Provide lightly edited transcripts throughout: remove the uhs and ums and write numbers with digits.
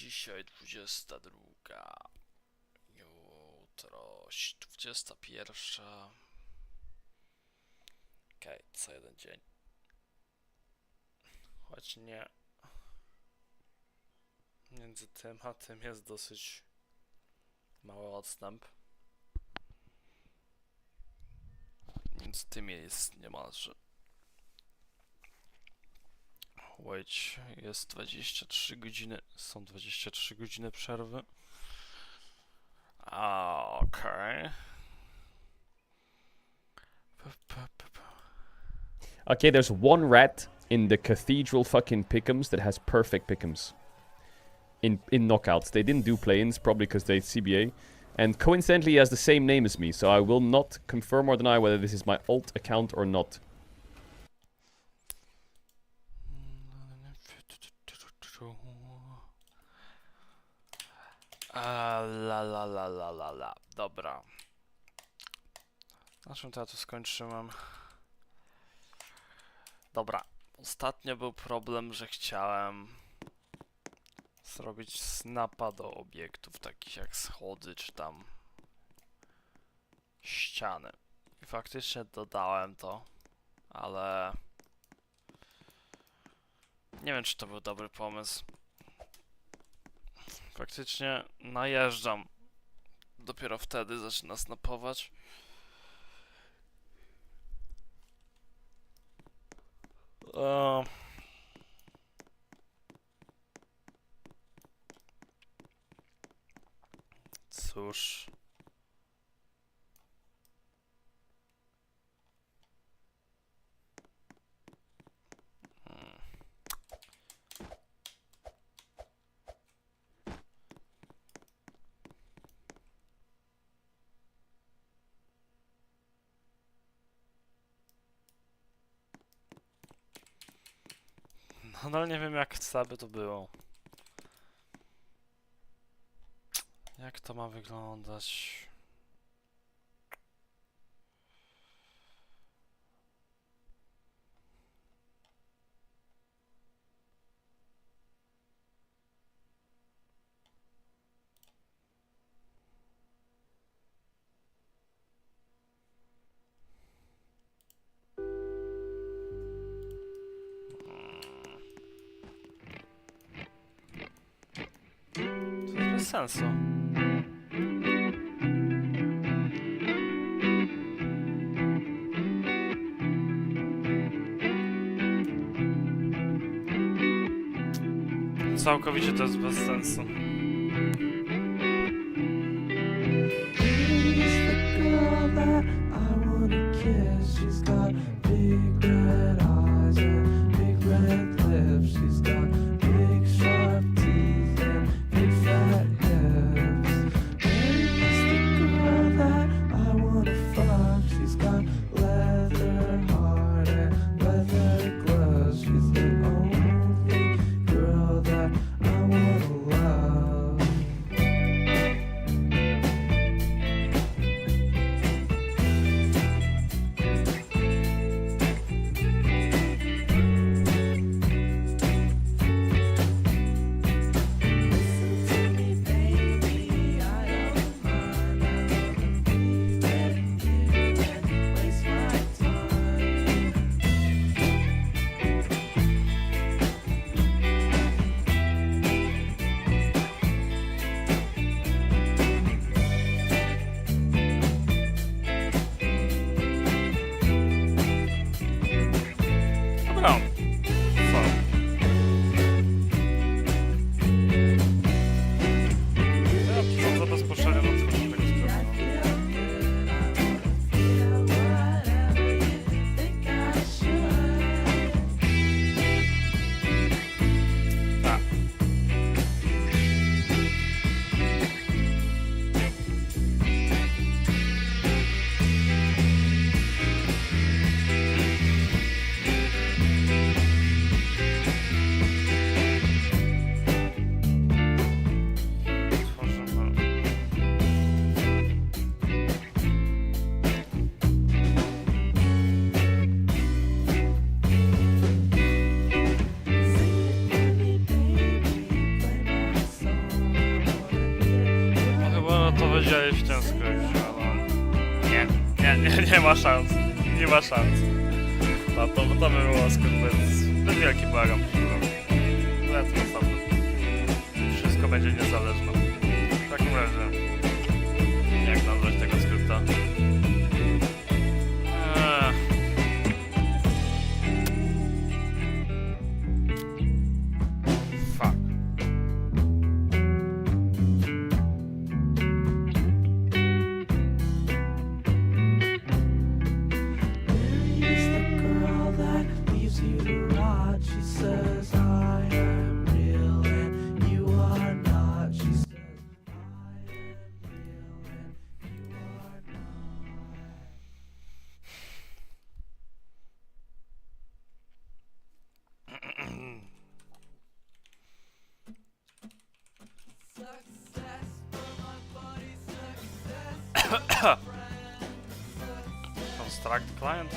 Dzisiaj 22. Jutro 21. Okej, co jeden dzień. Choć nie. Między tym a tym jest dosyć mały odstęp. Między tym jest niemalże. Wait, jest 23 godziny. Są 23 godziny przerwy. Okej. Okay, there's one rat in the cathedral fucking pick'ems that has perfect pick'ems. In knockouts. They didn't do play-ins, probably because they CBA. And coincidentally he has the same name as me, so I will not confirm or deny whether this is my alt account or not. La. Dobra. Na czym to ja tu skończyłem? Dobra. Ostatnio był problem, że chciałem zrobić snapa do obiektów takich jak schody czy tam ściany. I faktycznie dodałem to, ale nie wiem, czy to był dobry pomysł. Faktycznie najeżdżam. Dopiero wtedy zaczyna snapować. Cóż. Nadal nie wiem, jak by to było. Jak to ma wyglądać? To jest bez sensu. Całkowicie to jest bez sensu. She's the girl that I wanna kiss. She's got big red eyes and big red lips. She's got big sharp teeth and big fat hips. She's the girl that I wanna fuck. She's got leather heart and leather gloves. She's the only girl that I wanna love. przejściem skrócił, no. Nie ma szans. Nie ma szans. To by było zbyt wielki baran. Lecę następny. Wszystko będzie niezależne. W takim razie, jak nazwać tego skrypta? Fuck. Mary's the girl that leaves you to rot. She says I am real and you are not. She says I am real and you are not. Success for my body, success. Construct client?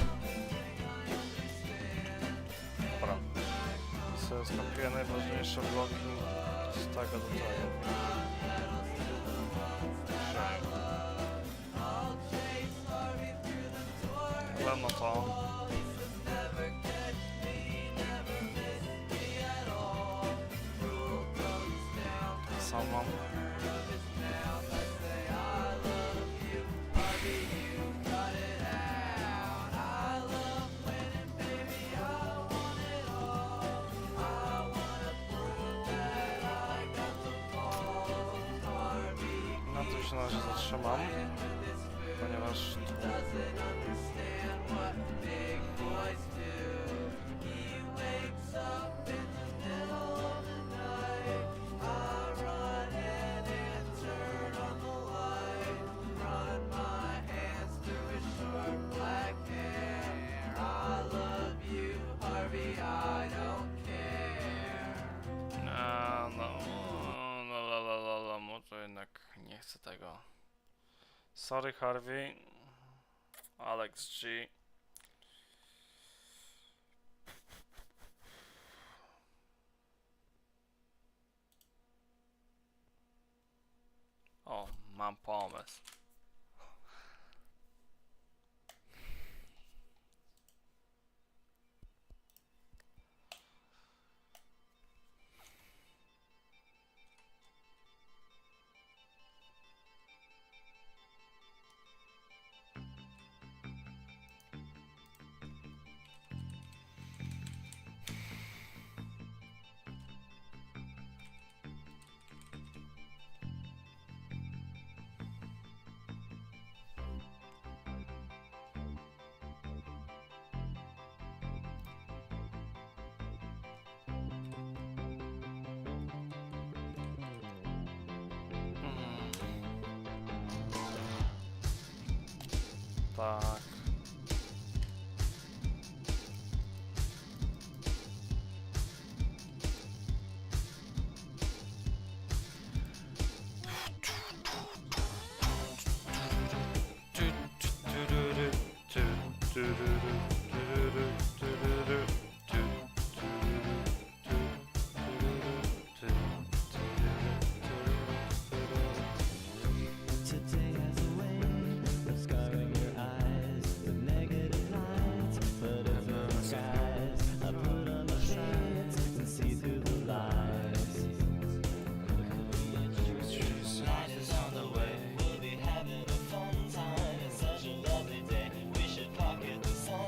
Dobra. I sobie skopiuję najważniejsze bloki z tego do tego. Pewno to. Sam mam. Na tym się na razie zatrzymam, ponieważ może jednak nie chcę tego. Sorry Harvey, Alex G. O, mam pomysł. Tak. Today has a way of scarring your eyes with negative lights. But if in disguise, I put on my shades and see through the lies. Night is on the way. We'll be having a fun time. It's such a lovely day. We should pocket the sun.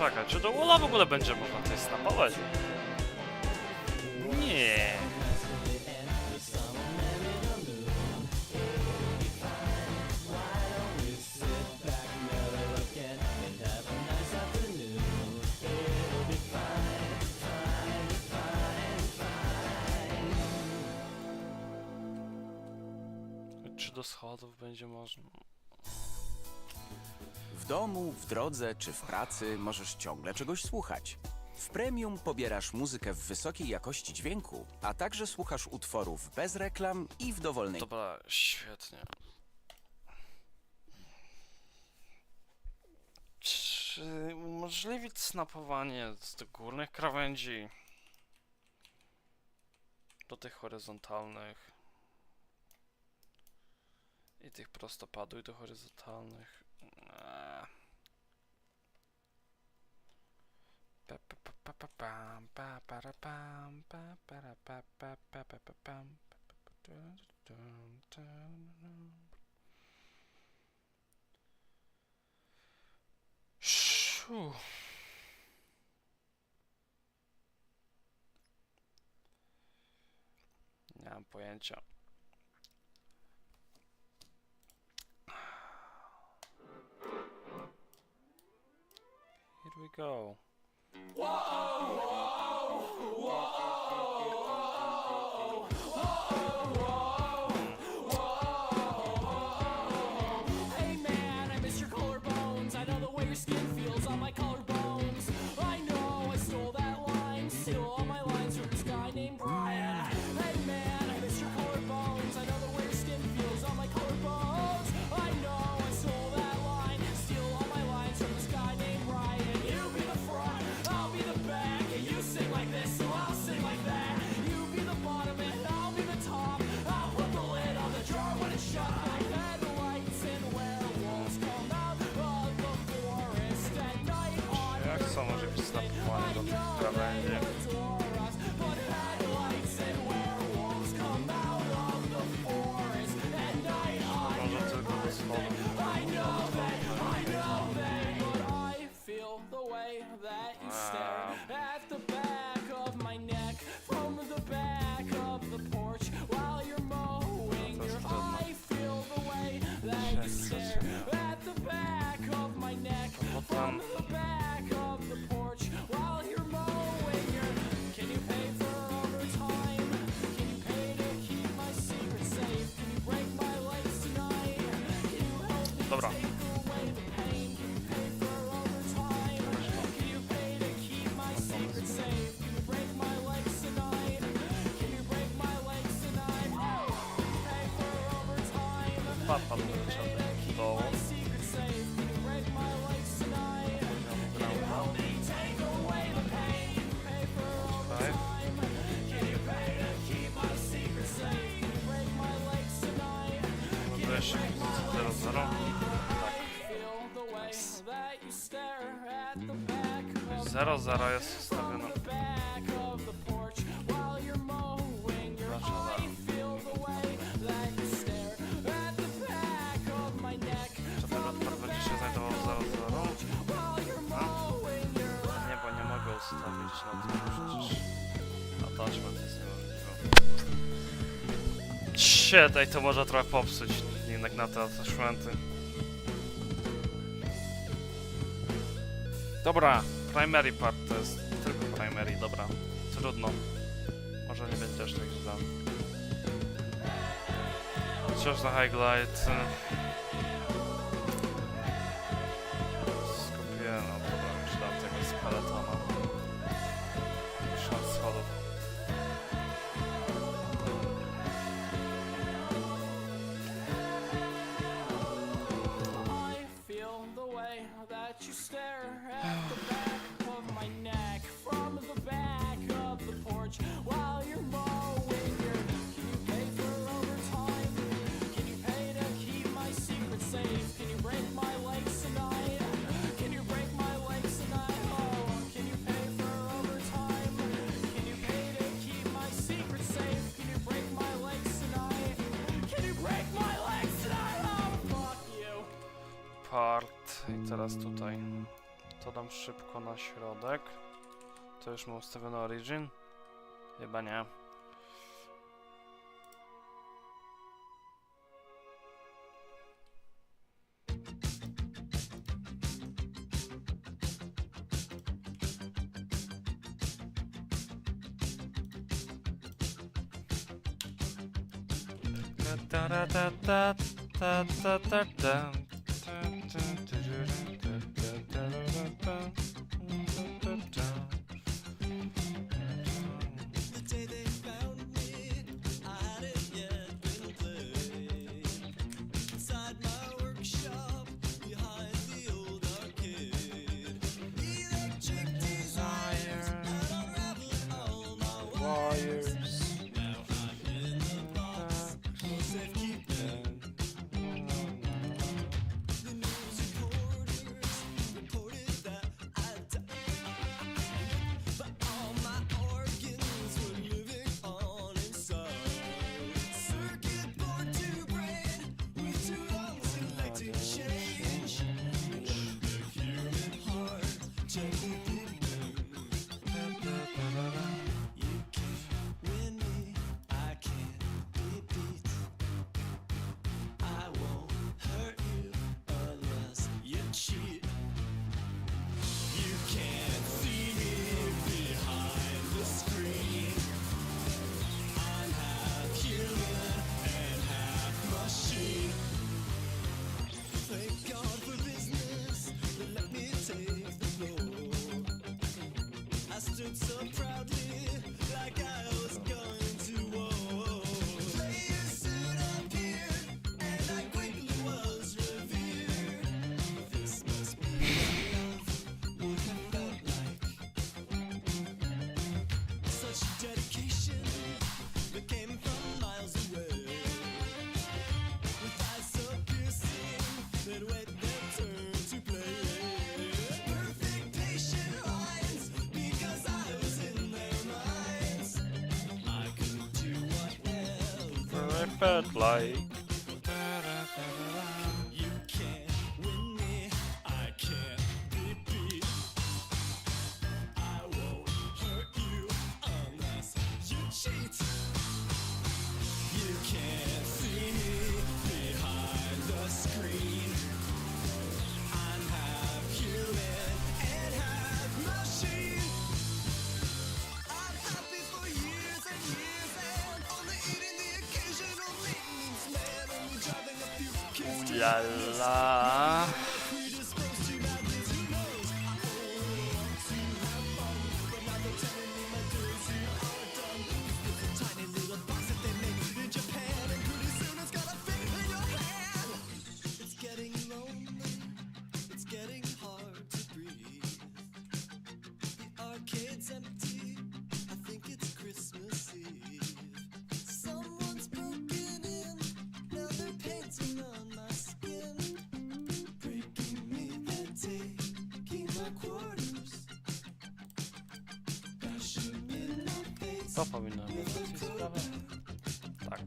Czekaj, czy do Walla w ogóle będzie można coś snapować? Nie. Czy do schodów będzie można? W domu, w drodze czy w pracy możesz ciągle czegoś słuchać. W Premium pobierasz muzykę w wysokiej jakości dźwięku, a także słuchasz utworów bez reklam i w dowolnej... Dobra, świetnie. Czy umożliwić snapowanie z tych górnych krawędzi do tych horyzontalnych i tych prostopadłych do horyzontalnych? Szu. Nie mam pojęcia. Here we go. Hey man, I miss your collarbones. I know the way your skin feels on my collarbones. I know I stole that line, steal all my lines from this guy named Brian. Hey man, I miss your collarbones. I know the way your skin feels on my collarbones. I know I stole that line, steal all my lines from this guy named Brian. You be the front, I'll be the back. And you sing like this, so I'll sing like that. You be the bottom and I'll be the top. I'll put the lid on the jar when it's shut. Like headlights and werewolves come out of the forest at night on Jak co może być snapowanie do tych krawędzi? but headlights and werewolves come out of the forest at night on Może tylko do schodów. I know that, but I feel the way that you stare at the back of my neck from the back of the porch while you're mowing your I feel the way that you stare at the back of my neck from the back of the porch while you're mowing your Can you pay for overtime? Can you pay to keep my secret safe? Can you break my legs tonight? Can you help me Dobra. take away the pain? Can you pay for overtime? Can you pay to keep my secret safe? Can you break my legs tonight? Can you break my legs tonight? Pay for overtime. Papa leciał do dołu. My secret safe. Can you break my legs tonight? Can you help me take away the pain? Pay for overtime. Can you pay to keep my secret safe? Can you break my legs tonight? Może jeszcze 0-0. Feel the way that you stare at the back of 0-0 jest ustawione. the back of the porch while you're mowing your Zawsze I feel the way that you stare at the back of my neck Czy ten odpad będzie się znajdował 0-0? while you're mowing your Nie, bo nie mogę ustawić na tym przecież. Attachment jest niemożliwe. Shit, ej, to może trochę popsuć jednak na te attachmenty. Dobra, primary part to jest tylko primary, dobra. Trudno. Może nie będzie aż tak źle. Wciąż na highlight. Skupiłem, no dobra, już dam tego skeletona. Już od schodów. I feel the way that you stare at the back of my neck from the back of the porch while you're mowing your Can you pay for overtime? Can you pay to keep my secret safe? Can you break my legs tonight? Can you break my legs tonight? Oh, can you pay for overtime? Can you pay to keep my secret safe? Can you break my legs tonight? Can you break my legs tonight? Oh, fuck you. Part. I teraz tutaj. To dam szybko na środek. To już mam ustawiony origin? Chyba nie. I felt like la la. To powinno być sprawę. Tak.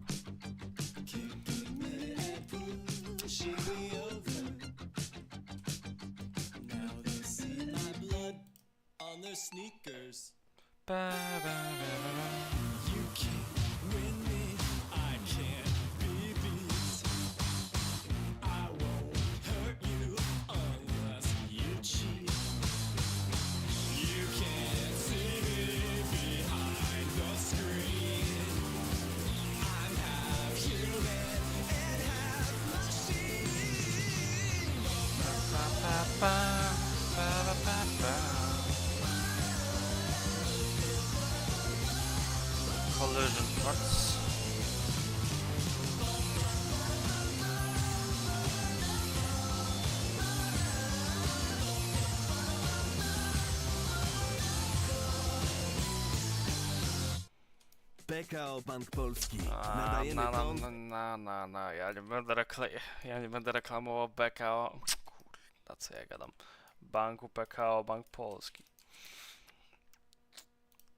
Ba, ba, ba, ba. Collision parts. PKO Bank Polski. Nadajemy ton. Ja nie będę reklamował PKO. Kurwa, co ja gadam. Banku PKO, Bank Polski.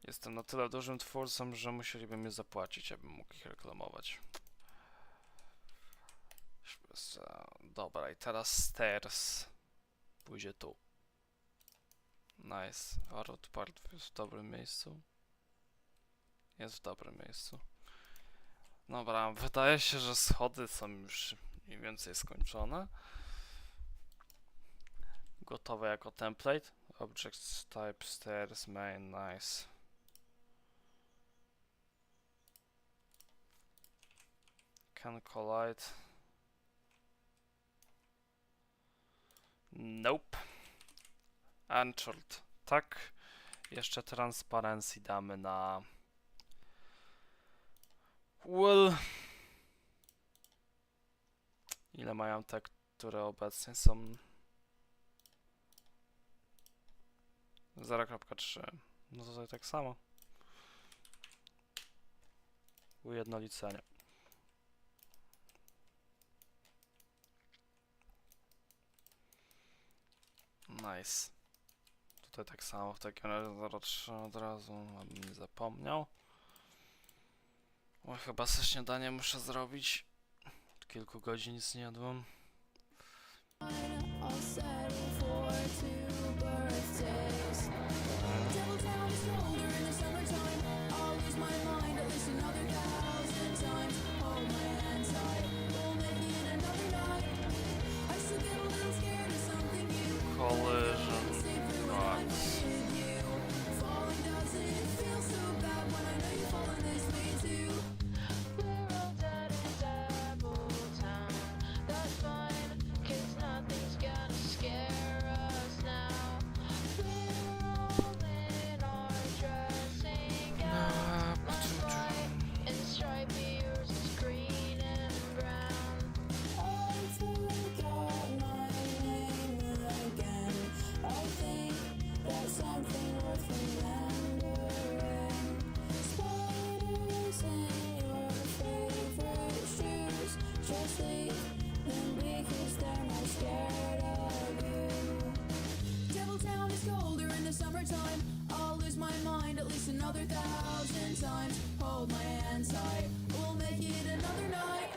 Jestem na tyle dużym twórcą, że musieliby mnie zapłacić, abym mógł ich reklamować. Dobra, i teraz stairs pójdzie tu. Nice. Road part jest w dobrym miejscu. Jest w dobrym miejscu. Dobra, wydaje się, że schody są już mniej więcej skończone. Gotowe jako template. Objects type stairs main, nice. Can collide. Nope. Unchilled. Tak. Jeszcze transparency damy na... Well... Ile mają te, które obecnie są? 0.3. No tutaj tak samo. Ujednolicenie. Nice. Tutaj tak samo, w takim razie 0.3 od razu, abym nie zapomniał. O, chyba sobie śniadanie muszę zrobić. Od kilku godzin nic nie jadłem. I'll settle for 2 birthdays. Devil town is colder in the summertime. I'll lose my mind at least another 1,000 times. Hold my hand tight, we'll make it another night. I still get a little scared of something new. Collision rocks. Falling doesn't feel so bad when I know you're falling this way too. We're all dead in Devil Town. That's fine, 'cause nothing's gonna scare us now. We're all in our dressing gowns. Mine's white and stripy, yours is green and brown. I forgot my name again. I think that's something worth remembering. Spiders in your favorite shoes. Just leave them because they're not scared of you. Devil Town is colder in the summertime. I'll lose my mind at least another 1,000 times. Hold my hand tight, we'll make it another night.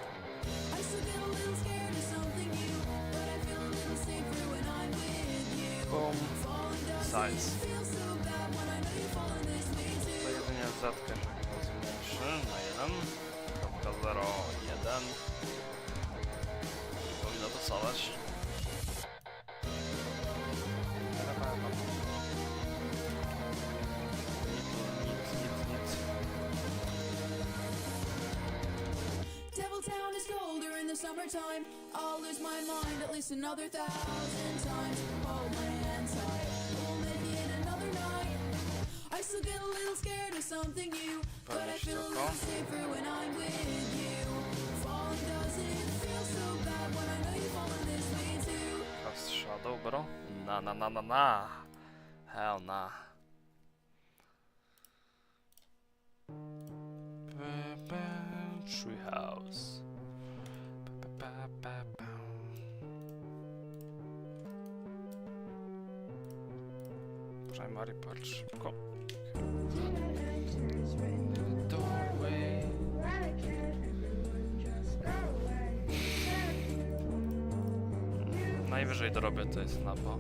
I still get a little scared of something new, but I feel a little safer when I'm with you. Boom. Falling Size. doesn't feel so bad when I know you're falling this way To too. jedynie zatka się chyba zmniejszy na 1.01. Powinno dostawać. Nic. Devil Town is colder in the summertime. I'll lose my mind at least another 1,000 times. Hold my hand tight, we'll make it another night. I still get a little scared of something new, but I feel a little safer when I'm with you. Falling doesn't feel so bad when I know you're falling this way too. Cast Shadow, bro. Na. Hell nah. Treehouse. Primary part szybko. Doorway. Najwyżej dorobię to jest napa.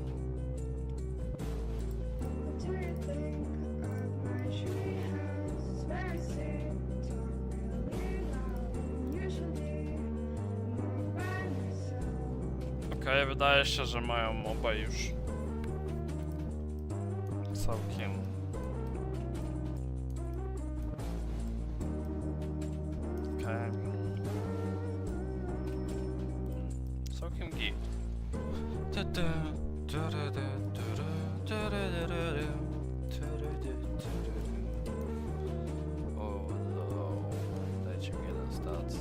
Okej, wydaje się, że mają obaj już całkiem całkiem git. O, no. Dajcie mi jeden stat.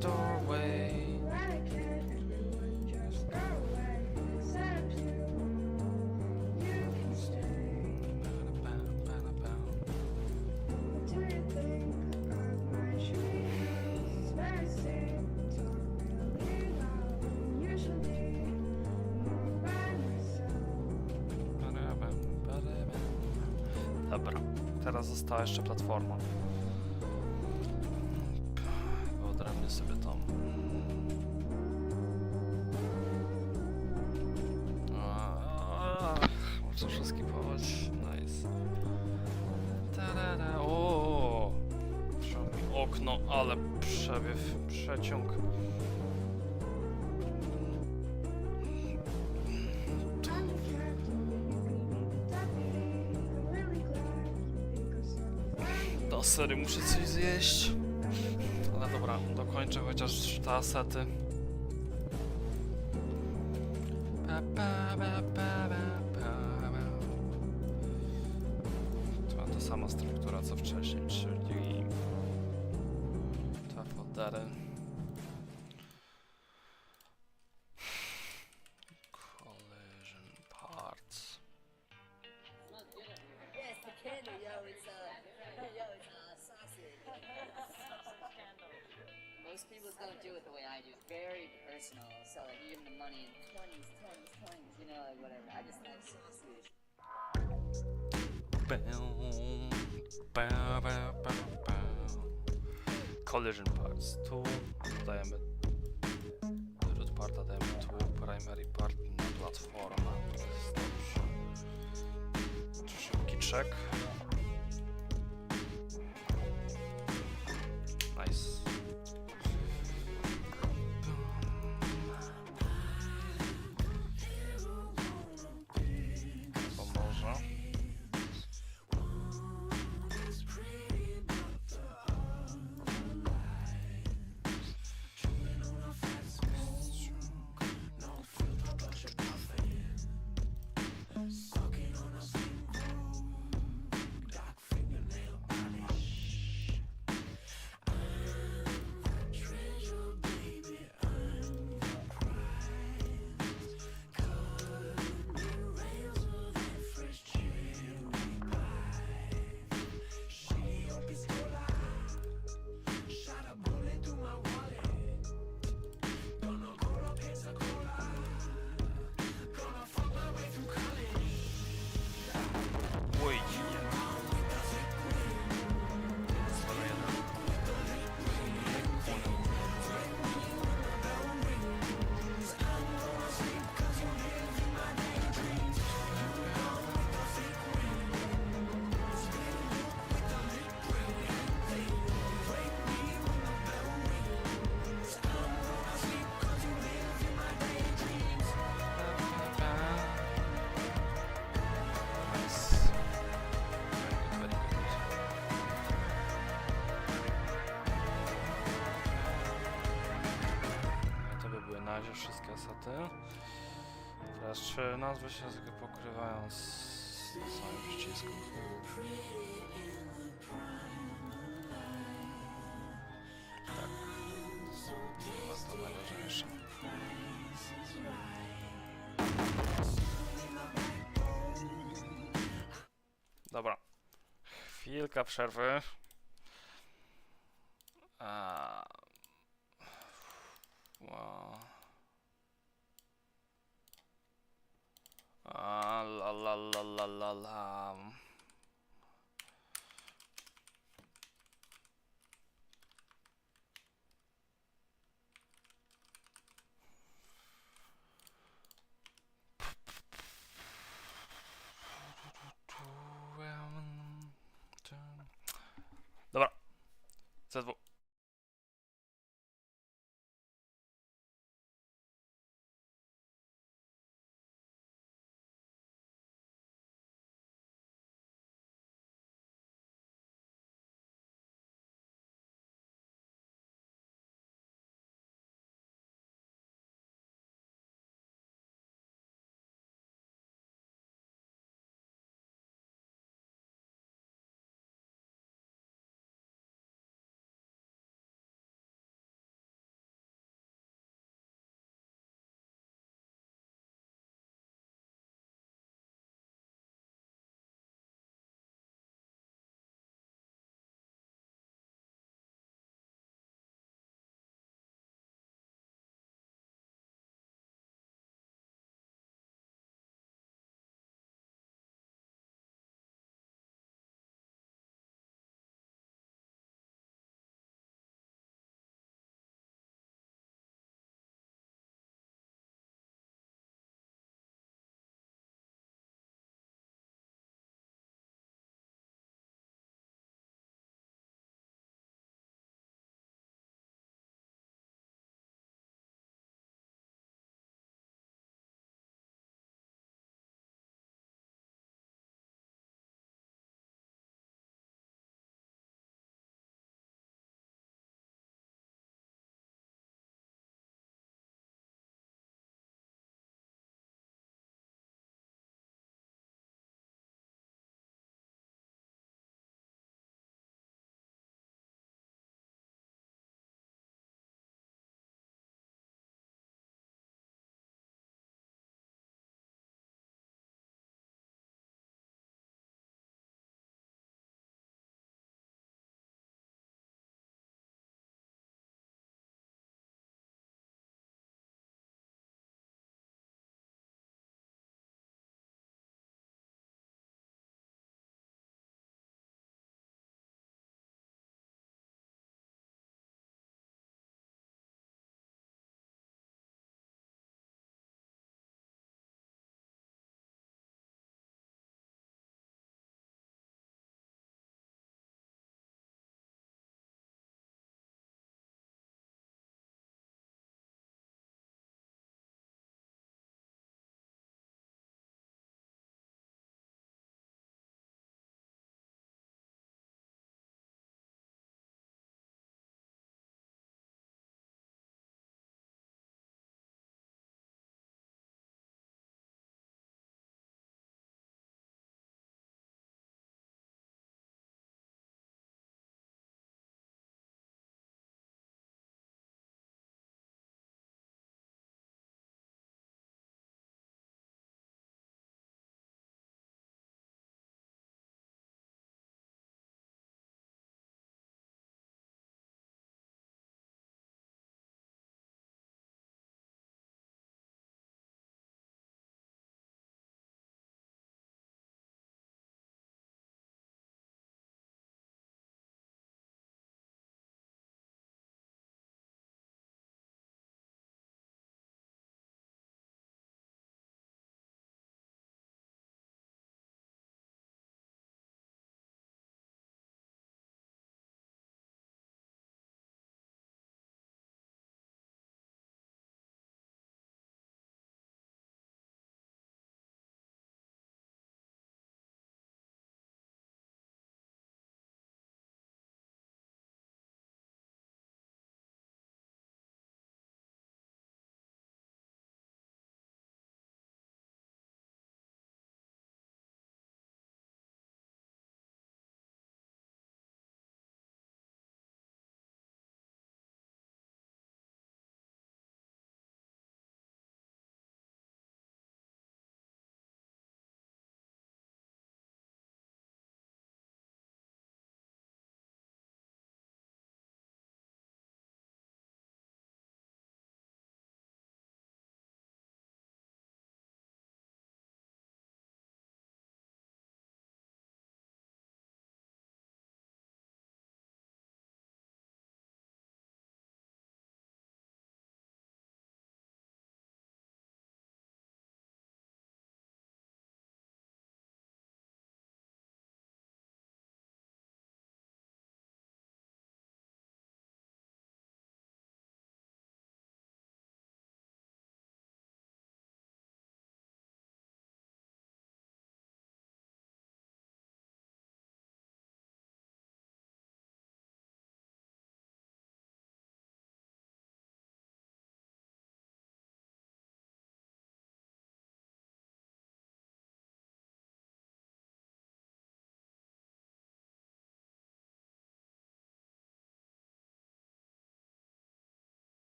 Doorway. Dobra, teraz została jeszcze platforma. Odrębny sobie tą. Muszę wszystkie położyć. Nice. Tarara, o! Okno, ale przewiew, przeciąg. Do sery muszę coś zjeść. Ale dobra, dokończę chociaż te asety. To ma ta sama struktura co wcześniej, czyli te foldery. Collision parts. Yes, the candle, yo, it's sausage. Most people don't do it the way I do. Very personal. So like, you give them the money in 20s, 20s, 20s, you know, like whatever. I just like sausage. Collision parts. Tu dajemy root parta, dajemy tu primary part na platformę. To jest dobrze. Szybki check. Nice. Pomoże. Oj, nie. Sorry, jeden. Nice. Very good, very good. To by były na razie wszystkie asety. Teraz czy nazwy się tylko pokrywają z samym przyciskiem? Tak. Chyba to najważniejsze. Dobra. Chwilka przerwy. Wow. La la la la la la. Dobra. C2.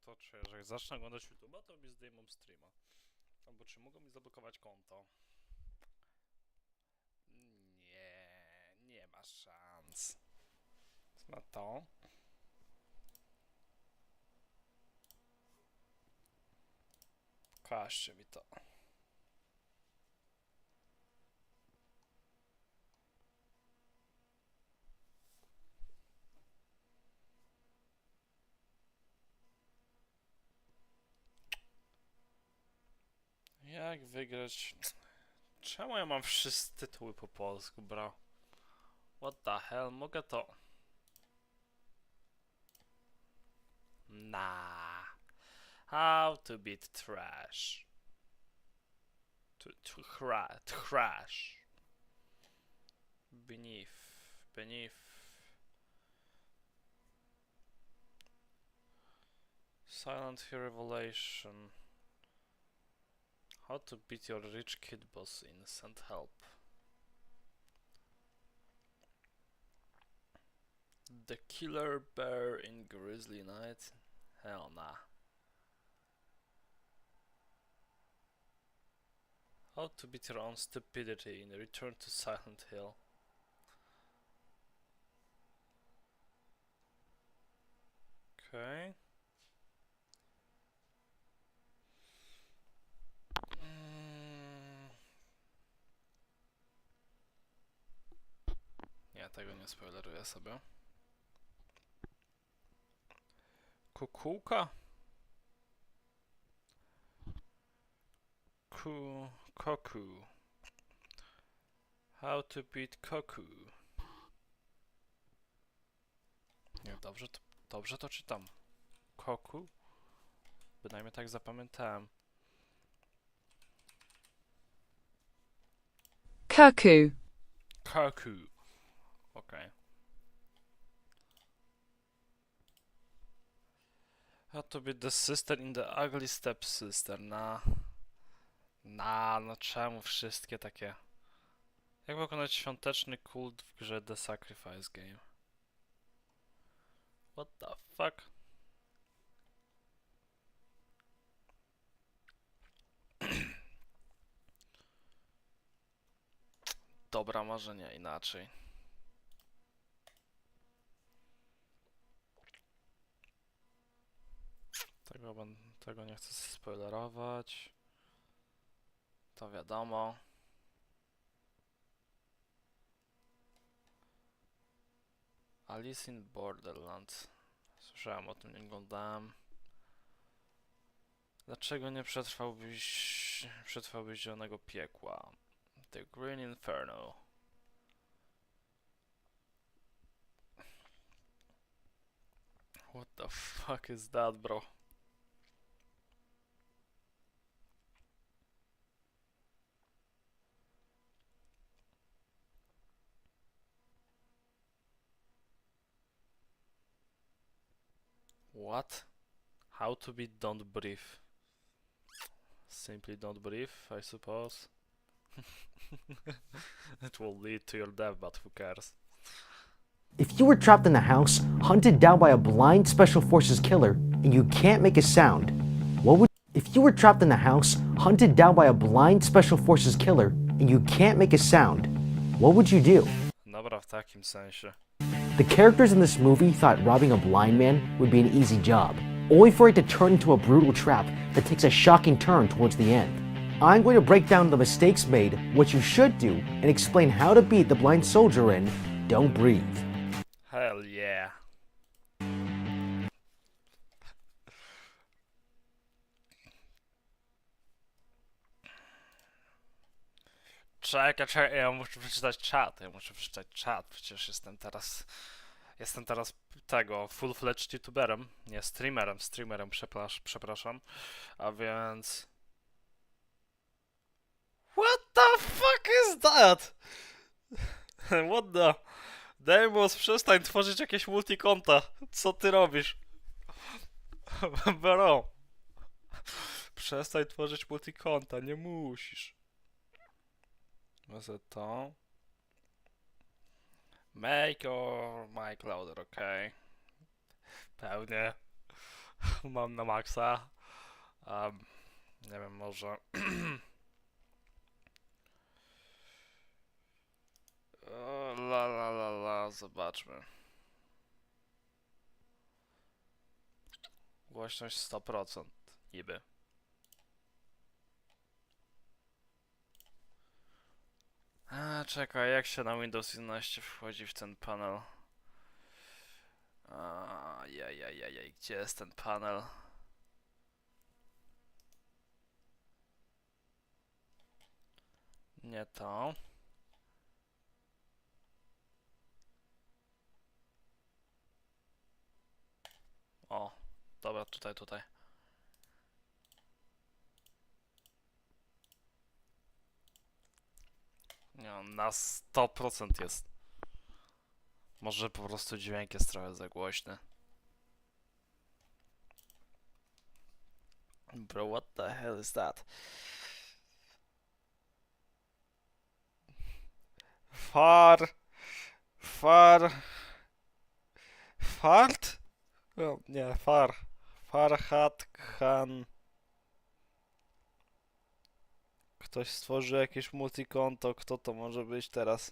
to czuję, że jak zacznę oglądać YouTube'a, to mi zdejmą streama. Albo czy mogą mi zablokować konto? Nie ma szans. Na to. Pokażcie mi to. Jak wygrać? Czemu ja mam wszystkie tytuły po polsku, bro? What the hell? Mogę to... Nah. How to beat trash. Trash. Beneath. Silent Hill Revelation. How to beat your rich kid boss in Send Help. The Killer Bear in Grizzly Night? Hell nah. How to beat your own stupidity in Return to Silent Hill. Okay. Nie, tego nie spoileruję sobie. Kukułka? Koku. How to beat Koku. Nie, dobrze to czytam. Koku? Bynajmniej tak zapamiętałem. Cuckoo. Koku. Okej. How to beat the sister in the ugly stepsister. No czemu wszystkie takie? Jak wykonać świąteczny kult w grze The Sacrifice Game? What the fuck? Dobra, może nie inaczej. Tego nie chcę spoilerować. To wiadomo. Alice in Borderland. Słyszałem o tym, nie oglądałem. Dlaczego nie przetrwałbyś zielonego piekła? The Green Inferno. What the fuck is that, bro? What? How to be don't breathe? Simply don't breathe, I suppose. It will lead to your death, but who cares? If you were trapped in a house, hunted down by a blind Special Forces killer, and you can't make a sound, what would... If you were trapped in a house, hunted down by a blind Special Forces killer, and you can't make a sound, what would you do? Dobra, w takim sensie. The characters in this movie thought robbing a blind man would be an easy job, only for it to turn into a brutal trap that takes a shocking turn towards the end. I'm going to break down the mistakes made, what you should do, and explain how to beat the blind soldier in Don't Breathe. Hell yeah. Czekaj, ja muszę przeczytać czat, przecież jestem teraz tego, full-fledged youtuberem, nie streamerem, przepraszam, a więc... What the fuck is that? What the... Deimos, przestań tworzyć jakieś multikonta, co ty robisz? Bro. Przestań tworzyć multikonta, nie musisz. Wezmę to. Make or mic louder, okej. Pewnie. Mam na maksa. Nie wiem, może... Zobaczmy. Głośność 100%, niby. Czekaj, jak się na Windows 11 wchodzi w ten panel? Jajajajaj, gdzie jest ten panel? Nie to. O, dobra, tutaj. Nie, on na 100% jest. Może po prostu dźwięk jest trochę za głośny. Bro, what the hell is that? Fart? No, nie, Farhat Khan. Ktoś stworzy jakieś multikonto, kto to może być teraz?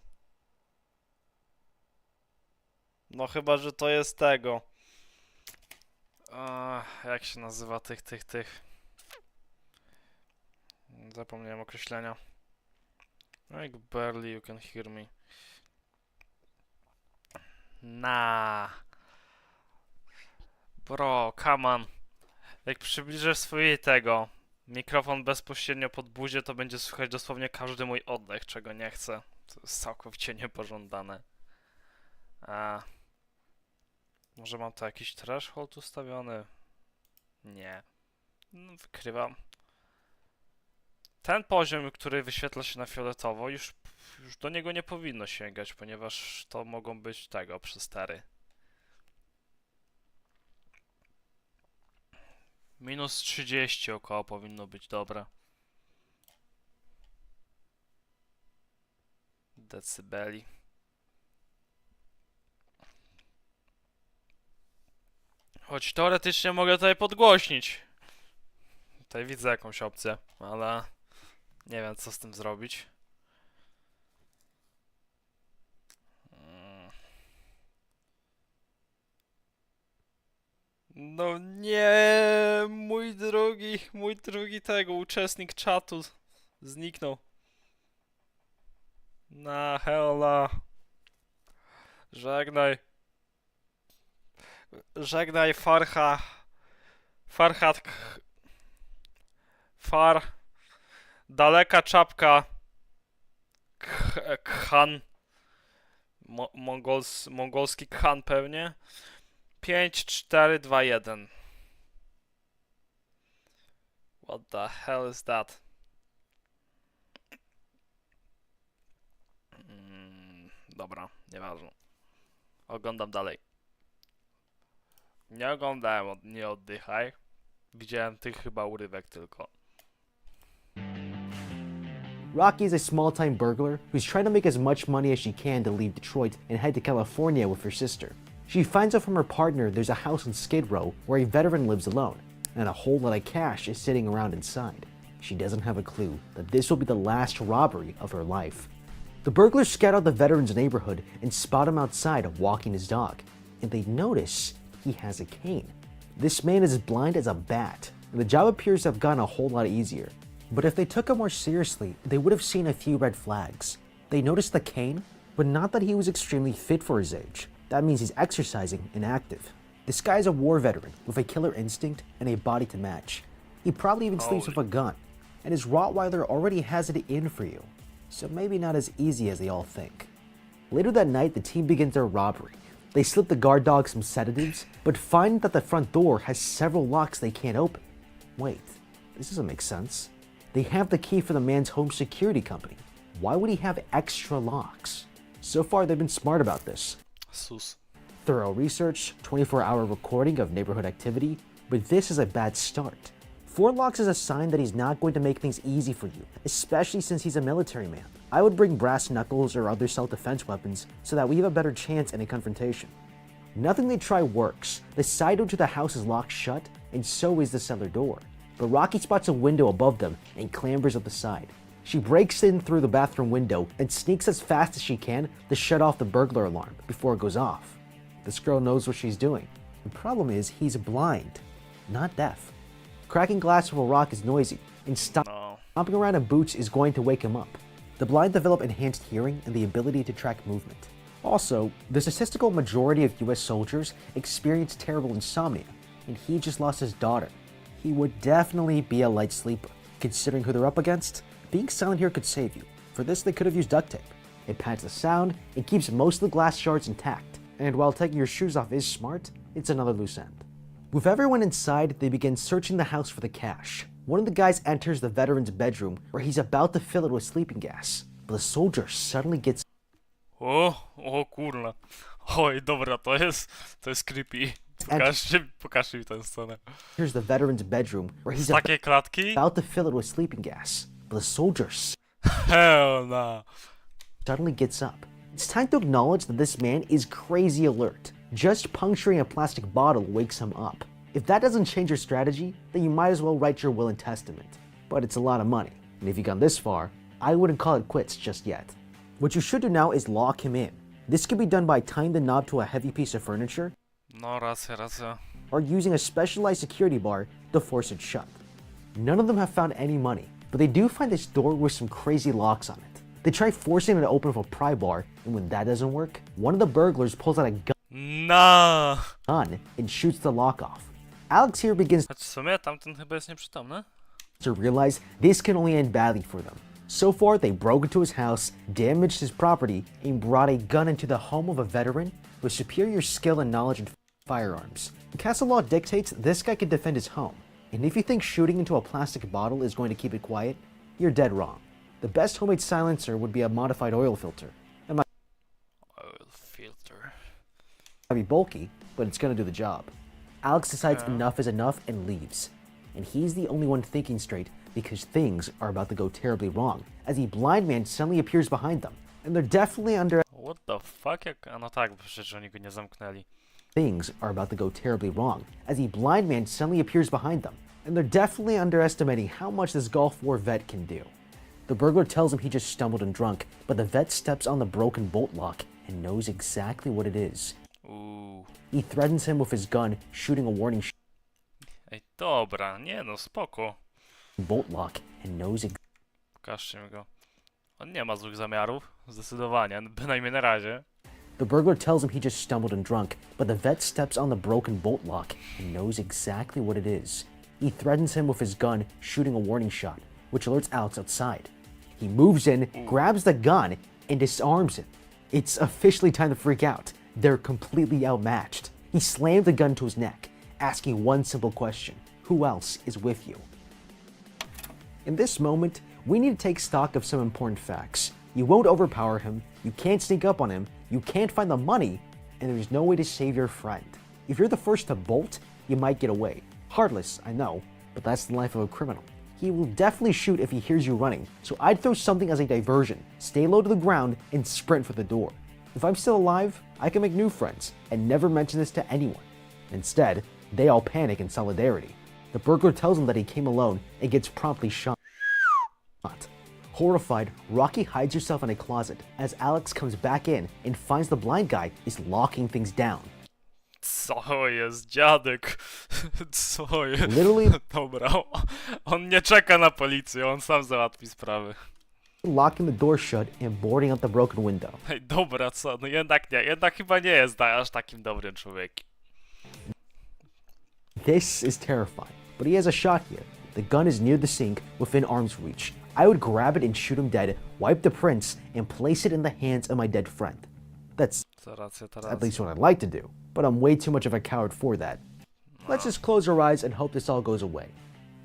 No chyba, że to jest tego. Jak się nazywa tych. Zapomniałem określenia. Like barely you can hear me. Bro, come on. Jak przybliżysz swój mikrofon bezpośrednio pod buzię, to będzie słychać dosłownie każdy mój oddech, czego nie chcę. To jest całkowicie niepożądane. Może mam tu jakiś threshold ustawiony? Nie. No, wykrywam. Ten poziom, który wyświetla się na fioletowo, już do niego nie powinno sięgać, ponieważ to mogą być przestery. Minus 30 około powinno być dobre. Decybeli. Choć teoretycznie mogę tutaj podgłośnić. Tutaj widzę jakąś opcję, ale nie wiem co z tym zrobić. No nie, mój drugi uczestnik czatu zniknął. Na hella. Żegnaj daleka czapka Khan. Mongolski Khan pewnie. 5, 4, 2, 1. What the hell is that? Dobra, nieważne. Oglądam dalej. Nie oglądałem, nie oddychaj. Widziałem tych chyba urywek tylko. Rocky is a small-time burglar who's trying to make as much money as she can to leave Detroit and head to California with her sister. She finds out from her partner there's a house in Skid Row where a veteran lives alone, and a whole lot of cash is sitting around inside. She doesn't have a clue that this will be the last robbery of her life. The burglars scout out the veteran's neighborhood and spot him outside walking his dog, and they notice he has a cane. This man is as blind as a bat, and the job appears to have gotten a whole lot easier. But if they took him more seriously, they would have seen a few red flags. They noticed the cane, but not that he was extremely fit for his age. That means he's exercising and active. This guy's a war veteran with a killer instinct and a body to match. He probably even sleeps with a gun, and his Rottweiler already has it in for you. So maybe not as easy as they all think. Later that night, the team begins their robbery. They slip the guard dog some sedatives, but find that the front door has several locks they can't open. Wait, this doesn't make sense. They have the key for the man's home security company. Why would he have extra locks? So far, they've been smart about this. Sus. Thorough research, 24-hour recording of neighborhood activity, but this is a bad start. 4 locks is a sign that he's not going to make things easy for you, especially since he's a military man. I would bring brass knuckles or other self-defense weapons so that we have a better chance in a confrontation. Nothing they try works. The side door to the house is locked shut, and so is the cellar door. But Rocky spots a window above them and clambers up the side. She breaks in through the bathroom window and sneaks as fast as she can to shut off the burglar alarm before it goes off. This girl knows what she's doing. The problem is he's blind, not deaf. Cracking glass with a rock is noisy, and No. stomping around in boots is going to wake him up. The blind develop enhanced hearing and the ability to track movement. Also, the statistical majority of US soldiers experience terrible insomnia, and he just lost his daughter. He would definitely be a light sleeper. Considering who they're up against, being silent here could save you. For this, they could have used duct tape. It pads the sound and keeps most of the glass shards intact. And while taking your shoes off is smart, it's another loose end. With everyone inside, they begin searching the house for the cash. One of the guys enters the veteran's bedroom where he's about to fill it with sleeping gas. But the soldier suddenly gets O kurna. Oj, dobra, to jest creepy. Pokażcie mi tę scenę. enters the veteran's bedroom where Z he's takiej klatki? about to fill it with sleeping gas. But the soldier Hell no. suddenly gets up. It's time to acknowledge that this man is crazy alert. Just puncturing a plastic bottle wakes him up. If that doesn't change your strategy, then you might as well write your will and testament. But it's a lot of money, and if you've gone this far, I wouldn't call it quits just yet. What you should do now is lock him in. This can be done by tying the knob to a heavy piece of furniture No, racja. or using a specialized security bar to force it shut. None of them have found any money, but they do find this door with some crazy locks on it. They try forcing it to open with a pry bar, and when that doesn't work, one of the burglars pulls out a No. gun and shoots the lock off. Alex here begins Choć w sumie tamten chyba jest nieprzytomny. to realize this can only end badly for them. So far, they broke into his house, damaged his property, and brought a gun into the home of a veteran with superior skill and knowledge in firearms. Castle law dictates this guy can defend his home, and if you think shooting into a plastic bottle is going to keep it quiet, you're dead wrong. The best homemade silencer would be a modified oil filter. It might Oil filter. be bulky, but it's going to do the job. Alex decides Yeah. enough is enough and leaves. And he's the only one thinking straight because things are about to go terribly wrong as a blind man suddenly appears behind them. And they're definitely What the fuck? A no tak, bo przecież oni go nie zamknęli. things are about to go terribly wrong as a blind man suddenly appears behind them. And they're definitely underestimating how much this Gulf War vet can do. The burglar tells him he just stumbled and drunk, but the vet steps on the broken bolt lock and knows exactly what it is. He threatens him with his gun, shooting a warning Ej, dobra, nie no, spoko. bolt lock and knows Pokażcie mi go. On nie ma złych zamiarów, zdecydowanie, bynajmniej na razie. The burglar tells him he just stumbled and drunk, but the vet steps on the broken bolt lock and knows exactly what it is. He threatens him with his gun, shooting a warning shot, which alerts Alex outside. He moves in, grabs the gun, and disarms him. It's officially time to freak out. They're completely outmatched. He slammed the gun to his neck, asking one simple question: who else is with you? In this moment, we need to take stock of some important facts. You won't overpower him, you can't sneak up on him, you can't find the money, and there's no way to save your friend. If you're the first to bolt, you might get away. Heartless, I know, but that's the life of a criminal. He will definitely shoot if he hears you running, so I'd throw something as a diversion, stay low to the ground, and sprint for the door. If I'm still alive, I can make new friends, and never mention this to anyone. Instead, they all panic in solidarity. The burglar tells him that he came alone and gets promptly shot. Horrified, Rocky hides herself in a closet as Alex comes back in and finds the blind guy is locking things down. Co jest, dziadek? Co jest? Literally Dobra, on nie czeka na policję, on sam załatwi sprawy. locking the door shut and boarding up the broken window. Ej, dobra, co? No jednak nie, jednak chyba nie jest aż takim dobrym człowiekiem. This is terrifying, but he has a shot here. The gun is near the sink, within arm's reach. I would grab it and shoot him dead, wipe the prints, and place it in the hands of my dead friend. That's To racja, to at racja. least what I'd like to do, but I'm way too much of a coward for that. Let's just close our eyes and hope this all goes away.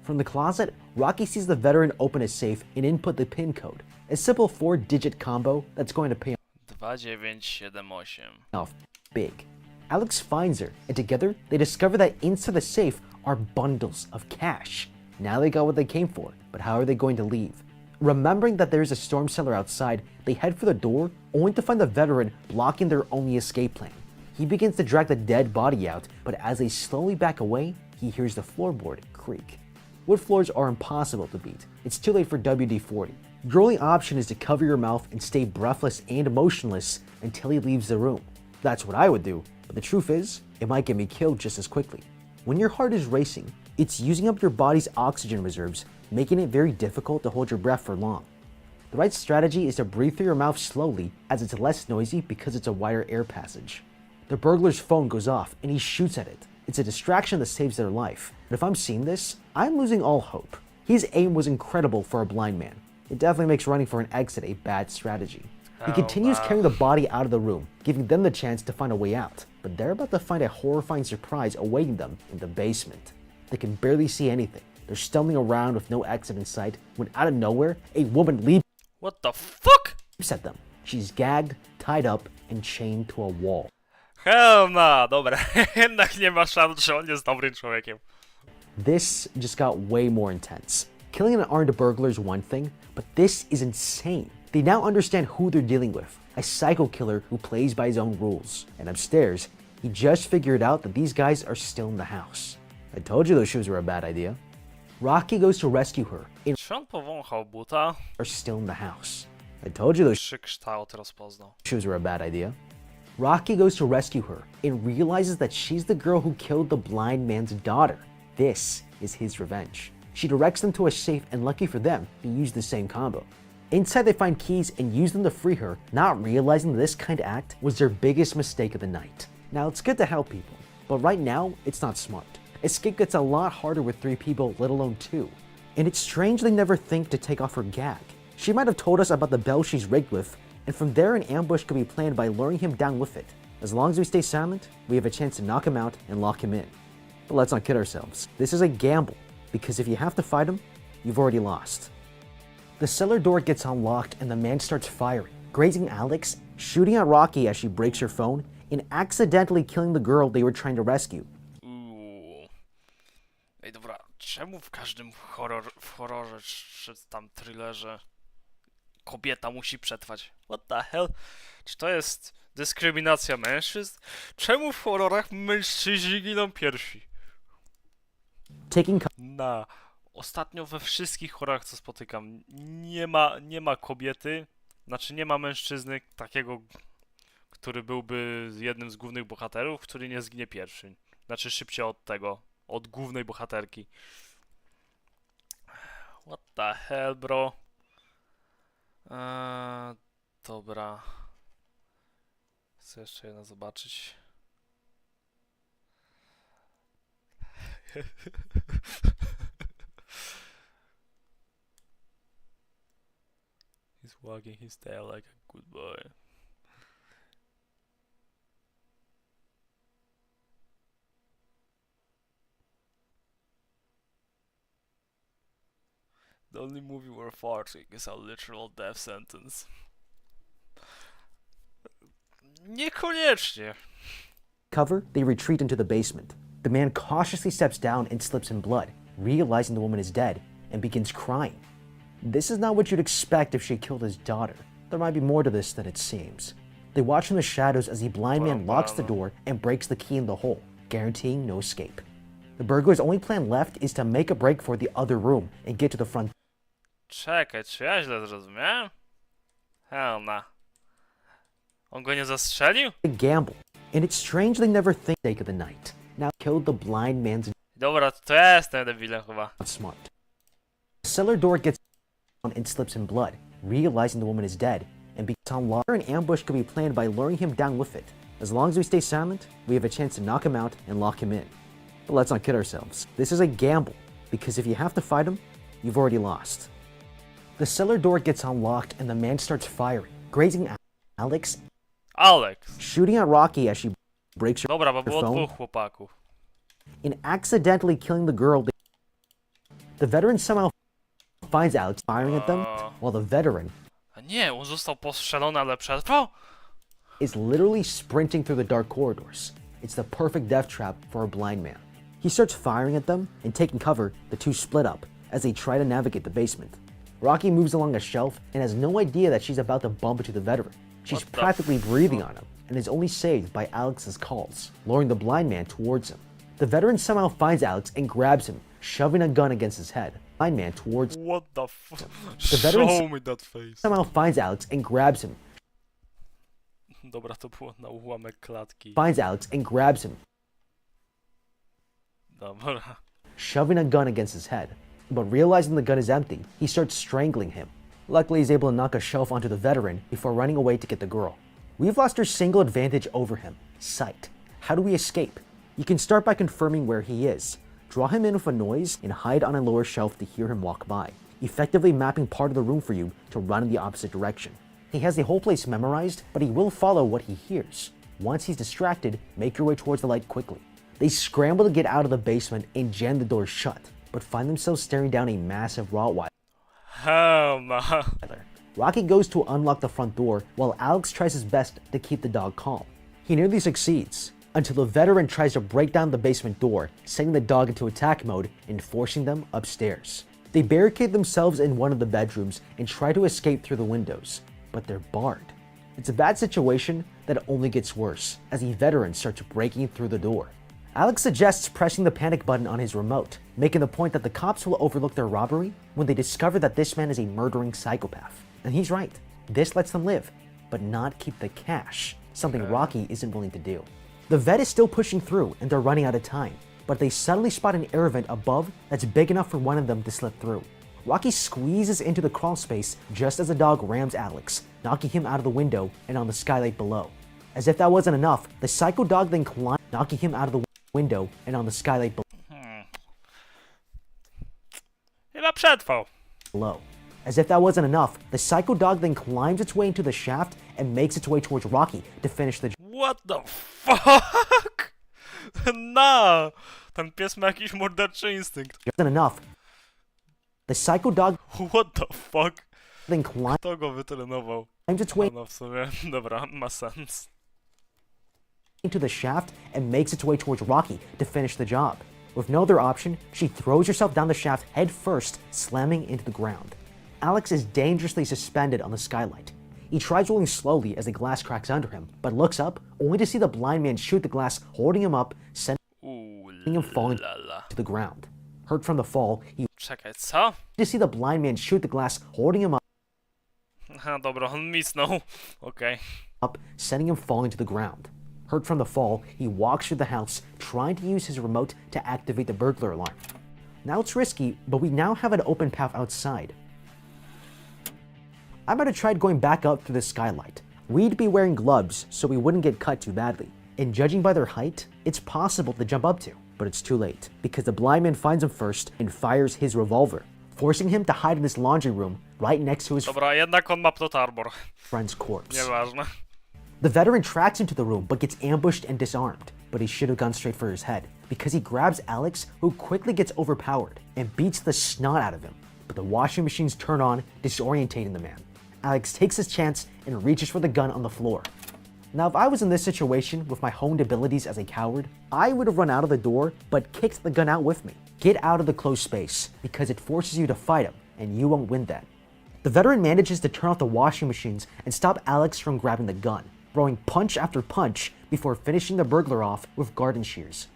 From the closet, Rocky sees the veteran open a safe and input the PIN code, a simple 4-digit combo that's going to pay 2978. off big. Alex finds her, and together they discover that inside the safe are bundles of cash. Now they got what they came for, but how are they going to leave? Remembering that there is a storm cellar outside, they head for the door, only to find the veteran blocking their only escape plan. He begins to drag the dead body out, but as they slowly back away, he hears the floorboard creak. Wood floors are impossible to beat. It's too late for WD-40. Your only option is to cover your mouth and stay breathless and motionless until he leaves the room. That's what I would do, but the truth is, it might get me killed just as quickly. When your heart is racing, it's using up your body's oxygen reserves, making it very difficult to hold your breath for long. The right strategy is to breathe through your mouth slowly, as it's less noisy because it's a wider air passage. The burglar's phone goes off and he shoots at it. It's a distraction that saves their life. But if I'm seeing this, I'm losing all hope. His aim was incredible for a blind man. It definitely makes running for an exit a bad strategy. He continues carrying the body out of the room, giving them the chance to find a way out. But they're about to find a horrifying surprise awaiting them in the basement. They can barely see anything. They're stumbling around with no exit in sight when out of nowhere, a woman leaps What the fuck? at them. She's gagged, tied up, and chained to a wall. Hell no, dobra, jednak nie ma szans, że on jest dobrym człowiekiem. This just got way more intense. Killing an armed burglar is one thing, but this is insane. They now understand who they're dealing with, a psycho killer who plays by his own rules. And upstairs, he just figured out that these guys are still in the house. I told you those shoes were a bad idea. Rocky goes to rescue her and Czy on powąchał buta? are still in the house. I told you those Czy kształt rozpoznał? shoes were a bad idea. Rocky goes to rescue her and realizes that she's the girl who killed the blind man's daughter. This is his revenge. She directs them to a safe, and lucky for them, he used the same combo. Inside, they find keys and use them to free her, not realizing that this kind of act was their biggest mistake of the night. Now, it's good to help people, but right now, it's not smart. Escape gets a lot harder with 3 people, let alone 2. And it's strange they never think to take off her gag. She might have told us about the bell she's rigged with, and from there an ambush could be planned by luring him down with it. As long as we stay silent, we have a chance to knock him out and lock him in. But let's not kid ourselves. This is a gamble, because if you have to fight him, you've already lost. The cellar door gets unlocked and the man starts firing, grazing Alex, shooting at Rocky as she breaks her phone, and accidentally killing the girl they were trying to rescue. Ej, dobra, czemu w każdym horrorze czy tam thrillerze kobieta musi przetrwać? What the hell? Czy to jest dyskryminacja mężczyzn? Czemu w horrorach mężczyźni giną pierwsi? Taking Ostatnio we wszystkich horrorach, co spotykam, nie ma kobiety, znaczy nie ma mężczyzny takiego, który byłby jednym z głównych bohaterów, który nie zginie pierwszy. Znaczy szybciej od głównej bohaterki. What the hell, bro? Dobra. Chcę jeszcze jedno zobaczyć. He's wagging his tail like a good boy. The only movie where farting is a literal death sentence. Niekoniecznie. cover, they retreat into the basement. The man cautiously steps down and slips in blood, realizing the woman is dead, and begins crying. This is not what you'd expect if she killed his daughter. There might be more to this than it seems. They watch from the shadows as the blind man locks the door and breaks the key in the hole, guaranteeing no escape. The burglar's only plan left is to make a break for the other room and get to the front Czekaj, czy ja źle zrozumiałem? Hell nah. On go nie zastrzelił? gamble. And it's strange they never think of the night. Now killed the blind man's Dobra, to ja jestem debilem chyba. not smart. The cellar door gets down and slips in blood, realizing the woman is dead, and becomes unlocked. An ambush could be planned by luring him down with it. As long as we stay silent, we have a chance to knock him out and lock him in. But let's not kid ourselves. This is a gamble, because if you have to fight him, you've already lost. The cellar door gets unlocked and the man starts firing, grazing Alex, Alex. shooting at Rocky as she breaks her Dobra, bo było phone. dwóch chłopaków. and accidentally killing the girl. The veteran somehow finds Alex firing at them, while the veteran A nie, on został postrzelony, ale przetrwał? is literally sprinting through the dark corridors. It's the perfect death trap for a blind man. He starts firing at them, and taking cover, the two split up as they try to navigate the basement. Rocky moves along a shelf and has no idea that she's about to bump into the veteran. She's What the practically breathing on him. and is only saved by Alex's calls, luring the blind man towards him. The veteran somehow finds Alex and grabs him, shoving a gun against his head. Blind man towards What the fuck? veteran Show me that face. somehow finds Alex and grabs him, Dobra, to było na ułamek klatki. Dobra. Shoving a gun against his head. But realizing the gun is empty, he starts strangling him. Luckily, he's able to knock a shelf onto the veteran before running away to get the girl. We've lost our single advantage over him: sight. How do we escape? You can start by confirming where he is. Draw him in with a noise and hide on a lower shelf to hear him walk by, effectively mapping part of the room for you to run in the opposite direction. He has the whole place memorized, but he will follow what he hears. Once he's distracted, make your way towards the light quickly. They scramble to get out of the basement and jam the door shut, but find themselves staring down a massive Rottweiler. Hell no. Rocky goes to unlock the front door while Alex tries his best to keep the dog calm. He nearly succeeds, until the veteran tries to break down the basement door, sending the dog into attack mode and forcing them upstairs. They barricade themselves in one of the bedrooms and try to escape through the windows, but they're barred. It's a bad situation that only gets worse as the veteran starts breaking through the door. Alex suggests pressing the panic button on his remote, making the point that the cops will overlook their robbery when they discover that this man is a murdering psychopath. And he's right. This lets them live, but not keep the cash, something Rocky isn't willing to do. The vet is still pushing through and they're running out of time, but they suddenly spot an air vent above that's big enough for one of them to slip through. Rocky squeezes into the crawl space just as the dog rams Alex, knocking him out of the window and on the skylight below. As if that wasn't enough, the psycho dog then climbs, knocking him out of the window and on the skylight Chyba przetrwał. below. As if that wasn't enough, the psycho dog then climbs its way into the shaft and makes its way towards Rocky to finish the What the fuck? No! Ten pies ma jakiś morderczy instynkt. Wasn't enough. The psycho dog What the fuck? then climbs Kto go wytrenował? its way No w sumie, dobra, ma sens. into the shaft and makes its way towards Rocky to finish the job. With no other option, she throws herself down the shaft head first, slamming into the ground. Alex is dangerously suspended on the skylight. He tries rolling slowly as the glass cracks under him, but looks up only to see the blind man shoot the glass, holding him up, sending him falling to the ground. Hurt from the fall, he Czekaj, co? to see the blind man shoot the glass, holding him Aha, dobra, on misnął. Okej. up, sending him falling to the ground. Hurt from the fall, he walks through the house, trying to use his remote to activate the burglar alarm. Now it's risky, but we now have an open path outside. I might have tried going back up through the skylight. We'd be wearing gloves, so we wouldn't get cut too badly. And judging by their height, it's possible to jump up to. But it's too late, because the blind man finds him first and fires his revolver, forcing him to hide in this laundry room right next to his Dobra, jednak on ma plot armor. friend's corpse. Nieważne. The veteran tracks into the room but gets ambushed and disarmed. But he should have gone straight for his head, because he grabs Alex, who quickly gets overpowered and beats the snot out of him. But the washing machines turn on, disorientating the man. Alex takes his chance and reaches for the gun on the floor. Now, if I was in this situation with my honed abilities as a coward, I would have run out of the door but kicked the gun out with me. Get out of the closed space, because it forces you to fight him, and you won't win that. The veteran manages to turn off the washing machines and stop Alex from grabbing the gun, throwing punch after punch before finishing the burglar off with garden shears.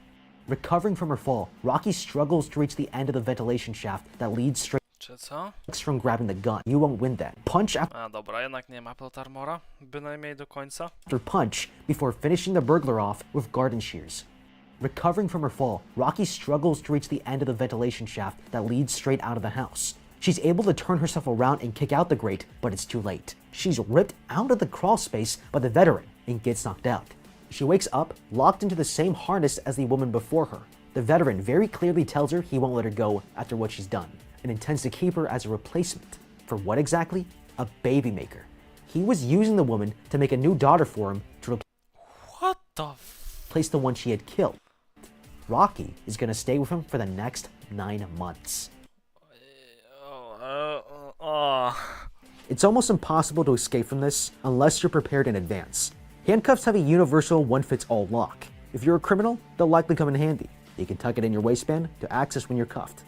Recovering from her fall, Rocky struggles to reach the end of the ventilation shaft that leads straight Czy co? from grabbing the gun. You won't win that. Punch A dobra, jednak nie ma plot armora. Bynajmniej do końca. after punch before finishing the burglar off with garden shears. Recovering from her fall, Rocky struggles to reach the end of the ventilation shaft that leads straight out of the house. She's able to turn herself around and kick out the grate, but it's too late. She's ripped out of the crawl space by the veteran and gets knocked out. She wakes up, locked into the same harness as the woman before her. The veteran very clearly tells her he won't let her go after what she's done, and intends to keep her as a replacement. For what exactly? A baby maker. He was using the woman to make a new daughter for him to What the replace the one she had killed. Rocky is gonna stay with him for the next 9 months. It's almost impossible to escape from this unless you're prepared in advance. Handcuffs have a universal one-fits-all lock. If you're a criminal, they'll likely come in handy. You can tuck it in your waistband to access when you're cuffed.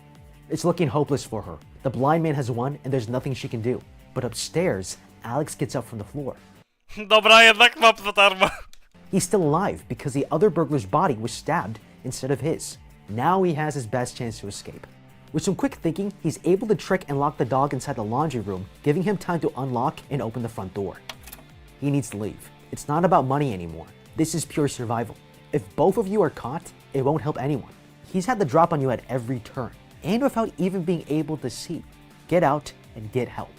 It's looking hopeless for her. The blind man has won and there's nothing she can do. But upstairs, Alex gets up from the floor. Dobra, jednak ma plot armor. He's still alive because the other burglar's body was stabbed instead of his. Now he has his best chance to escape. With some quick thinking, he's able to trick and lock the dog inside the laundry room, giving him time to unlock and open the front door. He needs to leave. It's not about money anymore. This is pure survival. If both of you are caught, it won't help anyone. He's had the drop on you at every turn, and without even being able to see. Get out and get help.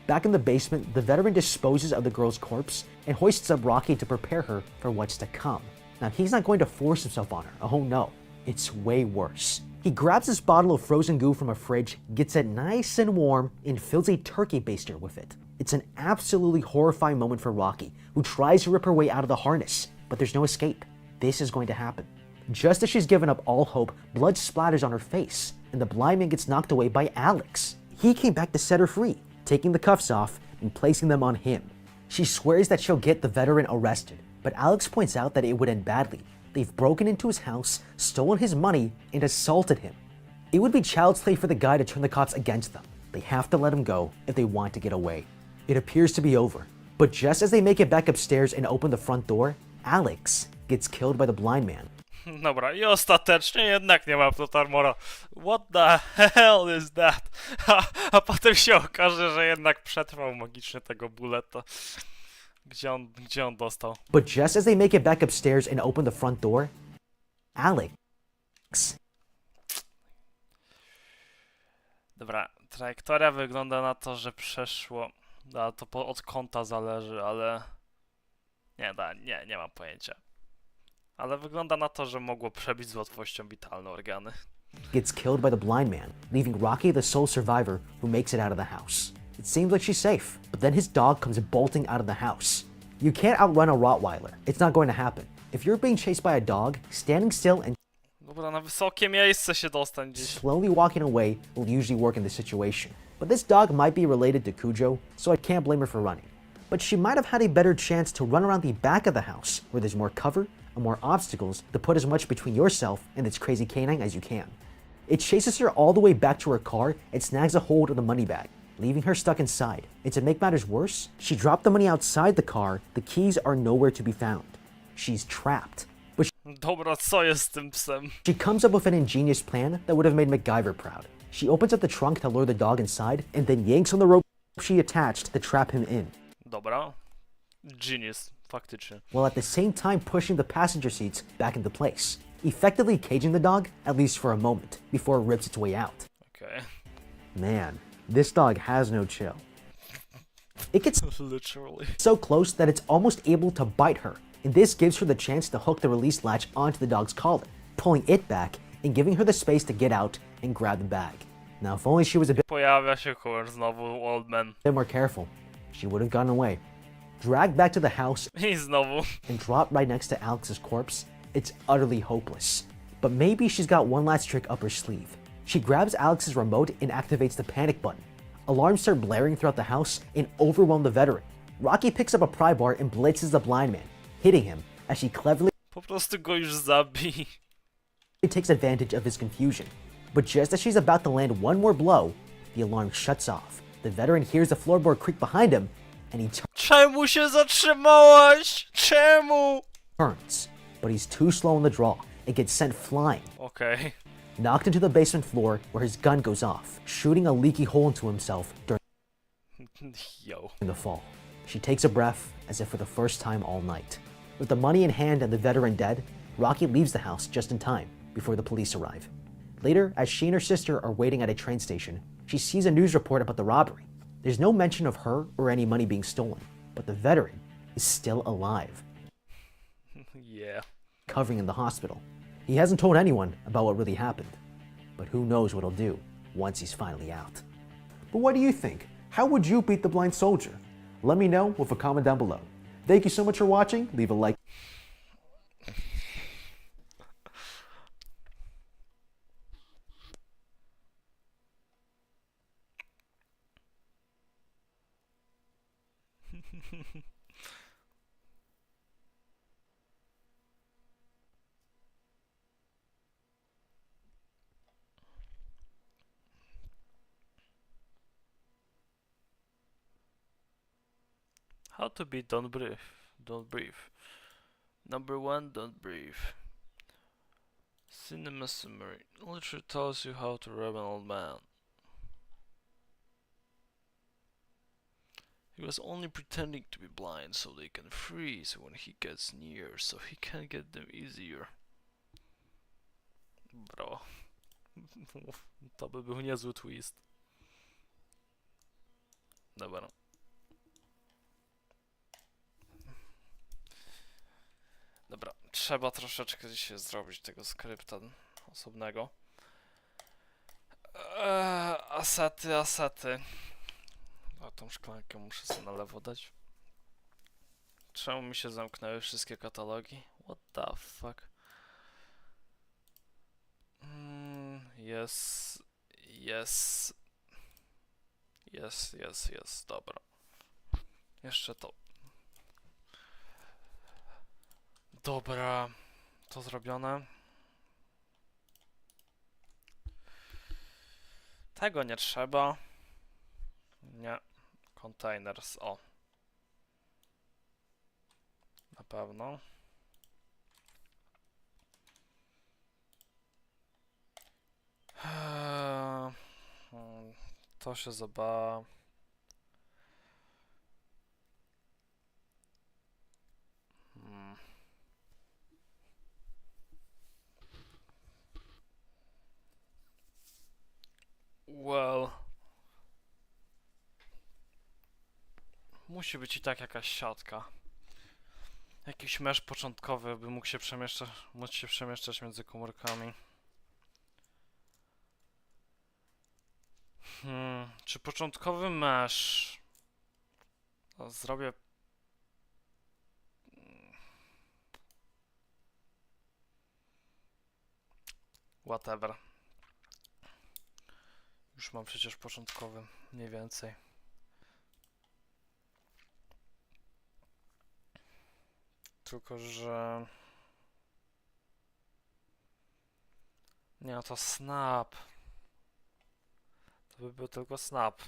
Back in the basement, the veteran disposes of the girl's corpse and hoists up Rocky to prepare her for what's to come. Now, he's not going to force himself on her. Oh no, it's way worse. He grabs this bottle of frozen goo from a fridge, gets it nice and warm, and fills a turkey baster with it. It's an absolutely horrifying moment for Rocky, who tries to rip her way out of the harness, but there's no escape. This is going to happen. Just as she's given up all hope, blood splatters on her face, and the blind man gets knocked away by Alex. He came back to set her free, taking the cuffs off and placing them on him. She swears that she'll get the veteran arrested, but Alex points out that it would end badly. They've broken into his house, stolen his money, and assaulted him. It would be child's play for the guy to turn the cops against them. They have to let him go if they want to get away. It appears to be over, but just as they make it back upstairs and open the front door, Alex gets killed by the blind man. Dobra, i ostatecznie jednak nie ma plot armora. What the hell is that? A potem się okaże, że jednak przetrwał magicznie tego buleta. Gdzie on dostał? But just as they make it back upstairs and open the front door, Alex. Dobra, trajektoria wygląda na to, że przeszło. A to od kąta zależy, ale... Nie mam pojęcia. Ale wygląda na to, że mogło przebić z łatwością witalne organy. Gets killed by the blind man, leaving Rocky the sole survivor who makes it out of the house. It seems like she's safe, but then his dog comes bolting out of the house. You can't outrun a Rottweiler. It's not going to happen. If you're being chased by a dog, standing still and Dobra, na wysokie miejsce się dostań gdzieś. slowly walking away will usually work in this situation. But this dog might be related to Cujo, so I can't blame her for running. But she might have had a better chance to run around the back of the house, where there's more cover and more obstacles to put as much between yourself and this crazy canine as you can. It chases her all the way back to her car and snags a hold of the money bag, leaving her stuck inside. And to make matters worse, she dropped the money outside the car. The keys are nowhere to be found. She's trapped. But Dobra, co jest z tym psem? she comes up with an ingenious plan that would have made MacGyver proud. She opens up the trunk to lure the dog inside and then yanks on the rope she attached to trap him in, Dobra. Genius, faktycznie. while at the same time pushing the passenger seats back into place, effectively caging the dog, at least for a moment, before it rips its way out. Okej. Man, this dog has no chill. It gets Literally. so close that it's almost able to bite her, and this gives her the chance to hook the release latch onto the dog's collar, pulling it back and giving her the space to get out and grab the bag. Now, if only she was a Pojawia się kur znowu Old Man. bit more careful, she would have gotten away. Dragged back to the house I znowu. and dropped right next to Alex's corpse, it's utterly hopeless. But maybe she's got one last trick up her sleeve. She grabs Alex's remote and activates the panic button. Alarms start blaring throughout the house and overwhelm the veteran. Rocky picks up a pry bar and blitzes the blind man, hitting him as she cleverly Po prostu go już zabij. takes advantage of his confusion. But just as she's about to land one more blow, the alarm shuts off. The veteran hears the floorboard creak behind him, and he Czemu się zatrzymałaś? Czemu? turns. But he's too slow on the draw and gets sent flying, Okej. knocked into the basement floor where his gun goes off, shooting a leaky hole into himself during Yo. the fall. She takes a breath as if for the first time all night. With the money in hand and the veteran dead, Rocky leaves the house just in time before the police arrive. Later, as she and her sister are waiting at a train station, she sees a news report about the robbery. There's no mention of her or any money being stolen, but the veteran is still alive, Yeah. recovering in the hospital. He hasn't told anyone about what really happened, but who knows what he'll do once he's finally out. But what do you think? How would you beat the blind soldier? Let me know with a comment down below. Thank you so much for watching. Leave a like. How to be don't breathe. Don't breathe. Number 1, don't breathe. Cinema summary. Literature tells you how to rob an old man. He was only pretending to be blind so they can freeze when he gets near, so he can get them easier. Bro. To by był niezły twist. Dobra. Dobra, trzeba troszeczkę dzisiaj zrobić tego skrypta osobnego. Asety. A tą szklankę muszę sobie na lewo dać. Czemu mi się zamknęły wszystkie katalogi? What the fuck? Jest, dobra. Jeszcze to. Dobra, to zrobione. Tego nie trzeba. Nie. Containers, o. Na pewno. To się zobaczy. Well. Musi być i tak jakaś siatka. Jakiś mesz początkowy, by mógł się przemieszczać między komórkami. Czy początkowy mesh... No, zrobię... Whatever. Już mam przecież początkowy, mniej więcej. Tylko, że... Nie, to snap. To by był tylko snap.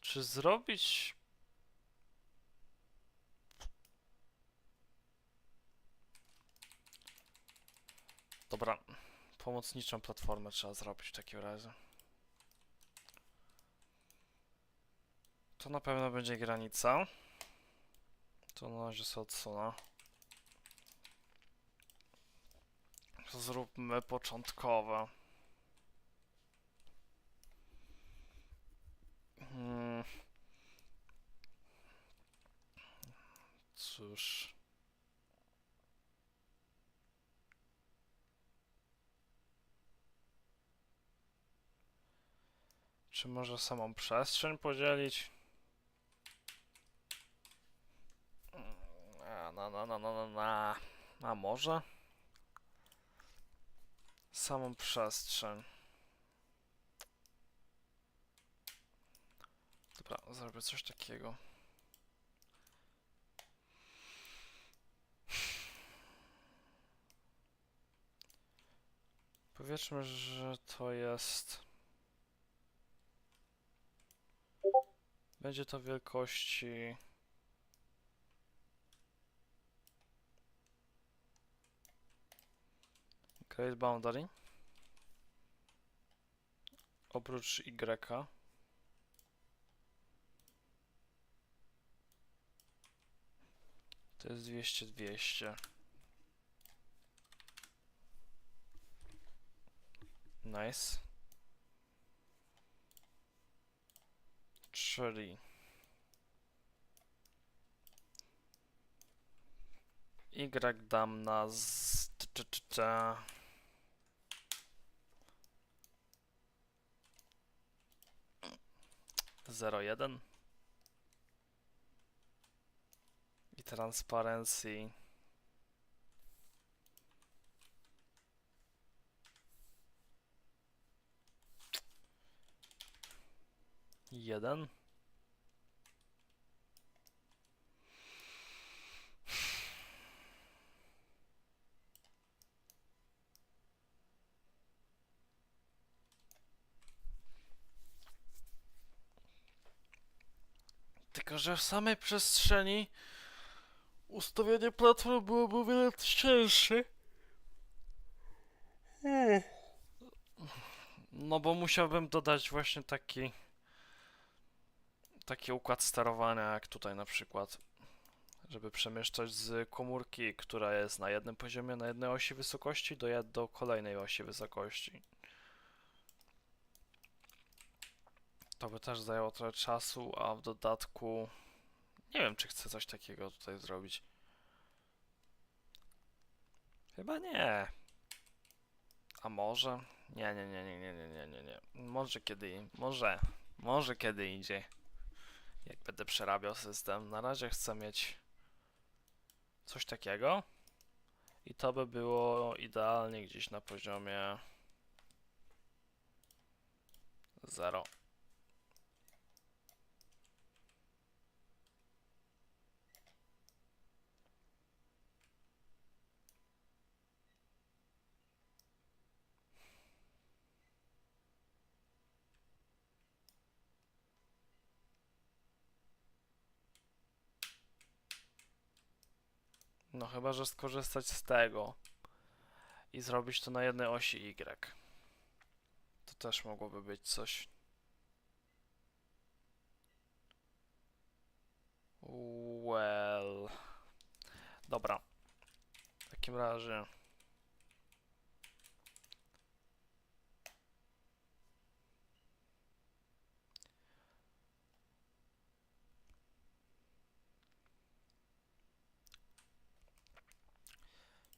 Czy zrobić... Dobra, pomocniczą platformę trzeba zrobić w takim razie. To na pewno będzie granica. To na razie sobie odsunę. Zróbmy początkowe. Cóż. Czy może samą przestrzeń podzielić? A może? Samą przestrzeń. Dobra, zrobię coś takiego. Powiedzmy, że to jest... Będzie to wielkości... Great Boundary. Oprócz Y. To jest 200. Nice. Czyli Y dam na 0,1 i transparency 1. Tylko, że w samej przestrzeni ustawienie platform byłoby o wiele cięższe. No bo musiałbym dodać właśnie taki układ sterowania, jak tutaj na przykład, żeby przemieszczać z komórki, która jest na jednym poziomie, na jednej osi wysokości, do kolejnej osi wysokości. To by też zajęło trochę czasu, a w dodatku nie wiem, czy chcę coś takiego tutaj zrobić. Chyba nie. A może? Nie. Może kiedy indziej. Jak będę przerabiał system. Na razie chcę mieć coś takiego. I to by było idealnie gdzieś na poziomie 0. No chyba, że skorzystać z tego i zrobić to na jednej osi Y. To też mogłoby być coś. Well. Dobra. W takim razie.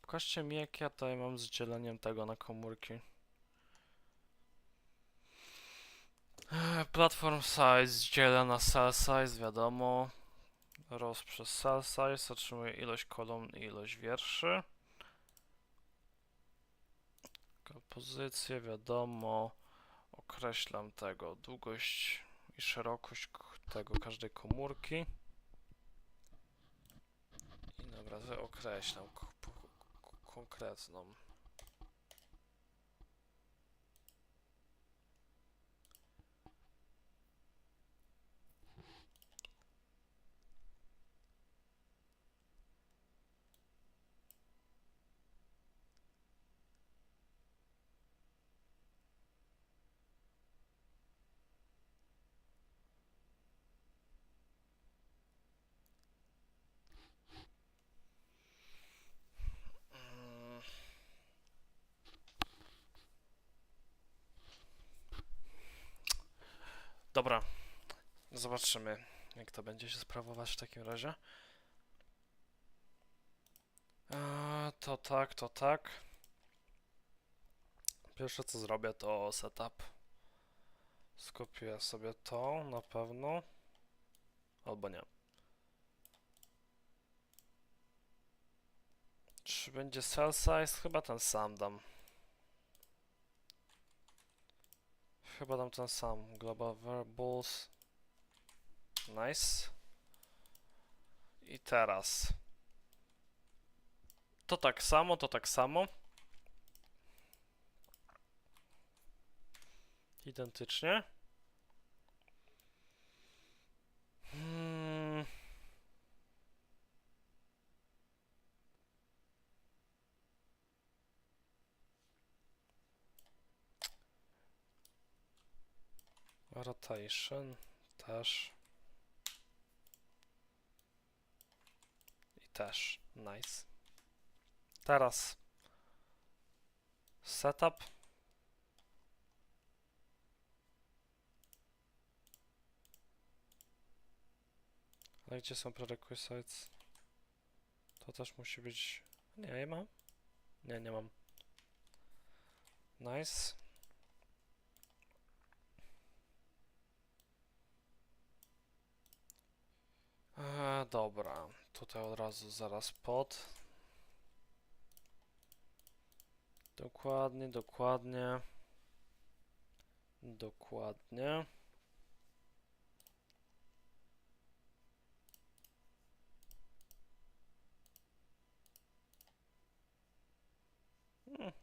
Pokażcie mi, jak ja tutaj mam z dzieleniem tego na komórki. Platform size dzielę na cell size, wiadomo. Row przez cell size otrzymuje ilość kolumn i ilość wierszy. Pozycję, wiadomo. Określam tego długość i szerokość tego każdej komórki. I dobra, określam konkretną. Dobra, zobaczymy, jak to będzie się sprawować w takim razie. To tak. Pierwsze co zrobię to setup. Skopiuję sobie to na pewno. Albo nie. Czy będzie cell size? Chyba ten sam dam. Chyba dam ten sam. Global variables. Nice. I teraz. To tak samo. Identycznie. Rotation też. I też. Nice. Teraz setup. Ale gdzie są prerequisites? To też musi być... Nie mam? Nie mam. Nice. Dobra, tutaj od razu zaraz pod. Dokładnie.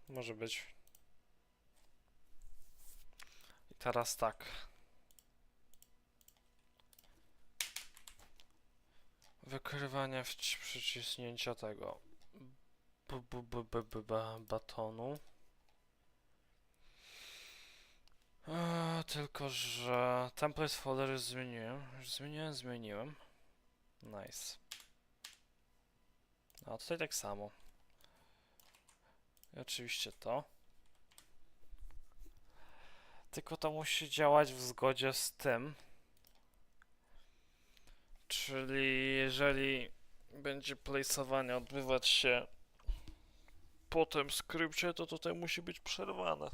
Może być. I teraz tak. Wykrywanie przyciśnięcia tego batonu. Tylko, że template folder już zmieniłem. Zmieniłem. Nice. A tutaj tak samo. I oczywiście to. Tylko to musi działać w zgodzie z tym. Czyli jeżeli będzie placeowanie odbywać się po tym skrypcie, to tutaj musi być przerwane.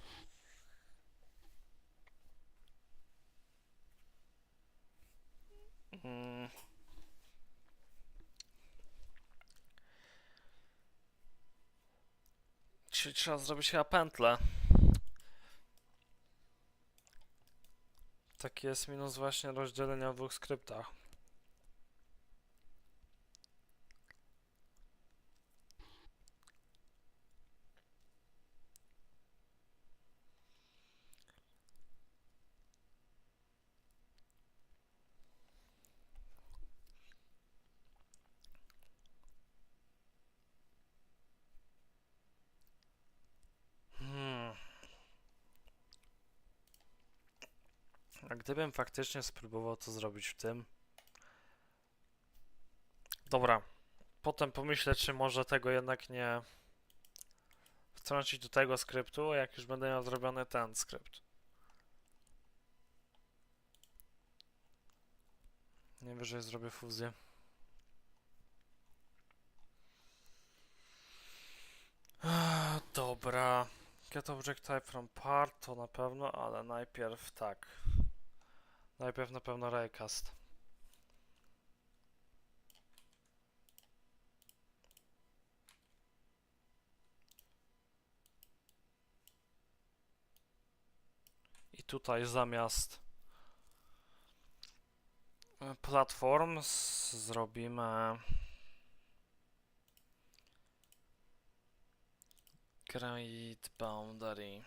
Czyli trzeba zrobić chyba pętlę. Taki jest minus właśnie rozdzielenia w dwóch skryptach. A gdybym faktycznie spróbował to zrobić w tym... Dobra. Potem pomyślę, czy może tego jednak nie wtrącić do tego skryptu, jak już będę miał zrobiony ten skrypt. Najwyżej zrobię fuzję. Dobra. Get object type from part to na pewno, ale najpierw tak. Najpierw na pewno raycast. I tutaj zamiast platform zrobimy create boundary.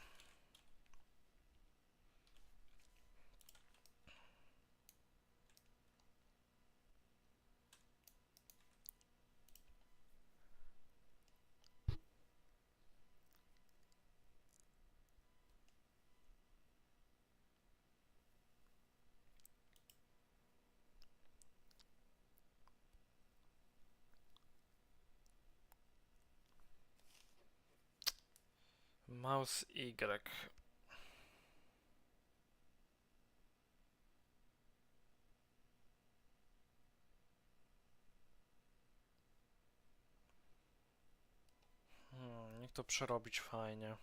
Mouse Y. Niech to przerobić fajnie.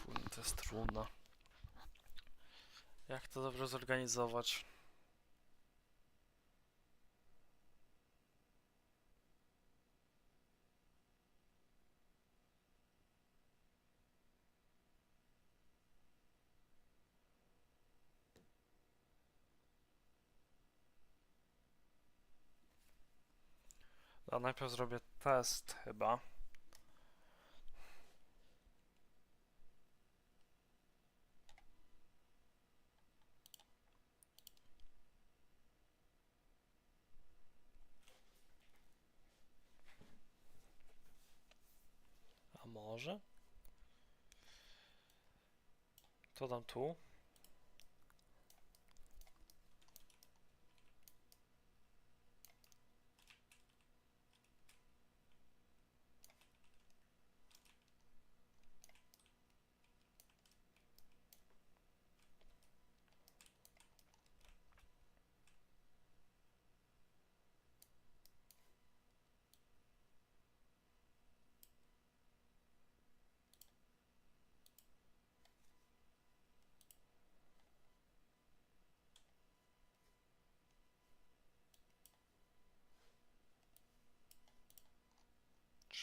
Kurde, to jest trudne. Jak to dobrze zorganizować? A najpierw zrobię test chyba. A może? To dam tu.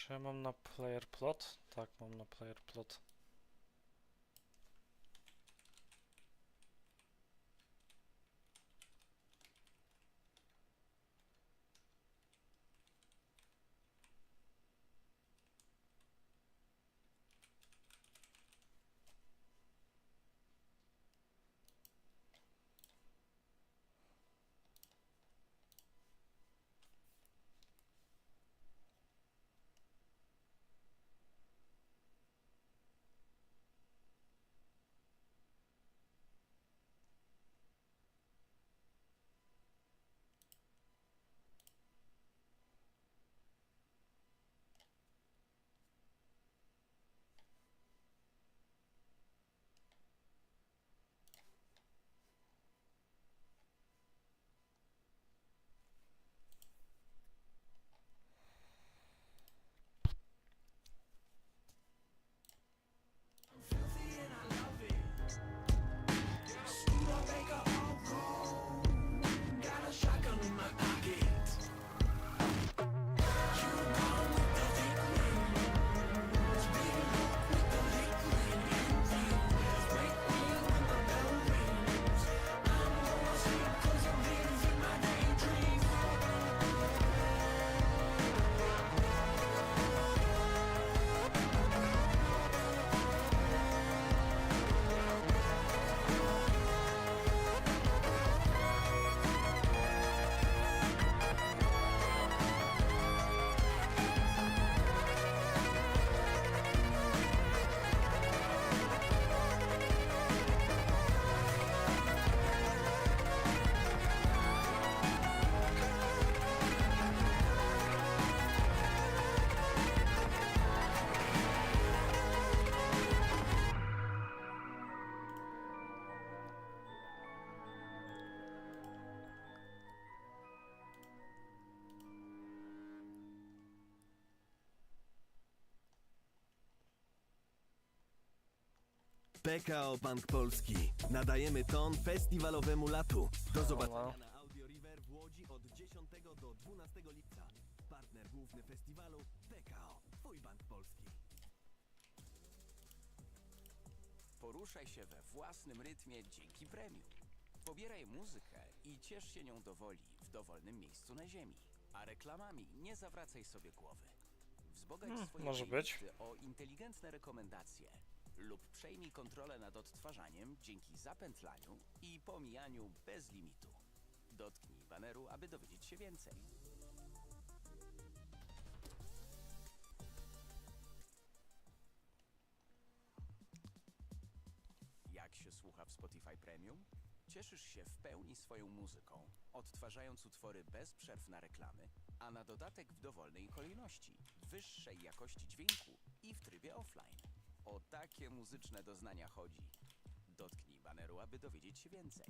Czy ja mam na player plot? Tak, mam na player plot. PKO Punk Polski. Nadajemy ton festiwalowemu latu. Do zobaczenia Wow. na Audio River w Łodzi od 10 do 12 lipca. Partner główny festiwalu PKO. Twój bank polski. Poruszaj się we własnym rytmie dzięki premium. Pobieraj muzykę i ciesz się nią do woli w dowolnym miejscu na ziemi. A reklamami nie zawracaj sobie głowy. Wzbogacz swoje może być. playlisty o inteligentne rekomendacje lub przejmij kontrolę nad odtwarzaniem dzięki zapętlaniu i pomijaniu bez limitu. Dotknij baneru, aby dowiedzieć się więcej. Jak się słucha w Spotify Premium? Cieszysz się w pełni swoją muzyką, odtwarzając utwory bez przerw na reklamy, a na dodatek w dowolnej kolejności, wyższej jakości dźwięku i w trybie offline. O takie muzyczne doznania chodzi. Dotknij baneru, aby dowiedzieć się więcej.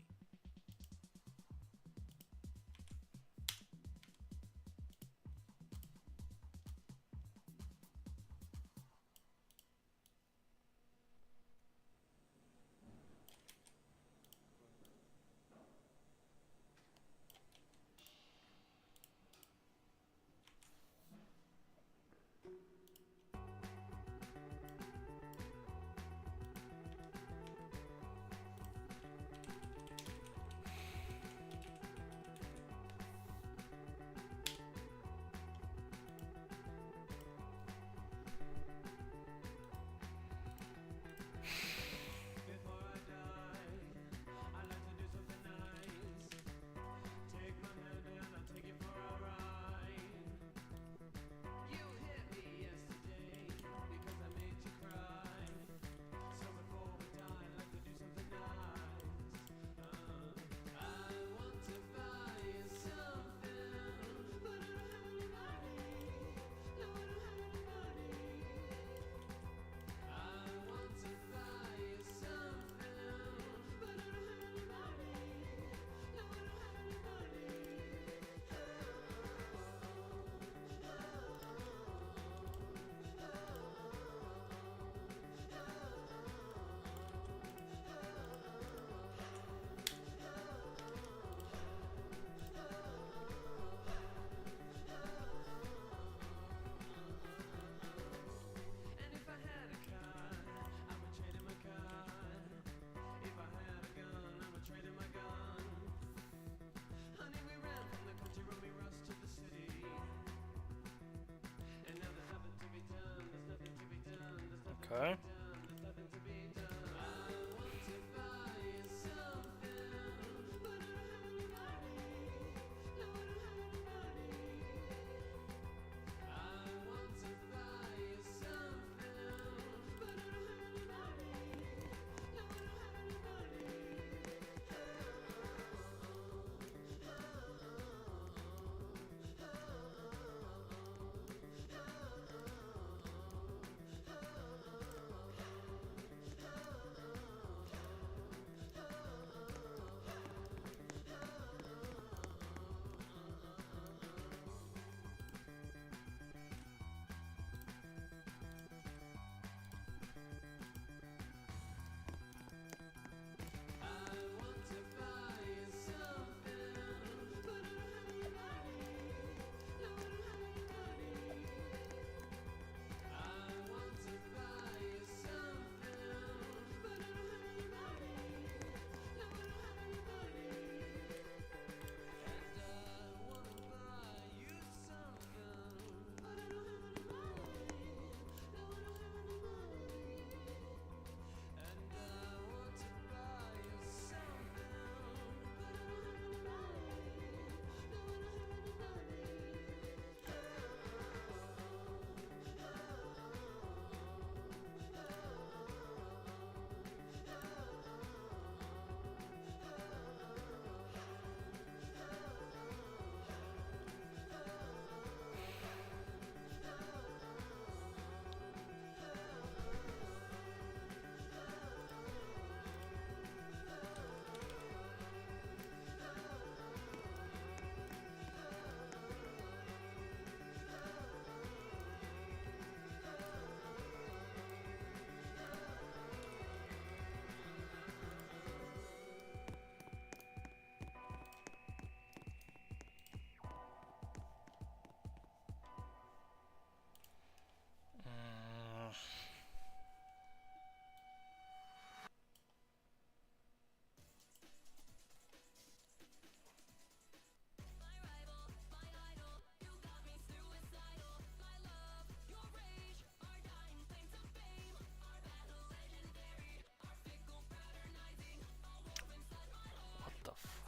Okay. What the fuck?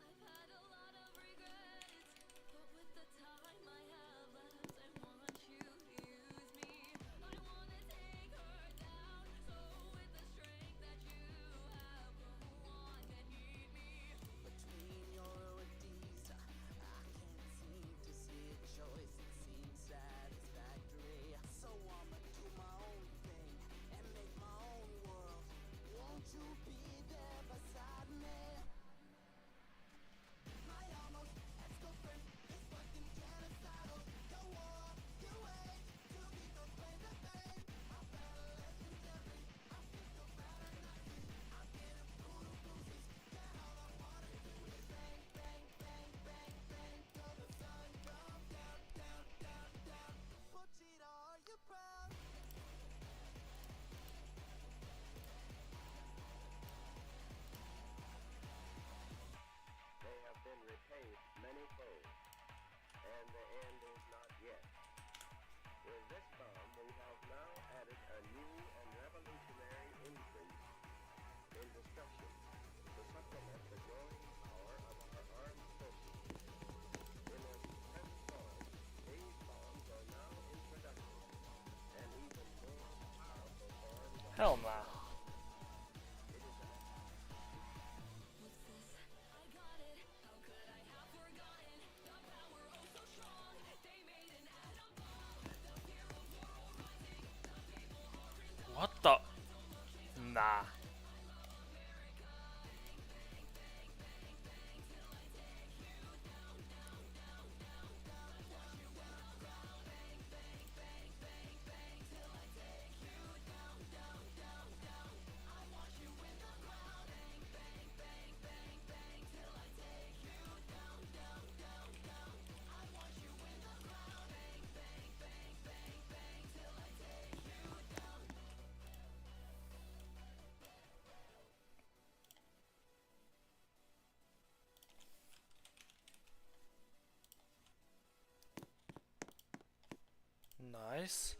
I've had a lot of regrets, but with the time I have left, I want you to use me. I wanna take her down, so with the strength that you have, go on and eat me. Between your deeds, I can't seem to see a choice that seems satisfactory. So I'ma do my own thing and make my own world. Won't you be there beside me? My almost ex-girlfriend is fucking genocidal. Go on, you wait to be the flame that fade. I'm better legendary. I feel so better nicely. I'm getting brutal bruises. Yeah, all I wanna do is bang, bang, bang, bang, bang till the sun comes down, down, down, down. Pochita, are you proud? They have been repaid many-fold, and the end is not yet. With this bomb, we have now added a new and revolutionary increase in destruction to supplement the growing power of our armed forces. In a compressed form, these bombs are now in production, and even more powerful forms of Hell nah. I got it. How could I have forgotten the power oh so strong? They made an atom bomb. The fear of war rising. The people are in What the? Nah. Nice.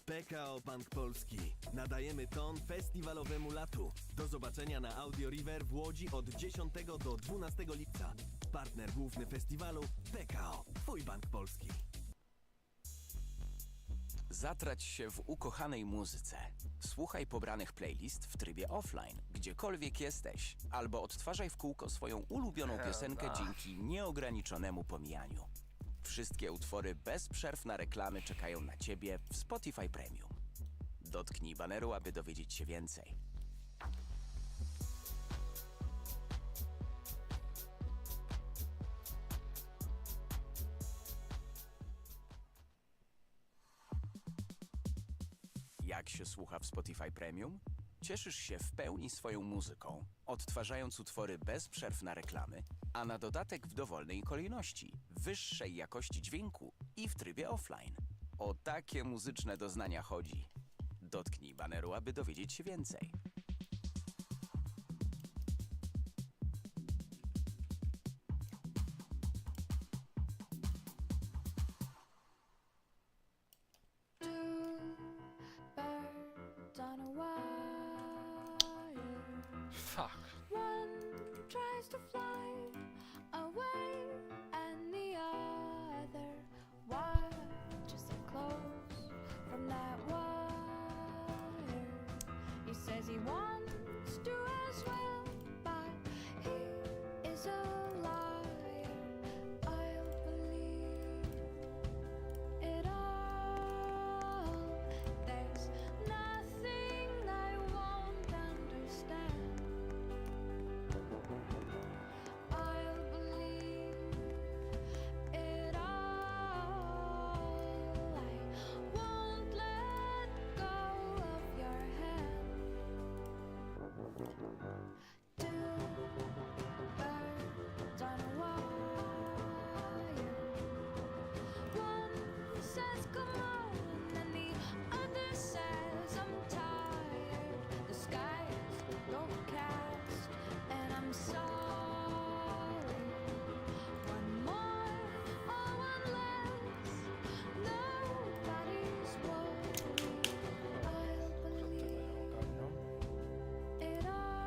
PKO Punk Polski. Nadajemy ton festiwalowemu latu. Do zobaczenia na Audio River w Łodzi od 10 do 12 lipca. Partner główny festiwalu PKO. Twój bank polski. Zatrać się w ukochanej muzyce. Słuchaj pobranych playlist w trybie offline, gdziekolwiek jesteś, albo odtwarzaj w kółko swoją ulubioną piosenkę dzięki nieograniczonemu pomijaniu. Wszystkie utwory bez przerw na reklamy czekają na Ciebie w Spotify Premium. Dotknij baneru, aby dowiedzieć się więcej. Jak się słucha w Spotify Premium? Cieszysz się w pełni swoją muzyką, odtwarzając utwory bez przerw na reklamy, a na dodatek w dowolnej kolejności, wyższej jakości dźwięku i w trybie offline. O takie muzyczne doznania chodzi. Dotknij baneru, aby dowiedzieć się więcej. Birds on a wire. Fuck. One tries to fly away, and the other watches it close from that wire. He says he wants to as well, but he is a liar. I'll believe it all. There's nothing I won't understand. I'll believe it all. I won't let go of your hand. Two birds on a wire. One says come on, and the other says I'm tired. The sky is overcast, and I'm sorry. One more or one less, nobody's worried. I'll believe it all.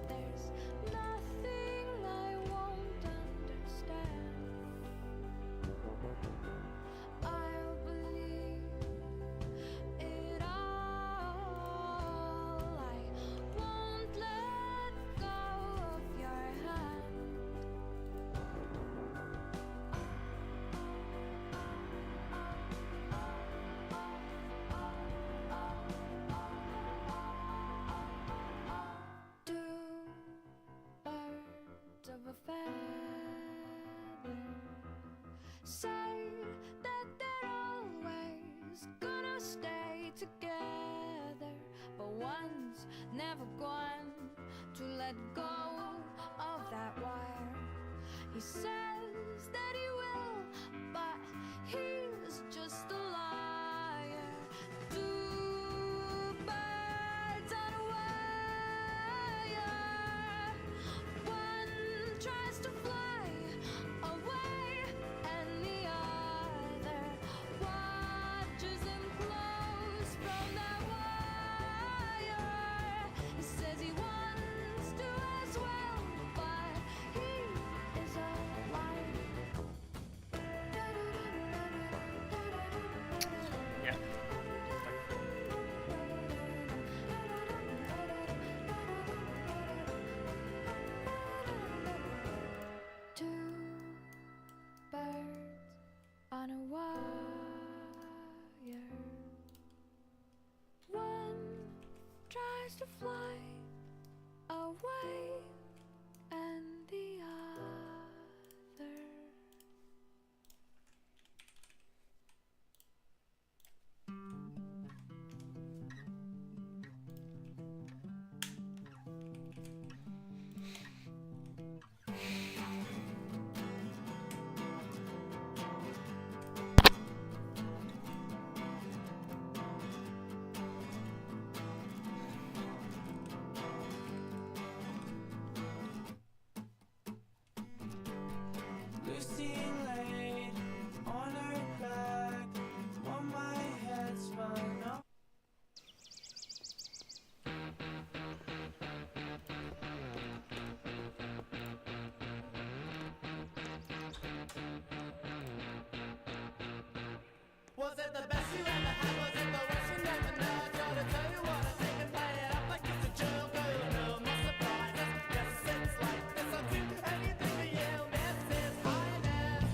There's nothing I won't understand. I'll believe it all. I won't let go of your hand. Two birds of a feather say that they're always gonna stay together, but one's never going to let go of that wire. He says that he will, but he's just a liar. Two birds on a wire. One tries to fly away, and the other watches him close from that wire. He says he wants to as well, but he is a liar. Nie. Two birds on a wire. One tries to fly away, and the other. Lucy late on her back, on my Was it the best you ever had? Was it the worst you never know? I try to tell you what I think and play it up like it's a joke. Oh, you know my surprises. Yes, it's like this. I'll do anything for you. This is highness.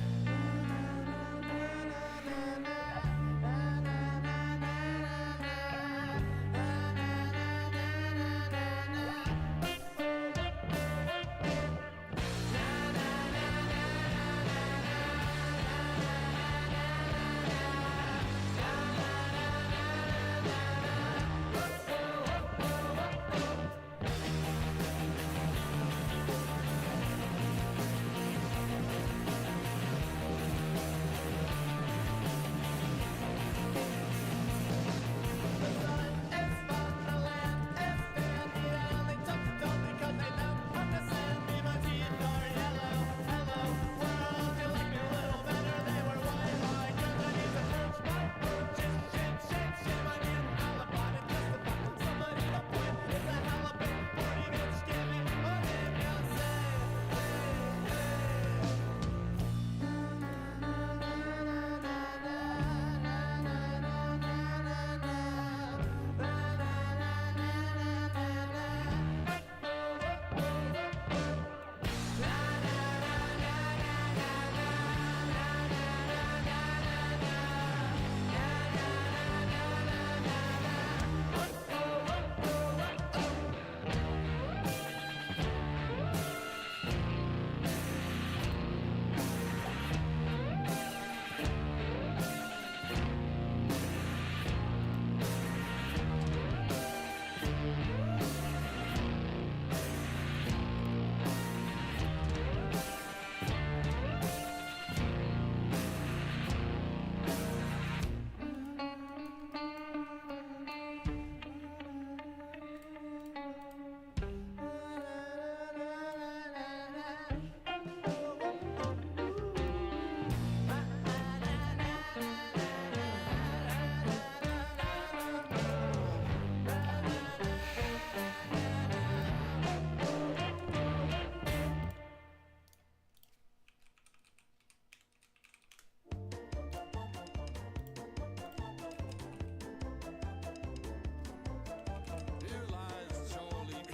Here lies Charlie.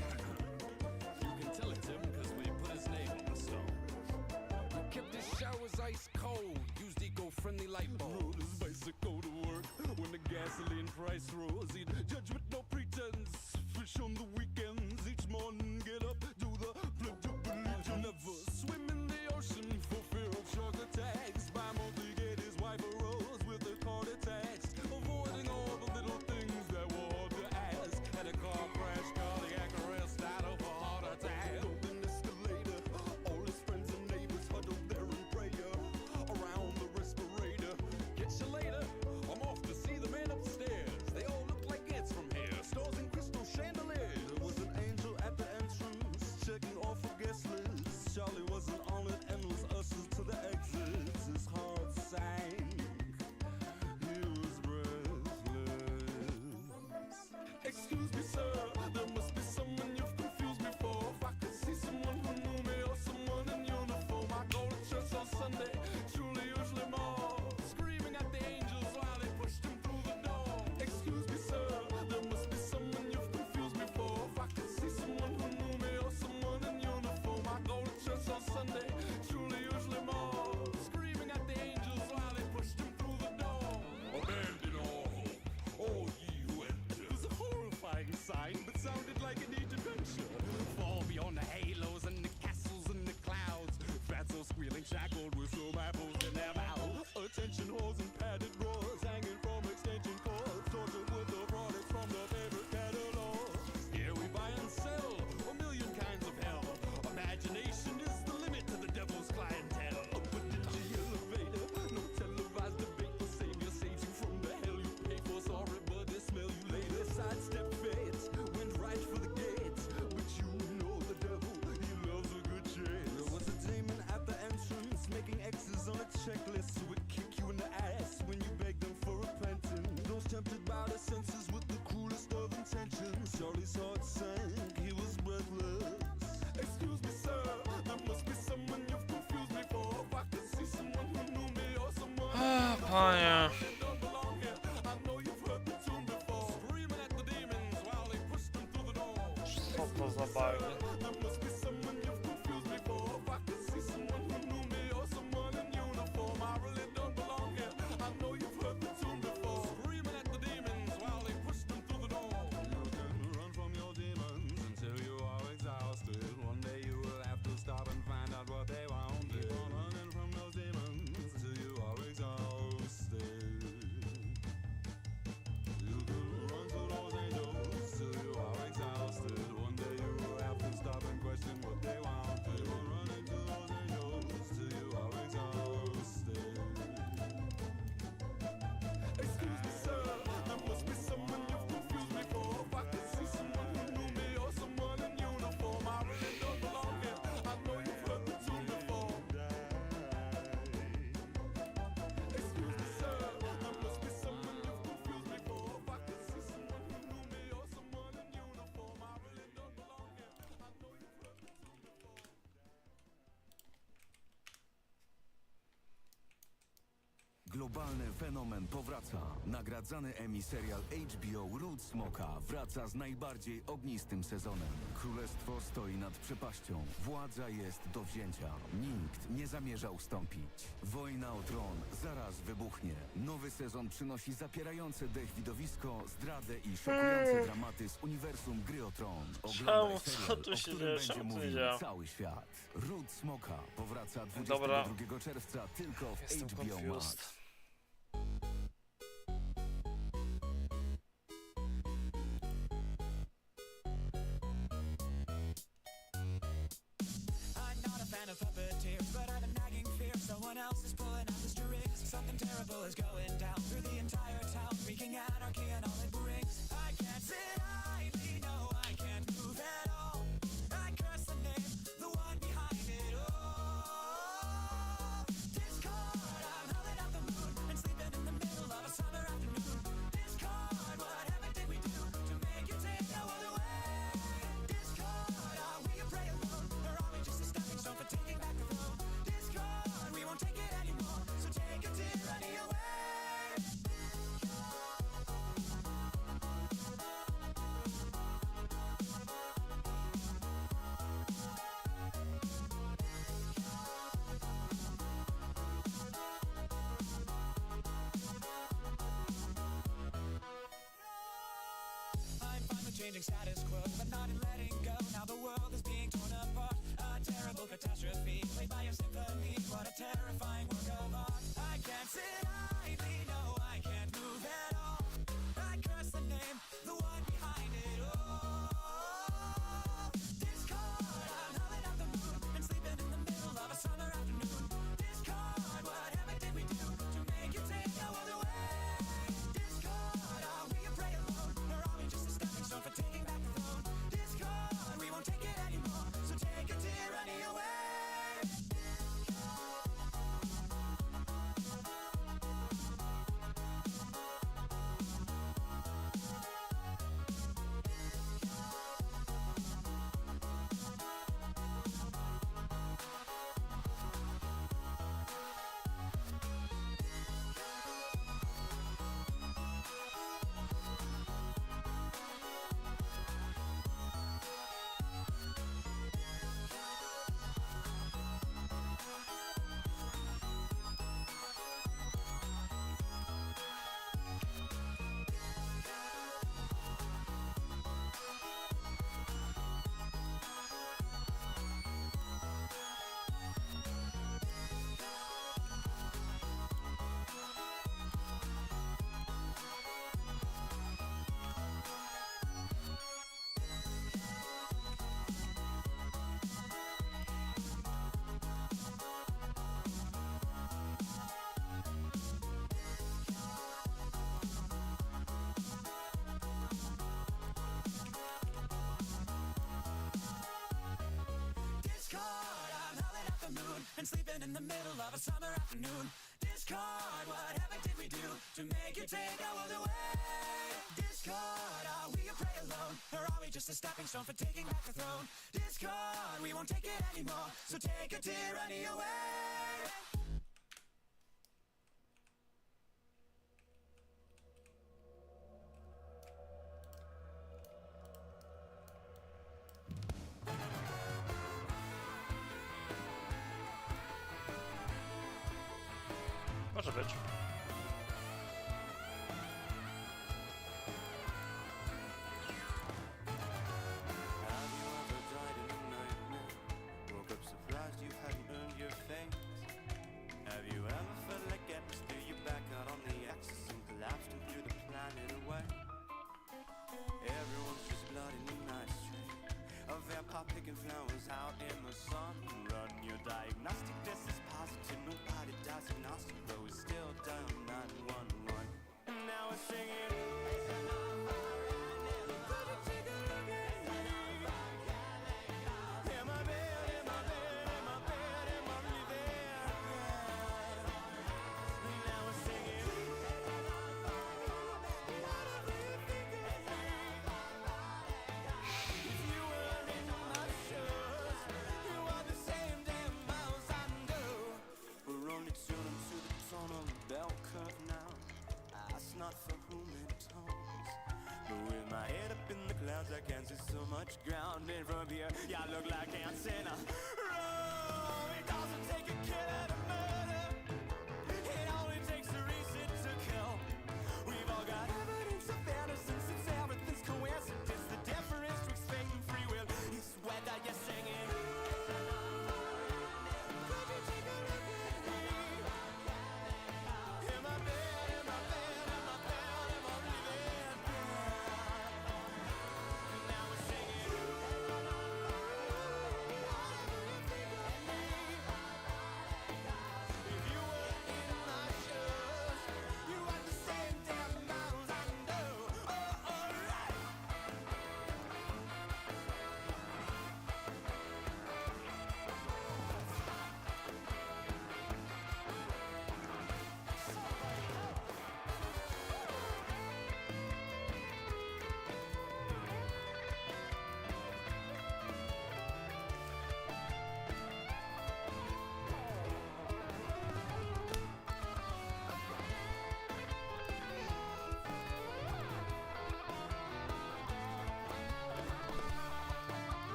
You can tell it's him because we put his name on the stone. We kept his showers ice cold, used eco-friendly light bulbs. Rode his bicycle to work when the gasoline price rose. He'd judge with no pretense, fish on the weekends. Each morning get up, do the pledge of religion. Never swim in the ocean for fear of shark attacks. By monthly get his wife a rose with the heart attacks. Avoiding all the little things that were hard to ask. Had a car crash, cardiac arrest, died of a heart attack. Open escalator, all his friends and neighbors huddled there in prayer around the respirator. Catch you later, I'm off to see the man upstairs. They all look like it's from here. Stores and crystal chandeliers. There was an angel at the entrance, checking off a guest list. Charlie wasn't on it and was ushered to the exits. His heart sank. He was breathless. Excuse me, sir, there must be someone you've confused before. If I could see someone who knew me or someone in uniform, I go to church on Sunday, truly usually more. Screaming at the angels while they pushed him through the door. Excuse me, sir, there must be someone you've confused before. If I could see someone who knew me or someone in uniform, I go to church on Sunday, truly usually more. Screaming at the angels while they pushed him through the door. Abandon all ye who enter. It was a horrifying sight, but sounded like an adventure. Fall beyond the halos and the castles and the clouds. Fats are squealing, shackled with some apples in their mouths. Attention whores and padded roars hanging from extension cords. Tortured with the products from the favorite catalog. Here we buy and sell a million kinds of hell. Imagination is the limit to the devil's clientele. Up a dingy elevator, no televised debate. The savior saves you from the hell you pay for. Sorry, but they smell you later. Sidestep fate, went right for the gates. But you know the devil, he loves a good chase. There was a demon at the entrance, making X's on a checklist. Who would kick you in the ass when you begged them for repentance. Those tempted by the senses with the cruelest of intentions. Charlie's heart sank, he was breathless. Excuse me, sir, there must be someone you've confused me for. If I could see someone who knew me or someone. Panie. to za bardzo. Globalny fenomen powraca. Nagradzany Emmy serial HBO Ród Smoka wraca z najbardziej ognistym sezonem. Królestwo stoi nad przepaścią. Władza jest do wzięcia. Nikt nie zamierza ustąpić. Wojna o tron zaraz wybuchnie. Nowy sezon przynosi zapierające dech widowisko, zdradę i szokujące dramaty z uniwersum Gry o Tron. Oglądaj Co serial, tu o się którym dzieje? będzie Czemu to nie mówił działa? cały świat. Ród Smoka powraca Dobra. 22 czerwca tylko w Jestem HBO Max. confused. I'm not a fan of puppeteers, but I've a nagging fear someone else is pulling out the strings. Something terrible is going down through the entire town, wreaking anarchy and all it brings. I can't sit idly, no, I can't move at all. I curse the name, the one behind it all. Discord, I'm howling at the moon and sleeping in the middle of a summer afternoon. Discord, what heaven did we do to make you take no other way? Discord, are we a prey alone, or are we just a stepping stone for taking back the throne? Discord, we won't take it anymore, so take a tyranny away. I'm fine with changing status quo, but not in letting go. Now the world is being torn apart. A terrible catastrophe, played by a symphony. What a terrifying work of art. I can't sit idly, no, I can't move at all. I curse the name, the one behind it all. Discord, I'm howling at the moon and sleeping in the middle of a summer afternoon. Discord, what heaven did we do to make you take no other way? Discord, are we a prey alone, or are we just a stepping stone for taking back the throne? Discord, we won't take it anymore, so take a tyranny away. Discord, I'm howling at the moon and sleeping in the middle of a summer afternoon. Discord, what heaven did we do to make you take no other way? Discord, are we a prey alone, or are we just a stepping stone for taking back the throne? Discord, we won't take it anymore, so take a tyranny away. Może być. Have you ever died in a nightmare? Woke up surprised you hadn't earned your thanks. Have you ever felt like atmosphere you back out on the axis and collapsed and threw the planet away? Everyone's just blood in a nice train. A vampire picking flowers out in the sun. Run your diagnostic test is positive. Nobody dies agnostic, but we still dial 911. And now we're singing. We're only tuning to the tone of the bell curve now. Ask not for whom it tones. But with my head up in the clouds, I can't see so much ground. And from here, yeah, I look like ants in a row. It doesn't take a killer to murder. It only takes a reason to kill. We've all got evidence of innocence. It's everything's coincidence. The difference between fate and free will is whether you're singing.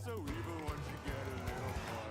So even once you get a little fun.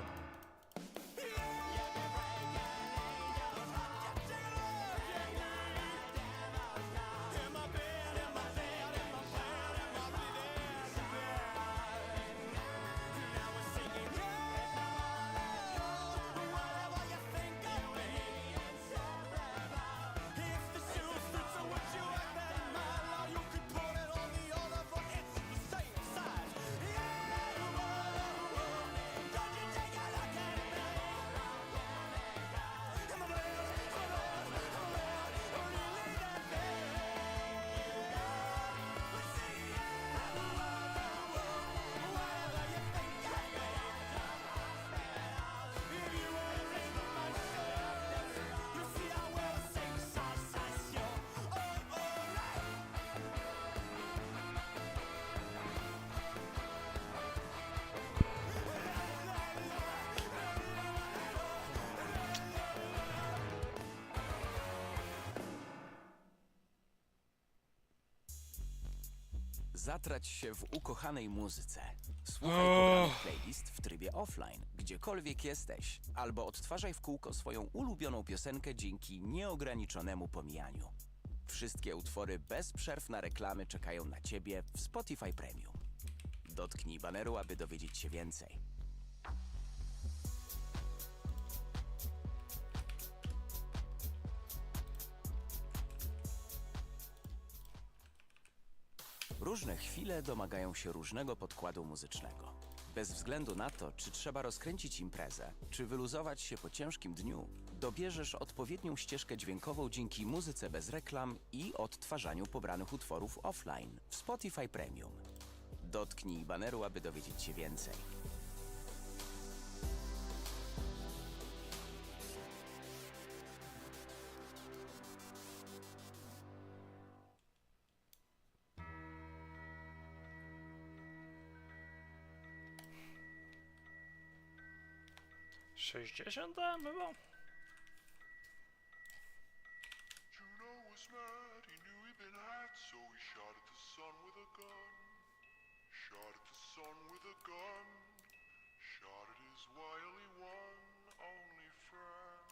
Zatrać się w ukochanej muzyce. Słuchaj pobranych playlist w trybie offline, gdziekolwiek jesteś, albo odtwarzaj w kółko swoją ulubioną piosenkę dzięki nieograniczonemu pomijaniu. Wszystkie utwory bez przerw na reklamy czekają na Ciebie w Spotify Premium. Dotknij baneru, aby dowiedzieć się więcej. Różne chwile domagają się różnego podkładu muzycznego. Bez względu na to, czy trzeba rozkręcić imprezę, czy wyluzować się po ciężkim dniu, dobierzesz odpowiednią ścieżkę dźwiękową dzięki muzyce bez reklam i odtwarzaniu pobranych utworów offline w Spotify Premium. Dotknij baneru, aby dowiedzieć się więcej. Sześćdziesiąt chyba? son with a gun shot at his wily one only friend.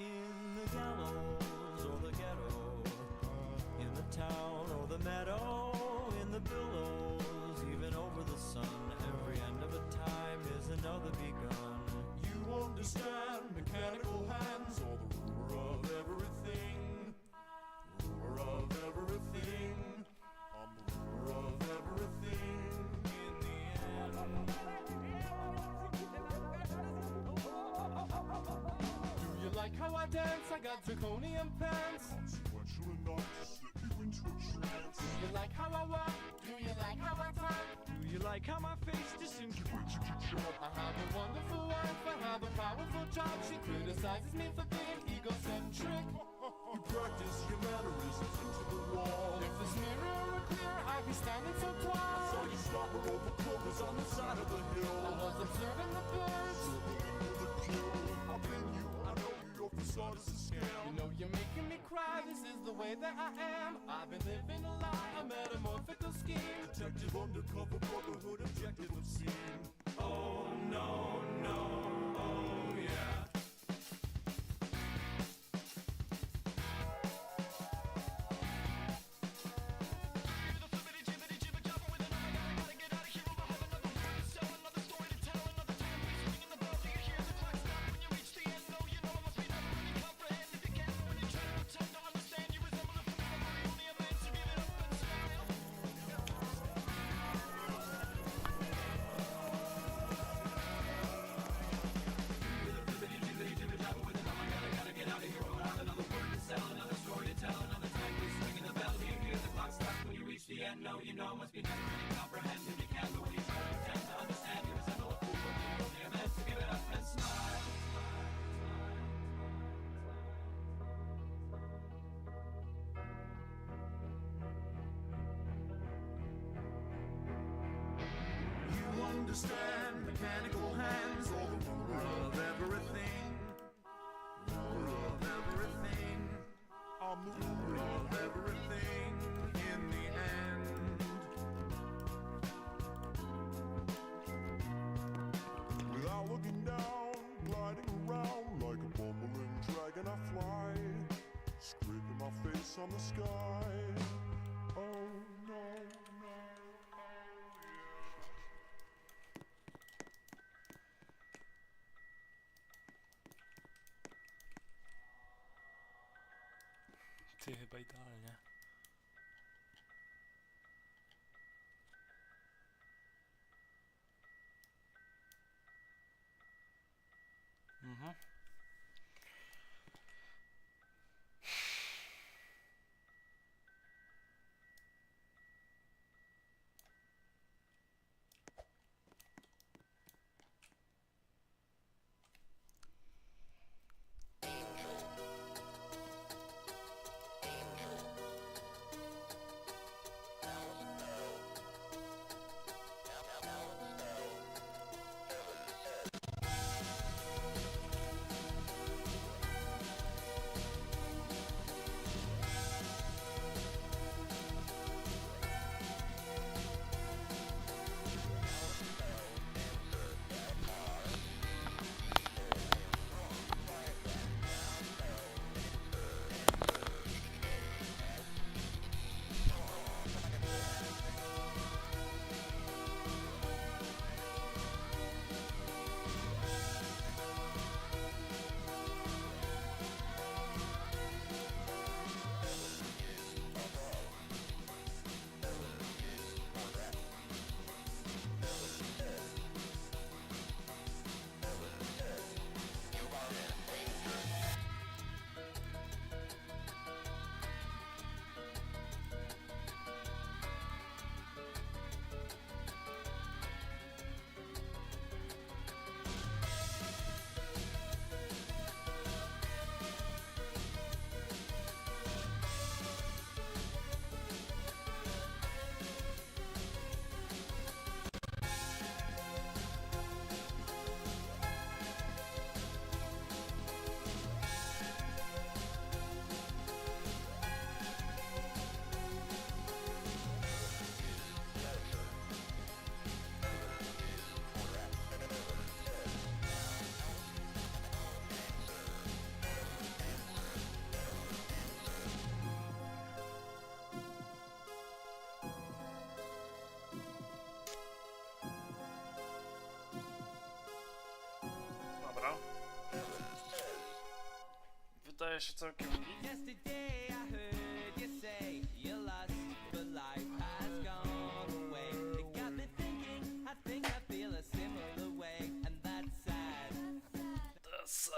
In the gallows or the ghetto, in the town or the meadow, in the billows, even over the sun, every end of a time is another begun. You understand mechanical hands, or the ruler of everything, ruler of everything. I'm the ruler of everything in the end. Do you like how I dance? I got zirconium pants. Consequential enough to slip you into a trance. Do you like how I walk? Do you like how I talk? Do you like how my face disintegrates if you chop? I have a wonderful wife, I have a powerful job. She criticizes me for being egocentric. You practice your mannerisms into the wall. If this mirror were clear, I'd be standing so tall. So you stop her over progress on the side of the hill. I was observing the birds. I've been you, I know you, your facade is a scam. You know you're making me cry, this is the way that I am. I've been living a lie, a metamorphical scheme. Detective undercover brotherhood, objective obscene. Oh no, no, oh yeah. You understand mechanical hands, or the ruler of everything. Ruler of everything. I'm the ruler of everything in the end. Without looking down, gliding around like a bumbling dragon, I fly, scraping my face on the sky. Oh no, no, oh yeah. Ty chyba idealnie. Mhm. wydaje się całkiem git. Yesterday I heard you say you're lost, but life has gone away. It got me thinking, I think I feel a similar way, and that's sad. That's,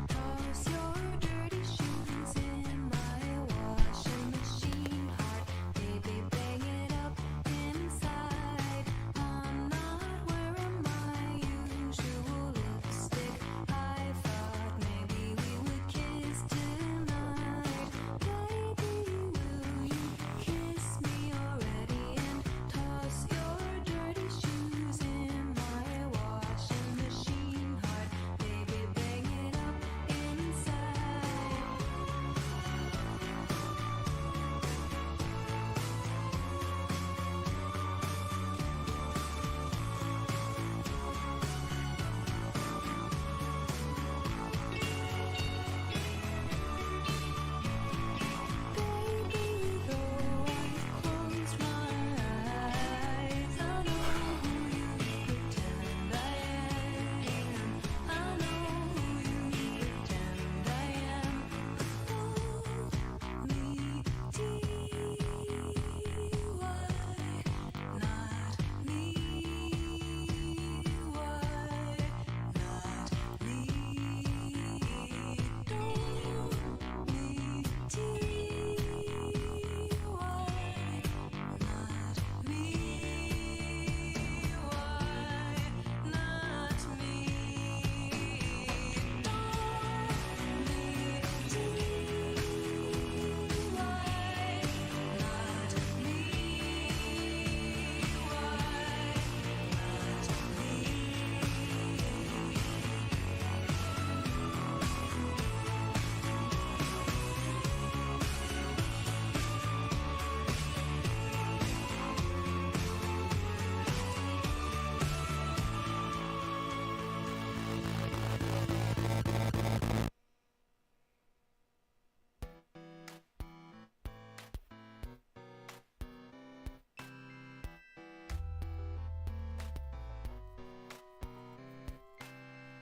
Toss your dirty shoes in my washing machine. Heart, baby, bang it up inside. I'm not wearing my usual lipstick. I thought maybe we would kiss tonight. Baby, will you kiss me already and toss your dirty shoes in my washing machine? Heart, baby, bang it up inside. Baby, though I close my eyes, I know who you pretend I am. I know who you pretend I am. Only D-Y, not me. Why not me? Don't me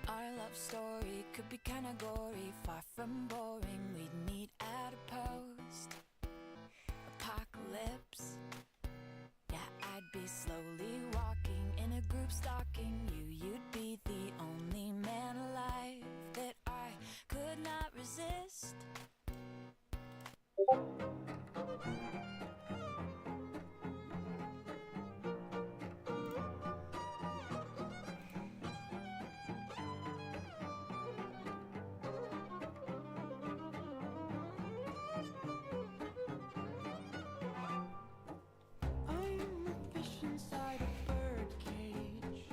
Our love story could be kinda gory, far from boring. We'd meet at a post apocalypse. Yeah, I'd be slowly walking in a group stalking you. You'd be the only man alive that I could not resist. I'm a fish inside a bird cage.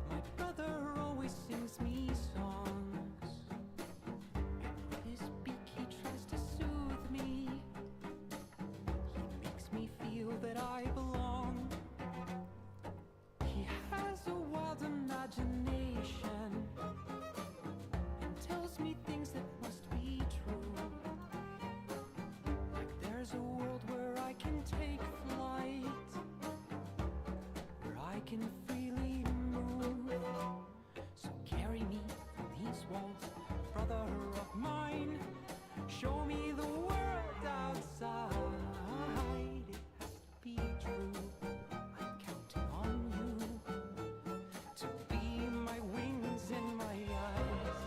My brother always sings me songs. With his beak he tries to soothe me. He makes me feel that I belong. He has a wild imagination and tells me things that must be true. Like there's a world where I can take flight, where I can freely move. So carry me from these walls, brother of mine. Show me the world outside. It has to be true. I'm counting on you to be my wings and my eyes.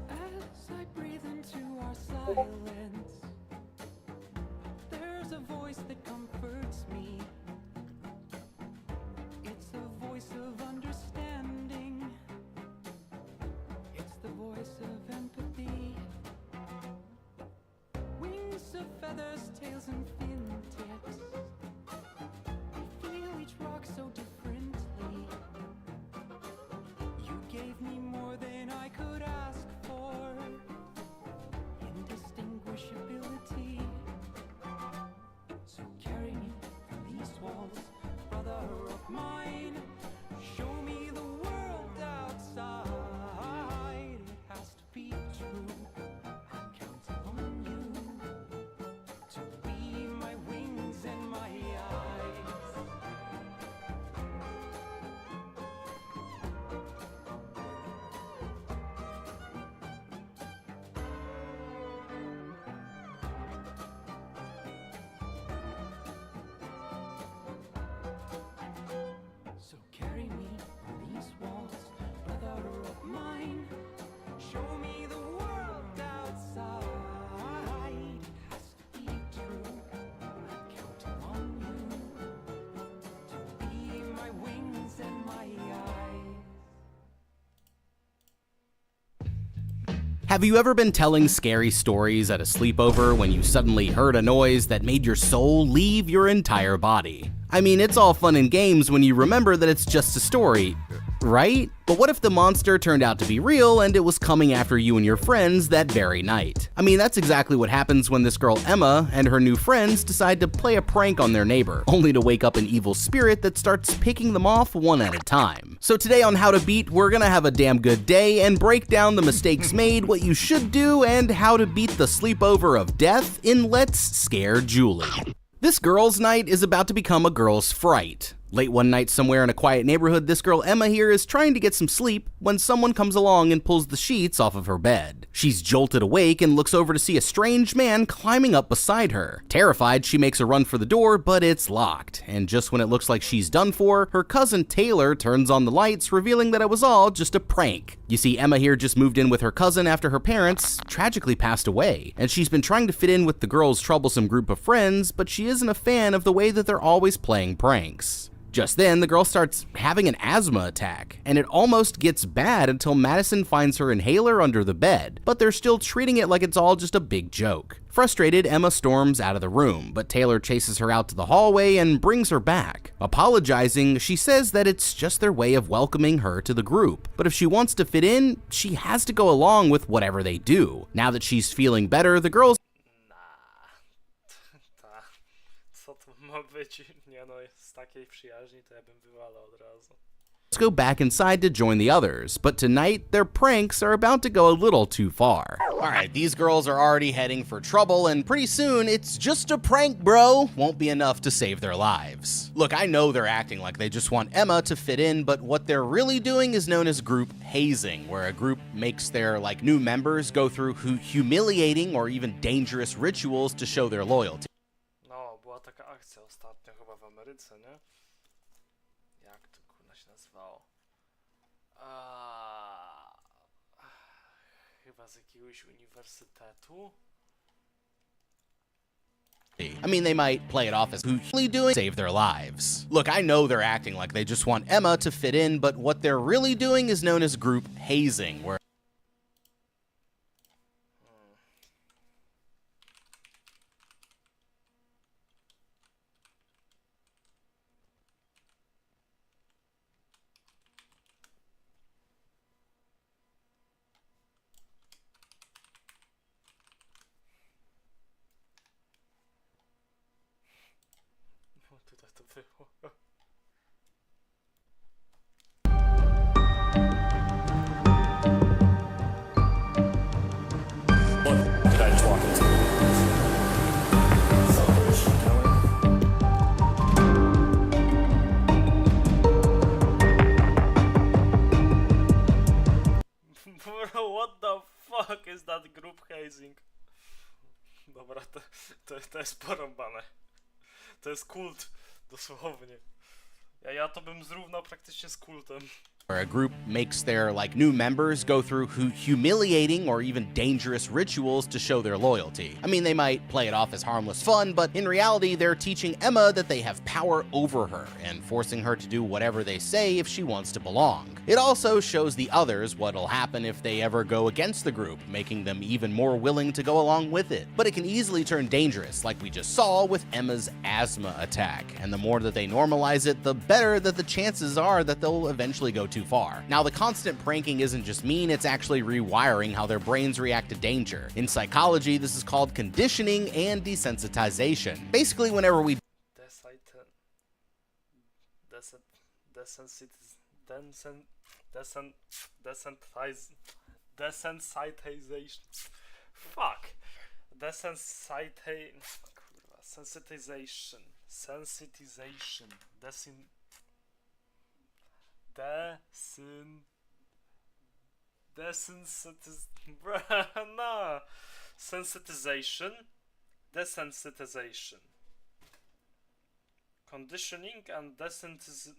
As I breathe into our silence, there's a voice that comforts me. It's the voice of understanding. It's the voice of empathy. Wings of feathers, tails and fingertips. I feel each rock so differently. You gave me more than I could ask for. Indistinguishability. So carry me from these walls, Have you ever been telling scary stories at a sleepover when you suddenly heard a noise that made your soul leave your entire body? I mean, it's all fun and games when you remember that it's just a story, right? But what if the monster turned out to be real and it was coming after you and your friends that very night? I mean, that's exactly what happens when this girl Emma and her new friends decide to play a prank on their neighbor, only to wake up an evil spirit that starts picking them off one at a time. So today on How to Beat, we're gonna have a damn good day and break down the mistakes made, what you should do, and how to beat the sleepover of death in Let's Scare Julie. This girl's night is about to become a girl's fright. Late one night somewhere in a quiet neighborhood, this girl Emma here is trying to get some sleep when someone comes along and pulls the sheets off of her bed. She's jolted awake and looks over to see a strange man climbing up beside her. Terrified, she makes a run for the door, but it's locked. And just when it looks like she's done for, her cousin Taylor turns on the lights, revealing that it was all just a prank. You see, Emma here just moved in with her cousin after her parents tragically passed away, and she's been trying to fit in with the girl's troublesome group of friends, but she isn't a fan of the way that they're always playing pranks. Just then, the girl starts having an asthma attack, and it almost gets bad until Madison finds her inhaler under the bed, but they're still treating it like it's all just a big joke. Frustrated, Emma storms out of the room, but Taylor chases her out to the hallway and brings her back. Apologizing, she says that it's just their way of welcoming her to the group, but if she wants to fit in, she has to go along with whatever they do. Now that she's feeling better, the girl's Co to ma być? Nie no, z takiej przyjaźni to ja bym wywalał od razu. go back inside to join the others, but tonight their pranks are about to go a little too far. Alright, these girls are already heading for trouble, and pretty soon it's just a prank, bro, won't be enough to save their lives. Look, I know they're acting like they just want Emma to fit in, but what they're really doing is known as group hazing, where a group makes their new members go through humiliating or even dangerous rituals to show their loyalty. No, była taka akcja ostatnio chyba w Ameryce, nie? Jak to kurna się nazywało? Chyba z jakiegoś uniwersytetu? I mean, they might play it off as who really doing save their lives. Look, I know they're acting like they just want Emma to fit in, but what they're really doing is known as group hazing, where Tutaj to było. Did I just walk into? Bro, what the fuck is that group hazing? Dobra, to jest porąbane. To jest kult, dosłownie. Ja to bym zrównał praktycznie z kultem. where a group makes their new members go through humiliating or even dangerous rituals to show their loyalty. I mean, they might play it off as harmless fun, but in reality, they're teaching Emma that they have power over her and forcing her to do whatever they say if she wants to belong. It also shows the others what'll happen if they ever go against the group, making them even more willing to go along with it. But it can easily turn dangerous, like we just saw with Emma's asthma attack, and the more that they normalize it, the better that the chances are that they'll eventually go too far. Now, the constant pranking isn't just mean, it's actually rewiring how their brains react to danger. In psychology, this is called conditioning and desensitization. Basically, whenever we desensitization. Fuck. Sensitization. Sensitization, desensitization, conditioning and sensitization,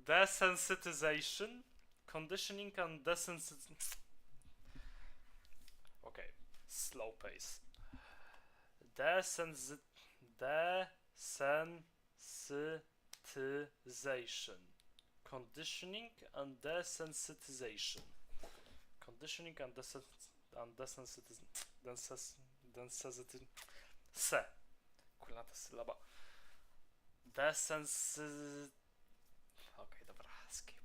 desensitization, conditioning and desensitization. Okay, slow pace. Sensitization. Conditioning and desensitization. Conditioning and desensitization. Se. Kurwa, ta sylaba. Okej, dobra, skip.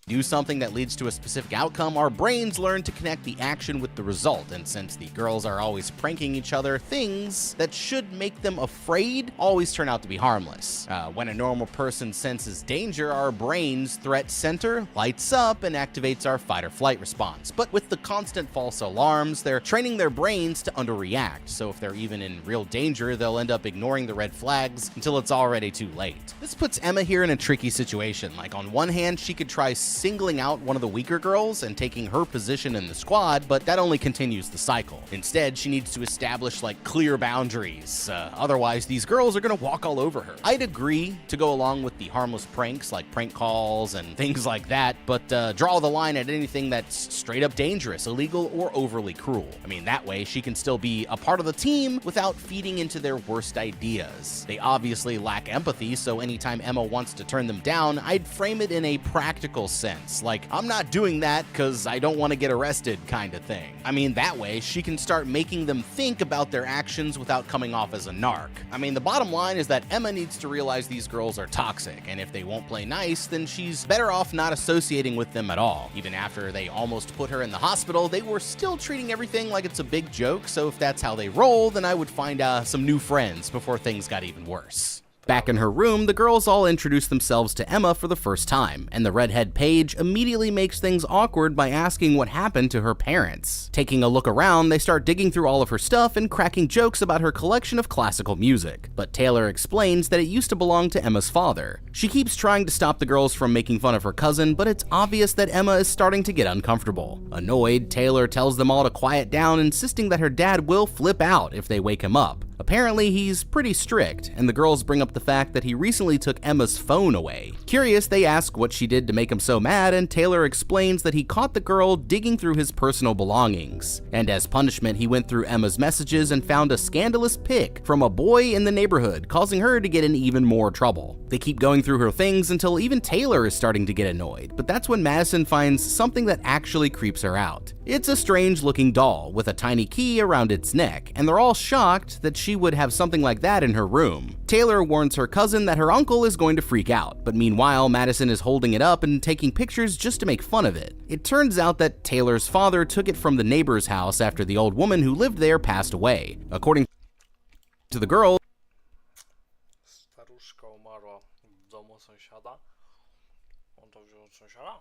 Do something that leads to a specific outcome, our brains learn to connect the action with the result, and since the girls are always pranking each other, things that should make them afraid always turn out to be harmless. When a normal person senses danger, our brain's threat center lights up and activates our fight or flight response. But with the constant false alarms, they're training their brains to underreact, so if they're even in real danger, they'll end up ignoring the red flags until it's already too late. This puts Emma here in a tricky situation. Like, on one hand, she could try singling out one of the weaker girls and taking her position in the squad, but that only continues the cycle. Instead, she needs to establish like clear boundaries. Otherwise, these girls are gonna walk all over her. I'd agree to go along with the harmless pranks like prank calls and things like that, but draw the line at anything that's straight up dangerous, illegal, or overly cruel. I mean, that way she can still be a part of the team without feeding into their worst ideas. They obviously lack empathy, so anytime Emma wants to turn them down, I'd frame it in a practical sense. Like, I'm not doing that because I don't want to get arrested kind of thing. I mean, that way she can start making them think about their actions without coming off as a narc. I mean, the bottom line is that Emma needs to realize these girls are toxic, and if they won't play nice, then she's better off not associating with them at all. Even after they almost put her in the hospital, they were still treating everything like it's a big joke, so if that's how they roll, then I would find some new friends before things got even worse. Back in her room, the girls all introduce themselves to Emma for the first time, and the redhead Paige immediately makes things awkward by asking what happened to her parents. Taking a look around, they start digging through all of her stuff and cracking jokes about her collection of classical music, but Taylor explains that it used to belong to Emma's father. She keeps trying to stop the girls from making fun of her cousin, but it's obvious that Emma is starting to get uncomfortable. Annoyed, Taylor tells them all to quiet down, insisting that her dad will flip out if they wake him up. Apparently, he's pretty strict, and the girls bring up the fact that he recently took Emma's phone away. Curious, they ask what she did to make him so mad, and Taylor explains that he caught the girl digging through his personal belongings. And as punishment, he went through Emma's messages and found a scandalous pic from a boy in the neighborhood, causing her to get in even more trouble. They keep going through her things until even Taylor is starting to get annoyed, but that's when Madison finds something that actually creeps her out. It's a strange-looking doll with a tiny key around its neck, and they're all shocked that she would have something like that in her room. Taylor warns her cousin that her uncle is going to freak out, but meanwhile, Madison is holding it up and taking pictures just to make fun of it. It turns out that Taylor's father took it from the neighbor's house after the old woman who lived there passed away. According to the girl, Staruszka umarła w domu sąsiada. On to wziął od sąsiada?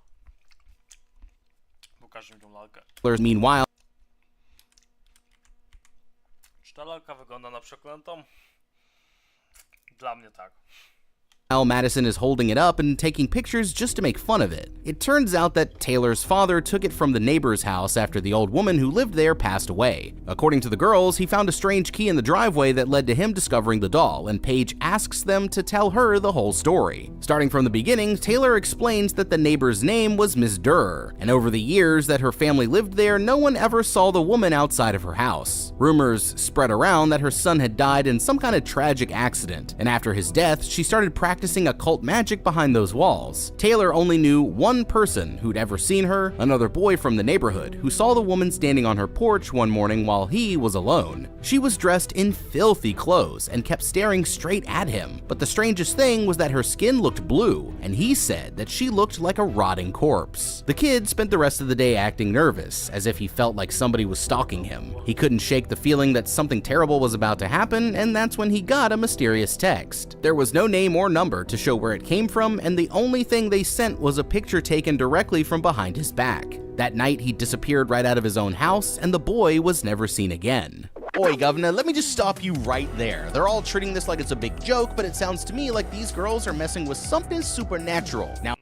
Pokażę mi tą lalkę. Meanwhile, Czy ta lalka wygląda na przeklętą? Dla mnie tak. Madison is holding it up and taking pictures just to make fun of it. It turns out that Taylor's father took it from the neighbor's house after the old woman who lived there passed away. According to the girls, he found a strange key in the driveway that led to him discovering the doll, and Paige asks them to tell her the whole story. Starting from the beginning, Taylor explains that the neighbor's name was Miss Durr, and over the years that her family lived there, no one ever saw the woman outside of her house. Rumors spread around that her son had died in some kind of tragic accident, and after his death, she started practicing occult magic behind those walls. Taylor only knew one person who'd ever seen her, another boy from the neighborhood, who saw the woman standing on her porch one morning while he was alone. She was dressed in filthy clothes and kept staring straight at him, but the strangest thing was that her skin looked blue, and he said that she looked like a rotting corpse. The kid spent the rest of the day acting nervous, as if he felt like somebody was stalking him. He couldn't shake the feeling that something terrible was about to happen, and that's when he got a mysterious text. There was no name or number to show where it came from, and the only thing they sent was a picture taken directly from behind his back. That night, he disappeared right out of his own house, and the boy was never seen again. Oi, Governor, let me just stop you right there. They're all treating this like it's a big joke, but it sounds to me like these girls are messing with something supernatural. Now,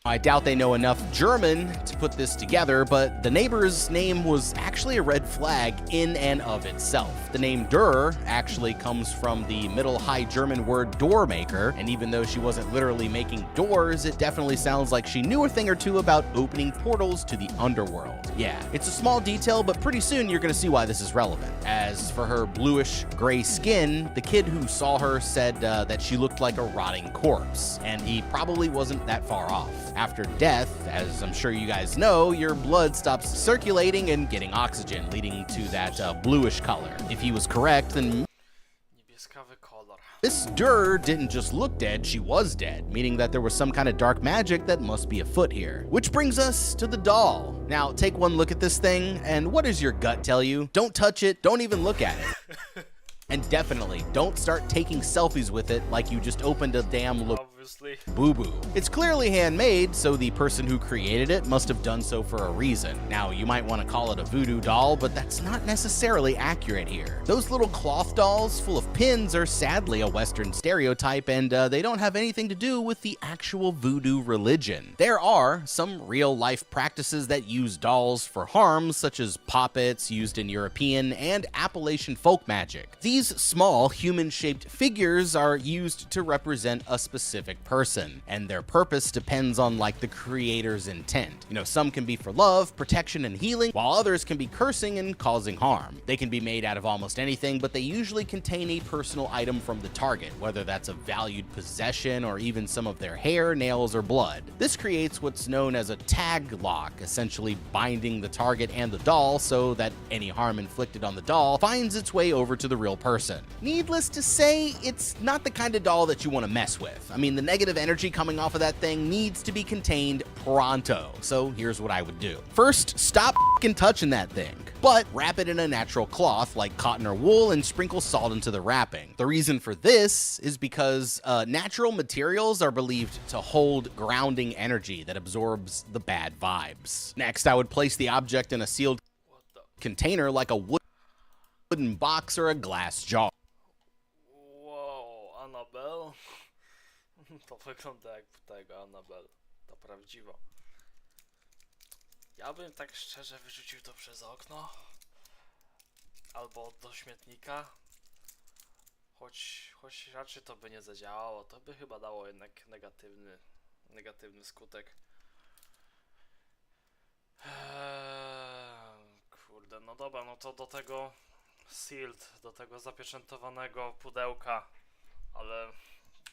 I doubt they know enough German to put this together, but the neighbor's name was actually a red flag in and of itself. The name Der actually comes from the Middle High German word door maker, and even though she wasn't literally making doors, it definitely sounds like she knew a thing or two about opening portals to the underworld. Yeah, it's a small detail, but pretty soon you're gonna see why this is relevant. As for her bluish gray skin, the kid who saw her said that she looked like a rotting corpse, and he probably wasn't that far off. After death, as I'm sure you guys know, your blood stops circulating and getting oxygen, leading to that bluish color. If he was correct, then Niebieskawy kolor. this Der didn't just look dead, she was dead, meaning that there was some kind of dark magic that must be afoot here. Which brings us to the doll. Now, take one look at this thing, and what does your gut tell you? Don't touch it, don't even look at it. And definitely, don't start taking selfies with it like you just opened a damn Obviously. boo-boo. It's clearly handmade, so the person who created it must have done so for a reason. Now, you might want to call it a voodoo doll, but that's not necessarily accurate here. Those little cloth dolls full of pins are sadly a Western stereotype, and they don't have anything to do with the actual voodoo religion. There are some real-life practices that use dolls for harm, such as poppets used in European and Appalachian folk magic. These small, human-shaped figures are used to represent a specific person, and their purpose depends on like the creator's intent. You know, some can be for love, protection, and healing, while others can be cursing and causing harm. They can be made out of almost anything, but they usually contain a personal item from the target, whether that's a valued possession or even some of their hair, nails, or blood. This creates what's known as a tag lock, essentially binding the target and the doll so that any harm inflicted on the doll finds its way over to the real person. Needless to say, it's not the kind of doll that you want to mess with. I mean, the negative energy coming off of that thing needs to be contained pronto. So here's what I would do. First, stop f***ing touching that thing, but wrap it in a natural cloth like cotton or wool and sprinkle salt into the wrapping. The reason for this is because natural materials are believed to hold grounding energy that absorbs the bad vibes. Next, I would place the object in a sealed container like a wooden box or a glass jar. Wow, Annabelle. To wygląda jak tego Annabelle. To prawdziwa. Ja bym tak szczerze wyrzucił to przez okno. Albo do śmietnika. Choć raczej to by nie zadziałało. To by chyba dało jednak negatywny skutek. Kurde, no dobra, no to do tego sealed, do tego zapieczętowanego pudełka, ale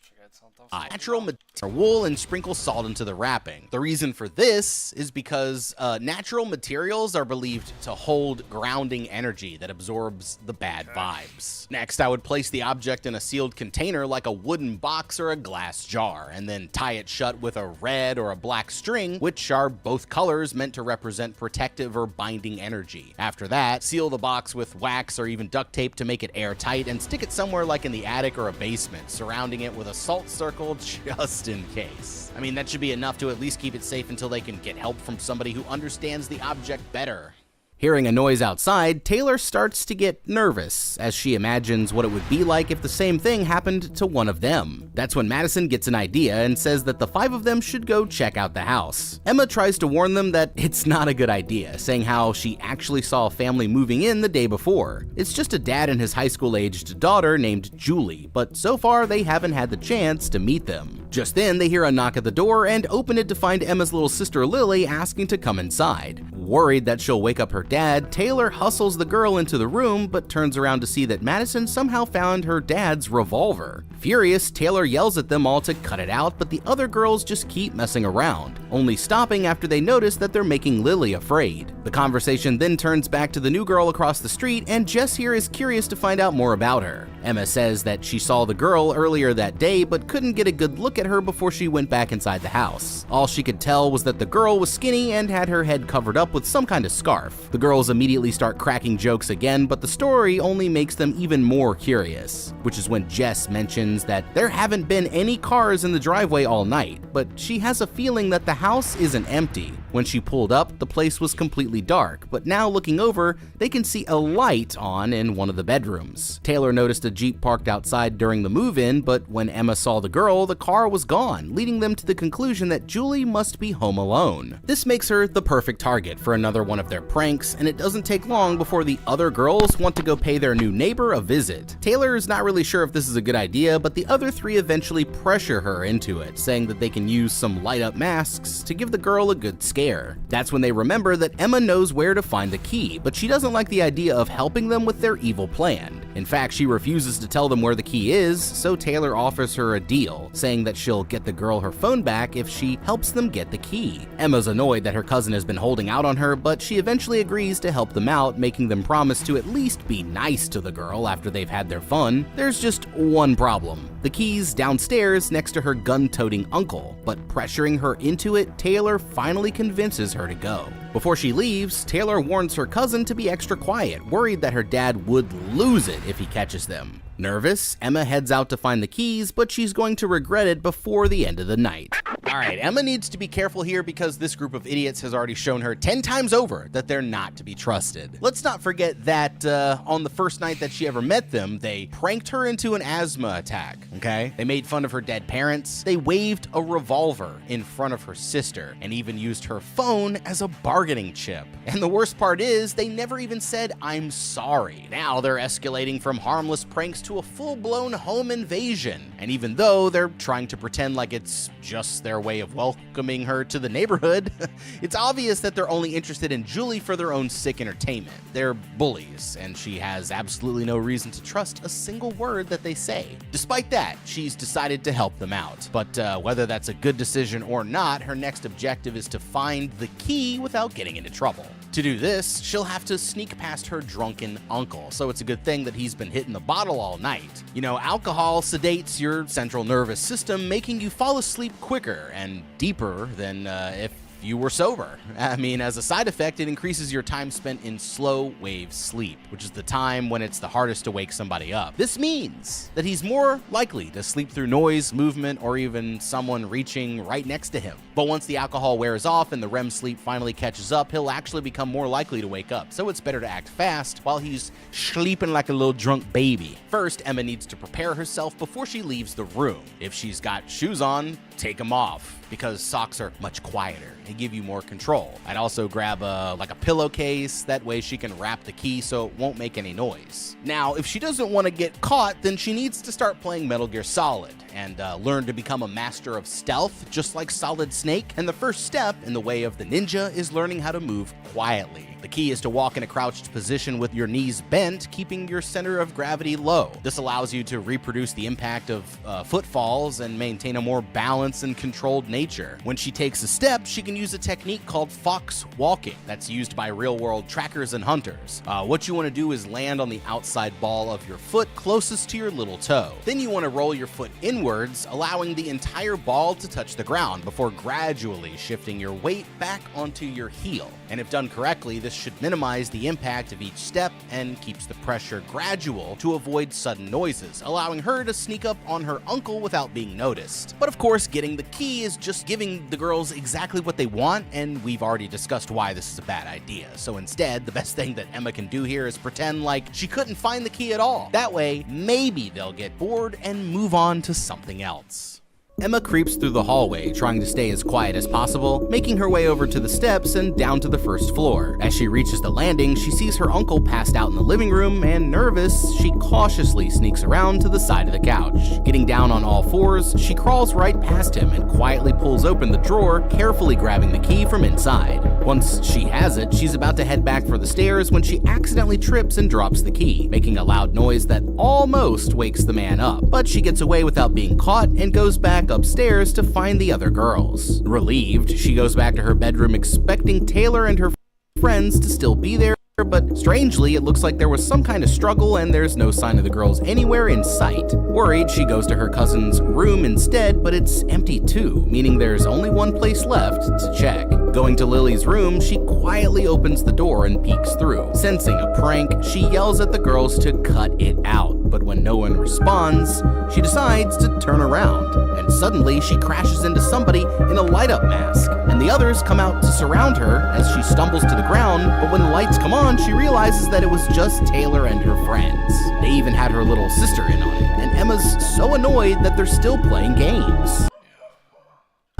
czekaj, co on tam Natural wool and sprinkle salt into the wrapping. The reason for this is because natural materials are believed to hold grounding energy that absorbs the bad vibes. Next, I would place the object in a sealed container like a wooden box or a glass jar, and then tie it shut with a red or a black string, which are both colors meant to represent protective or binding energy. After that, seal the box with wax or even duct tape to make it airtight, and stick it somewhere like in the attic or a basement, surrounding it with a salt circle just in case. I mean, that should be enough to at least keep it safe until they can get help from somebody who understands the object better. Hearing a noise outside, Taylor starts to get nervous as she imagines what it would be like if the same thing happened to one of them. That's when Madison gets an idea and says that the 5 of them should go check out the house. Emma tries to warn them that it's not a good idea, saying how she actually saw a family moving in the day before. It's just a dad and his high school-aged daughter named Julie, but so far they haven't had the chance to meet them. Just then, they hear a knock at the door and open it to find Emma's little sister Lily asking to come inside. Worried that she'll wake up her dad, Taylor hustles the girl into the room, but turns around to see that Madison somehow found her dad's revolver. Furious, Taylor yells at them all to cut it out, but the other girls just keep messing around, only stopping after they notice that they're making Lily afraid. The conversation then turns back to the new girl across the street, and Jess here is curious to find out more about her. Emma says that she saw the girl earlier that day, but couldn't get a good look at her before she went back inside the house. All she could tell was that the girl was skinny and had her head covered up with some kind of scarf. The girls immediately start cracking jokes again, but the story only makes them even more curious, which is when Jess mentions that there haven't been any cars in the driveway all night, but she has a feeling that the house isn't empty. When she pulled up, the place was completely dark, but now looking over, they can see a light on in one of the bedrooms. Taylor noticed a Jeep parked outside during the move-in, but when Emma saw the girl, the car was gone, leading them to the conclusion that Julie must be home alone. This makes her the perfect target for another one of their pranks, and it doesn't take long before the other girls want to go pay their new neighbor a visit. Taylor is not really sure if this is a good idea, but the other three eventually pressure her into it, saying that they can use some light-up masks to give the girl a good scare. That's when they remember that Emma knows where to find the key, but she doesn't like the idea of helping them with their evil plan. In fact, she refuses to tell them where the key is, so Taylor offers her a deal, saying that she'll get the girl her phone back if she helps them get the key. Emma's annoyed that her cousin has been holding out on her, but she eventually agrees to help them out, making them promise to at least be nice to the girl after they've had their fun. There's just one problem. The key's downstairs next to her gun-toting uncle, but pressuring her into it, Taylor finally convinces her to go. Before she leaves, Taylor warns her cousin to be extra quiet, worried that her dad would lose it if he catches them. Nervous, Emma heads out to find the keys, but she's going to regret it before the end of the night. Alright, Emma needs to be careful here because this group of idiots has already shown her 10 times over that they're not to be trusted. Let's not forget that on the first night that she ever met them, they pranked her into an asthma attack, okay? They made fun of her dead parents, they waved a revolver in front of her sister, and even used her phone as a bargaining chip. And the worst part is, they never even said, "I'm sorry." Now they're escalating from harmless pranks to a full-blown home invasion. And even though they're trying to pretend like it's just their way of welcoming her to the neighborhood, it's obvious that they're only interested in Julie for their own sick entertainment. They're bullies, and she has absolutely no reason to trust a single word that they say. Despite that, she's decided to help them out. But whether that's a good decision or not, her next objective is to find the key without getting into trouble. To do this, she'll have to sneak past her drunken uncle, so it's a good thing that he's been hitting the bottle all night. You know, alcohol sedates your central nervous system, making you fall asleep quicker and deeper than if you were sober. I mean, as a side effect, it increases your time spent in slow wave sleep, which is the time when it's the hardest to wake somebody up. This means that he's more likely to sleep through noise, movement, or even someone reaching right next to him. But once the alcohol wears off and the REM sleep finally catches up, he'll actually become more likely to wake up, so it's better to act fast while he's sleeping like a little drunk baby. First, Emma needs to prepare herself before she leaves the room. If she's got shoes on, take them off, because socks are much quieter. They give you more control. I'd also grab a pillowcase, that way she can wrap the key so it won't make any noise. Now, if she doesn't want to get caught, then she needs to start playing Metal Gear Solid and learn to become a master of stealth, just like Solid Snake. And the first step in the way of the ninja is learning how to move quietly. The key is to walk in a crouched position with your knees bent, keeping your center of gravity low. This allows you to reproduce the impact of footfalls and maintain a more balanced and controlled nature. When she takes a step, she can use a technique called fox walking that's used by real-world trackers and hunters. What you want to do is land on the outside ball of your foot closest to your little toe. Then you want to roll your foot inwards, allowing the entire ball to touch the ground before gradually shifting your weight back onto your heel. And if done correctly, this should minimize the impact of each step and keeps the pressure gradual to avoid sudden noises, allowing her to sneak up on her uncle without being noticed. But of course, getting the key is just giving the girls exactly what they want, and we've already discussed why this is a bad idea. So instead, the best thing that Emma can do here is pretend like she couldn't find the key at all. That way, maybe they'll get bored and move on to something else. Emma creeps through the hallway, trying to stay as quiet as possible, making her way over to the steps and down to the first floor. As she reaches the landing, she sees her uncle passed out in the living room, and nervous, she cautiously sneaks around to the side of the couch. Getting down on all fours, she crawls right past him and quietly pulls open the drawer, carefully grabbing the key from inside. Once she has it, she's about to head back for the stairs when she accidentally trips and drops the key, making a loud noise that almost wakes the man up. But she gets away without being caught and goes back upstairs to find the other girls. Relieved, she goes back to her bedroom expecting Taylor and her friends to still be there, but strangely, it looks like there was some kind of struggle and there's no sign of the girls anywhere in sight. Worried, she goes to her cousin's room instead, but it's empty too, meaning there's only one place left to check. Going to Lily's room, she quietly opens the door and peeks through. Sensing a prank, she yells at the girls to cut it out. but when no one responds, she decides to turn around, and suddenly she crashes into somebody in a light-up mask, and the others come out to surround her as she stumbles to the ground, but when the lights come on, she realizes that it was just Taylor and her friends. They even had her little sister in on it, and Emma's so annoyed that they're still playing games.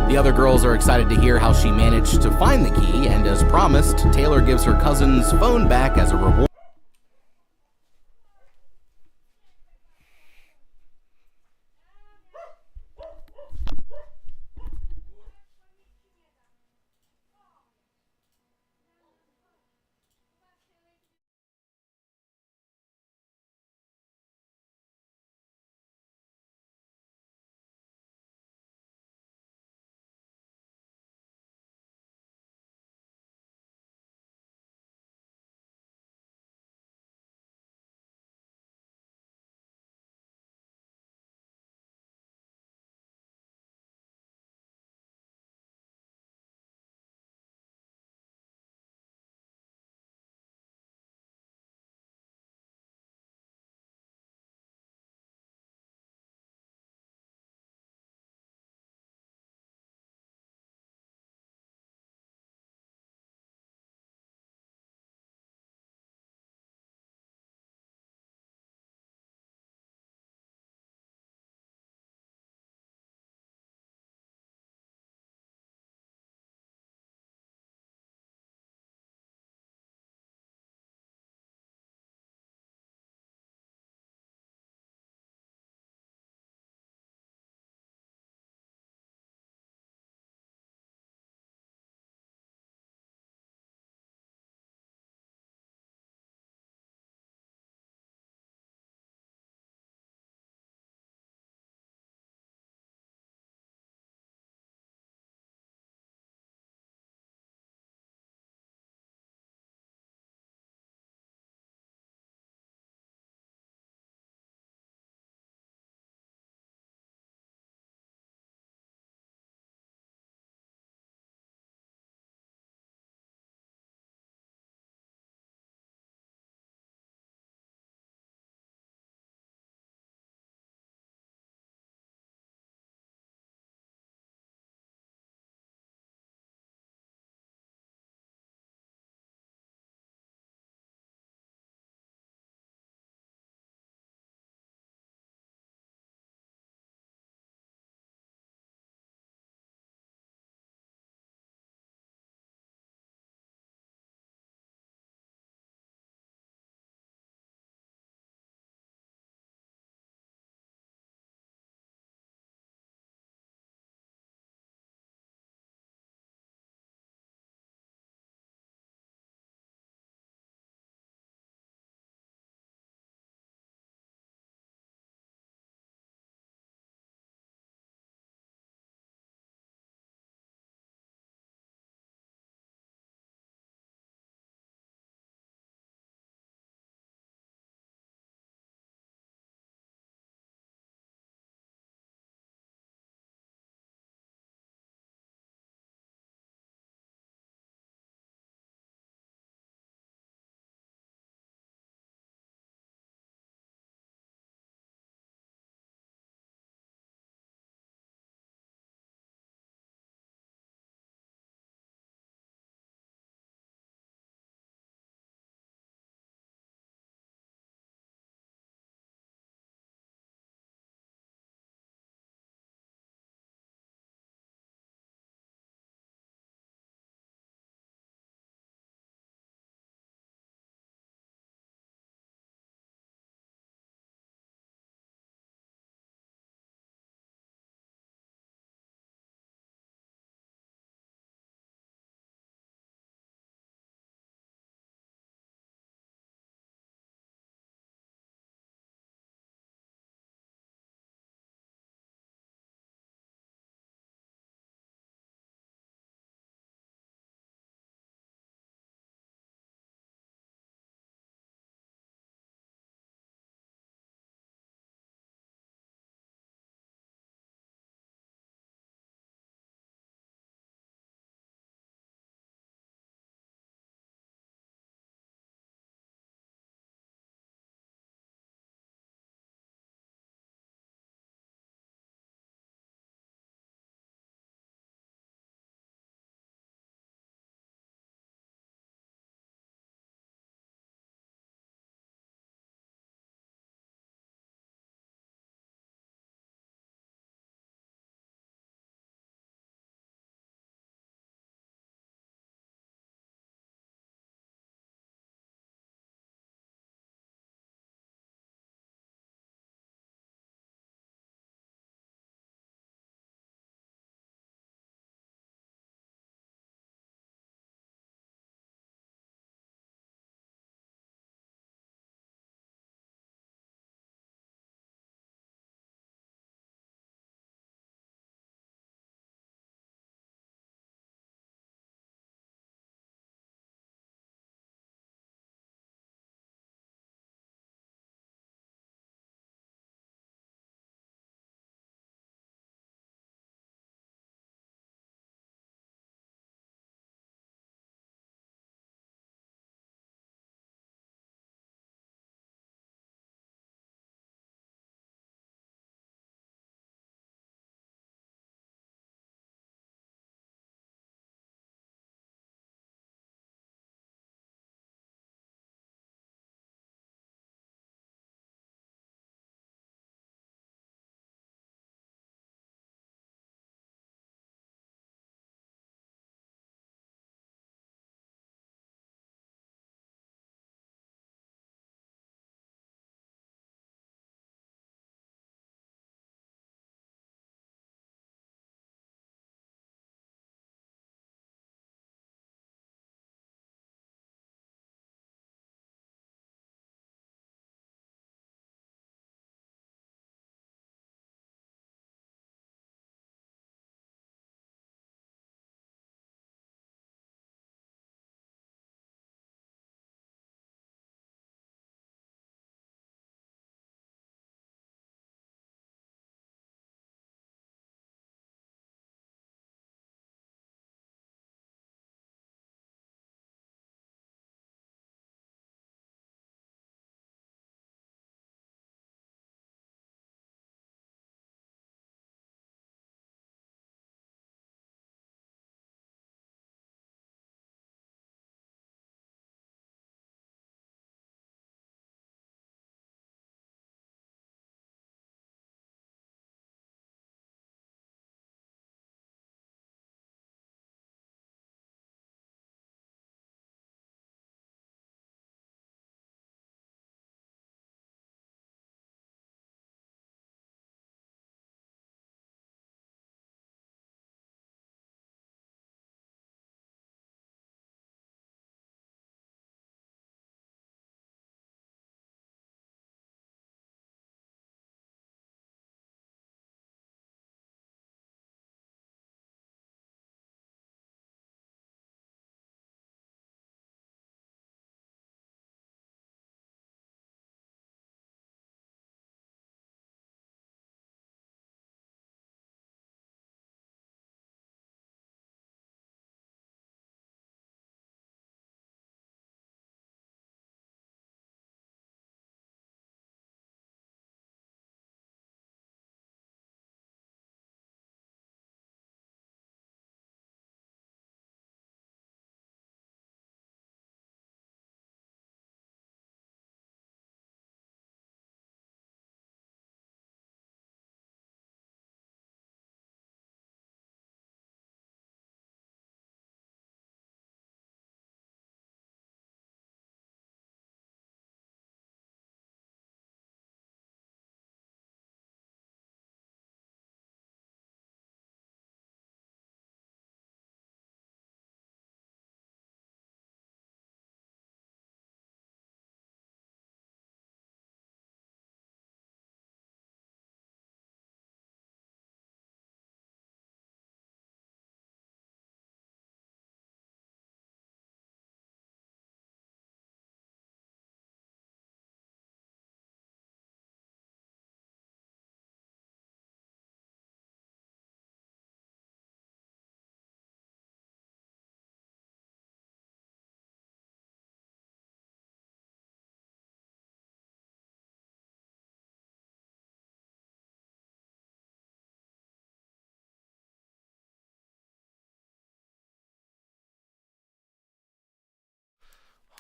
The other girls are excited to hear how she managed to find the key, and as promised, Taylor gives her cousin's phone back as a reward.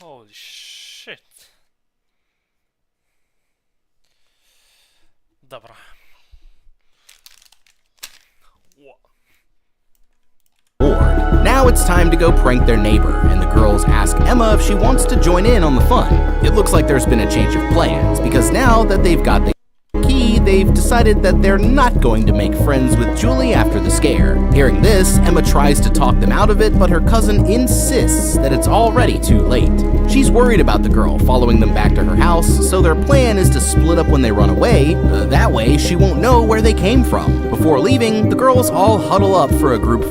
Holy shit. Dobra. Now it's time to go prank their neighbor, and the girls ask Emma if she wants to join in on the fun. It looks like there's been a change of plans, because now that they've got the key, they've decided that they're not going to make friends with Julie after the scare. Hearing this, Emma tries to talk them out of it, but her cousin insists that it's already too late. She's worried about the girl following them back to her house, so their plan is to split up when they run away. That way, she won't know where they came from. Before leaving, the girls all huddle up for a group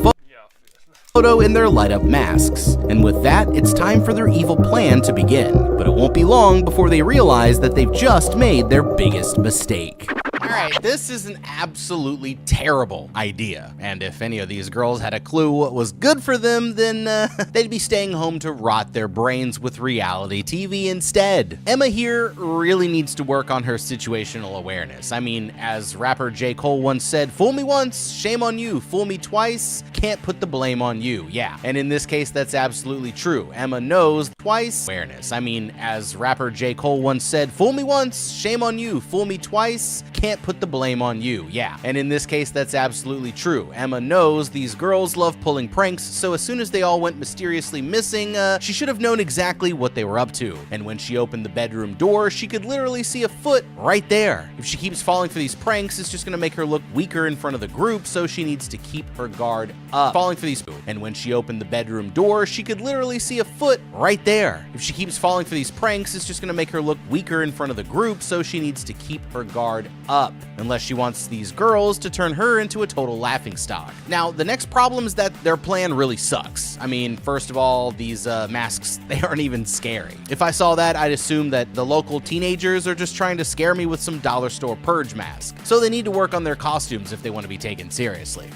photo in their light-up masks. And with that, it's time for their evil plan to begin. But it won't be long before they realize that they've just made their biggest mistake. Alright, this is an absolutely terrible idea. And if any of these girls had a clue what was good for them, then they'd be staying home to rot their brains with reality TV instead. Emma here really needs to work on her situational awareness. I mean, as rapper J. Cole once said, "Fool me once, shame on you. Fool me twice, can't put the blame on you." Yeah, and in this case, that's absolutely true. Emma knows twice awareness. I mean, as rapper J. Cole once said, "Fool me once, shame on you. Fool me twice, can't put the blame on you." Yeah, and in this case, that's absolutely true. Emma knows these girls love pulling pranks, so as soon as they all went mysteriously missing, she should have known exactly what they were up to. And when she opened the bedroom door, she could literally see a foot right there. If she keeps falling for these pranks, it's just gonna make her look weaker in front of the group, so she needs to keep her guard up. Falling for these, and when she opened the bedroom door, she could literally see a foot right there. If she keeps falling for these pranks, it's just gonna make her look weaker in front of the group, so she needs to keep her guard up, unless she wants these girls to turn her into a total laughingstock. Now, the next problem is that their plan really sucks. I mean, first of all, these masks, they aren't even scary. If I saw that, I'd assume that the local teenagers are just trying to scare me with some dollar store purge mask. So they need to work on their costumes if they want to be taken seriously.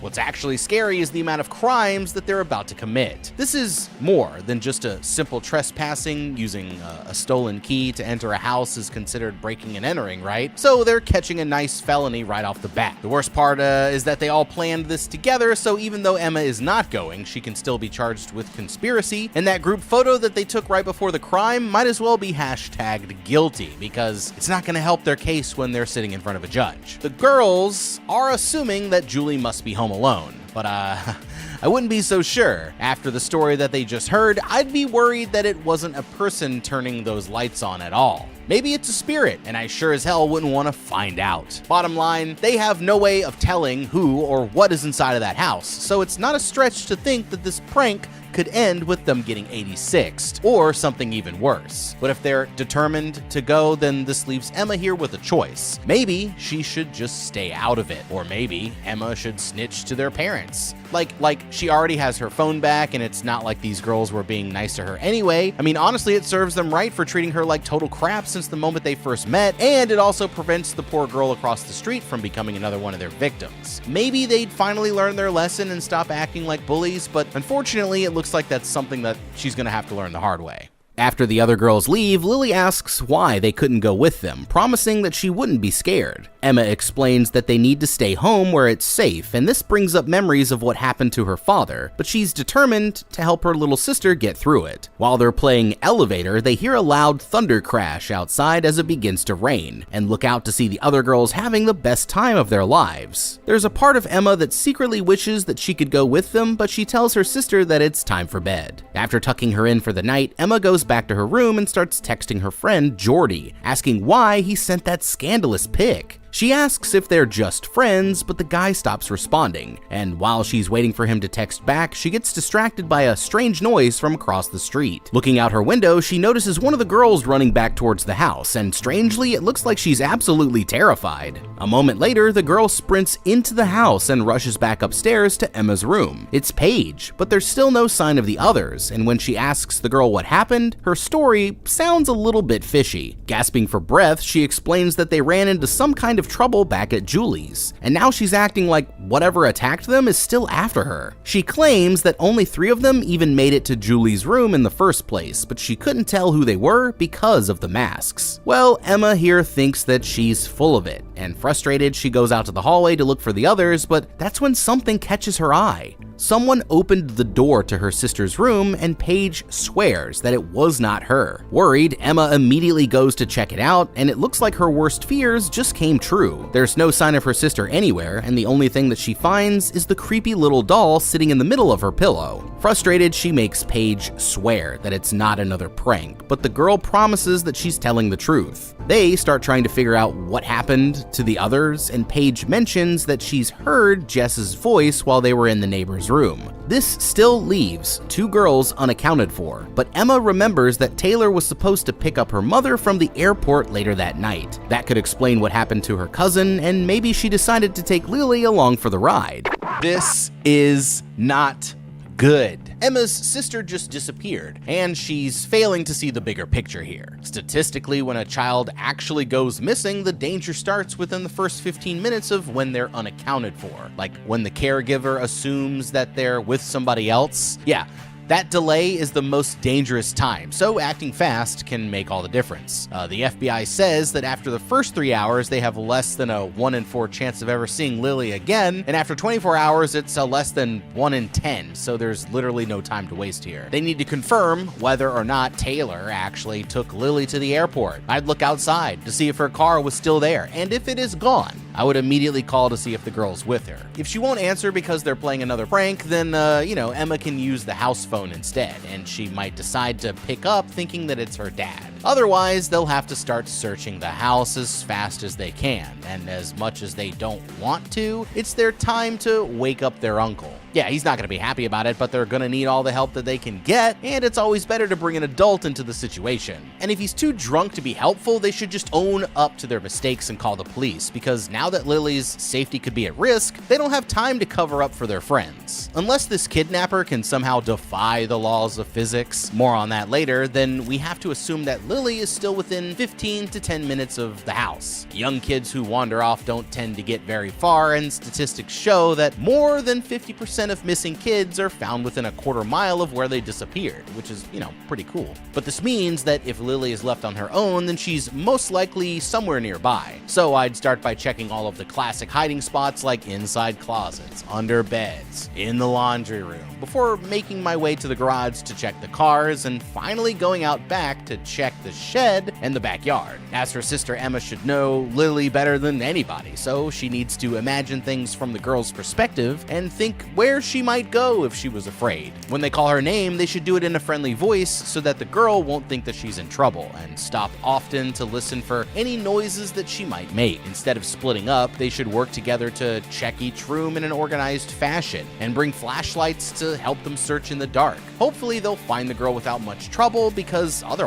What's actually scary is the amount of crimes that they're about to commit. This is more than just a simple trespassing. Using a stolen key to enter a house is considered breaking and entering, right? So they're catching a nice felony right off the bat. The worst part is that they all planned this together, so even though Emma is not going, she can still be charged with conspiracy, and that group photo that they took right before the crime might as well be hashtagged guilty, because it's not going to help their case when they're sitting in front of a judge. The girls are assuming that Julie must be home alone, but I wouldn't be so sure. After the story that they just heard, I'd be worried that it wasn't a person turning those lights on at all. Maybe it's a spirit, and I sure as hell wouldn't want to find out. Bottom line, they have no way of telling who or what is inside of that house, so it's not a stretch to think that this prank could end with them getting 86'd, or something even worse. But if they're determined to go, then this leaves Emma here with a choice. Maybe she should just stay out of it, or maybe Emma should snitch to their parents. Like she already has her phone back, and it's not like these girls were being nice to her anyway. I mean, honestly, it serves them right for treating her like total crap since the moment they first met, and it also prevents the poor girl across the street from becoming another one of their victims. Maybe they'd finally learn their lesson and stop acting like bullies, but unfortunately, it looks like that's something that she's gonna have to learn the hard way. After the other girls leave, Lily asks why they couldn't go with them, promising that she wouldn't be scared. Emma explains that they need to stay home where it's safe, and this brings up memories of what happened to her father, but she's determined to help her little sister get through it. While they're playing Elevator, they hear a loud thunder crash outside as it begins to rain, and look out to see the other girls having the best time of their lives. There's a part of Emma that secretly wishes that she could go with them, but she tells her sister that it's time for bed. After tucking her in for the night, Emma goes back to her room and starts texting her friend Jordy, asking why he sent that scandalous pic. She asks if they're just friends, but the guy stops responding, and while she's waiting for him to text back, she gets distracted by a strange noise from across the street. Looking out her window, she notices one of the girls running back towards the house, and strangely, it looks like she's absolutely terrified. A moment later, the girl sprints into the house and rushes back upstairs to Emma's room. It's Paige, but there's still no sign of the others, and when she asks the girl what happened, her story sounds a little bit fishy. Gasping for breath, she explains that they ran into some kind of trouble back at Julie's, and now she's acting like whatever attacked them is still after her. She claims that only 3 of them even made it to Julie's room in the first place, but she couldn't tell who they were because of the masks. Well, Emma here thinks that she's full of it, and frustrated, she goes out to the hallway to look for the others, but that's when something catches her eye. Someone opened the door to her sister's room, and Paige swears that it was not her. Worried, Emma immediately goes to check it out, and it looks like her worst fears just came true. There's no sign of her sister anywhere, and the only thing that she finds is the creepy little doll sitting in the middle of her pillow. Frustrated, she makes Paige swear that it's not another prank, but the girl promises that she's telling the truth. They start trying to figure out what happened to the others, and Paige mentions that she's heard Jess's voice while they were in the neighbor's room. This still leaves 2 girls unaccounted for, but Emma remembers that Taylor was supposed to pick up her mother from the airport later that night. That could explain what happened to her cousin, and maybe she decided to take Lily along for the ride. This is not good. Emma's sister just disappeared, and she's failing to see the bigger picture here. Statistically, when a child actually goes missing, the danger starts within the first 15 minutes of when they're unaccounted for. Like when the caregiver assumes that they're with somebody else. Yeah, that delay is the most dangerous time, so acting fast can make all the difference. The FBI says that after the first 3 hours, they have less than a 1 in 4 chance of ever seeing Lily again, and after 24 hours, it's a less than 1 in 10, so there's literally no time to waste here. They need to confirm whether or not Taylor actually took Lily to the airport. I'd look outside to see if her car was still there, and if it is gone, I would immediately call to see if the girl's with her. If she won't answer because they're playing another prank, then, Emma can use the house phone instead, and she might decide to pick up thinking that it's her dad. Otherwise, they'll have to start searching the house as fast as they can, and as much as they don't want to, it's their time to wake up their uncle. Yeah, he's not going to be happy about it, but they're going to need all the help that they can get, and it's always better to bring an adult into the situation. And if he's too drunk to be helpful, they should just own up to their mistakes and call the police, because now that Lily's safety could be at risk, they don't have time to cover up for their friends. Unless this kidnapper can somehow defy the laws of physics, more on that later, then we have to assume that Lily is still within 15 to 10 minutes of the house. Young kids who wander off don't tend to get very far, and statistics show that more than 50% of missing kids are found within a quarter mile of where they disappeared, which is, pretty cool. But this means that if Lily is left on her own, then she's most likely somewhere nearby. So I'd start by checking all of the classic hiding spots like inside closets, under beds, in the laundry room, before making my way to the garage to check the cars, and finally going out back to check the shed and the backyard. As her sister Emma should know Lily better than anybody, so she needs to imagine things from the girl's perspective and think where she might go if she was afraid. When they call her name, they should do it in a friendly voice so that the girl won't think that she's in trouble, and stop often to listen for any noises that she might make. Instead of splitting up, they should work together to check each room in an organized fashion and bring flashlights to help them search in the dark. Hopefully they'll find the girl without much trouble, because otherwise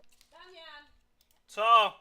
Co?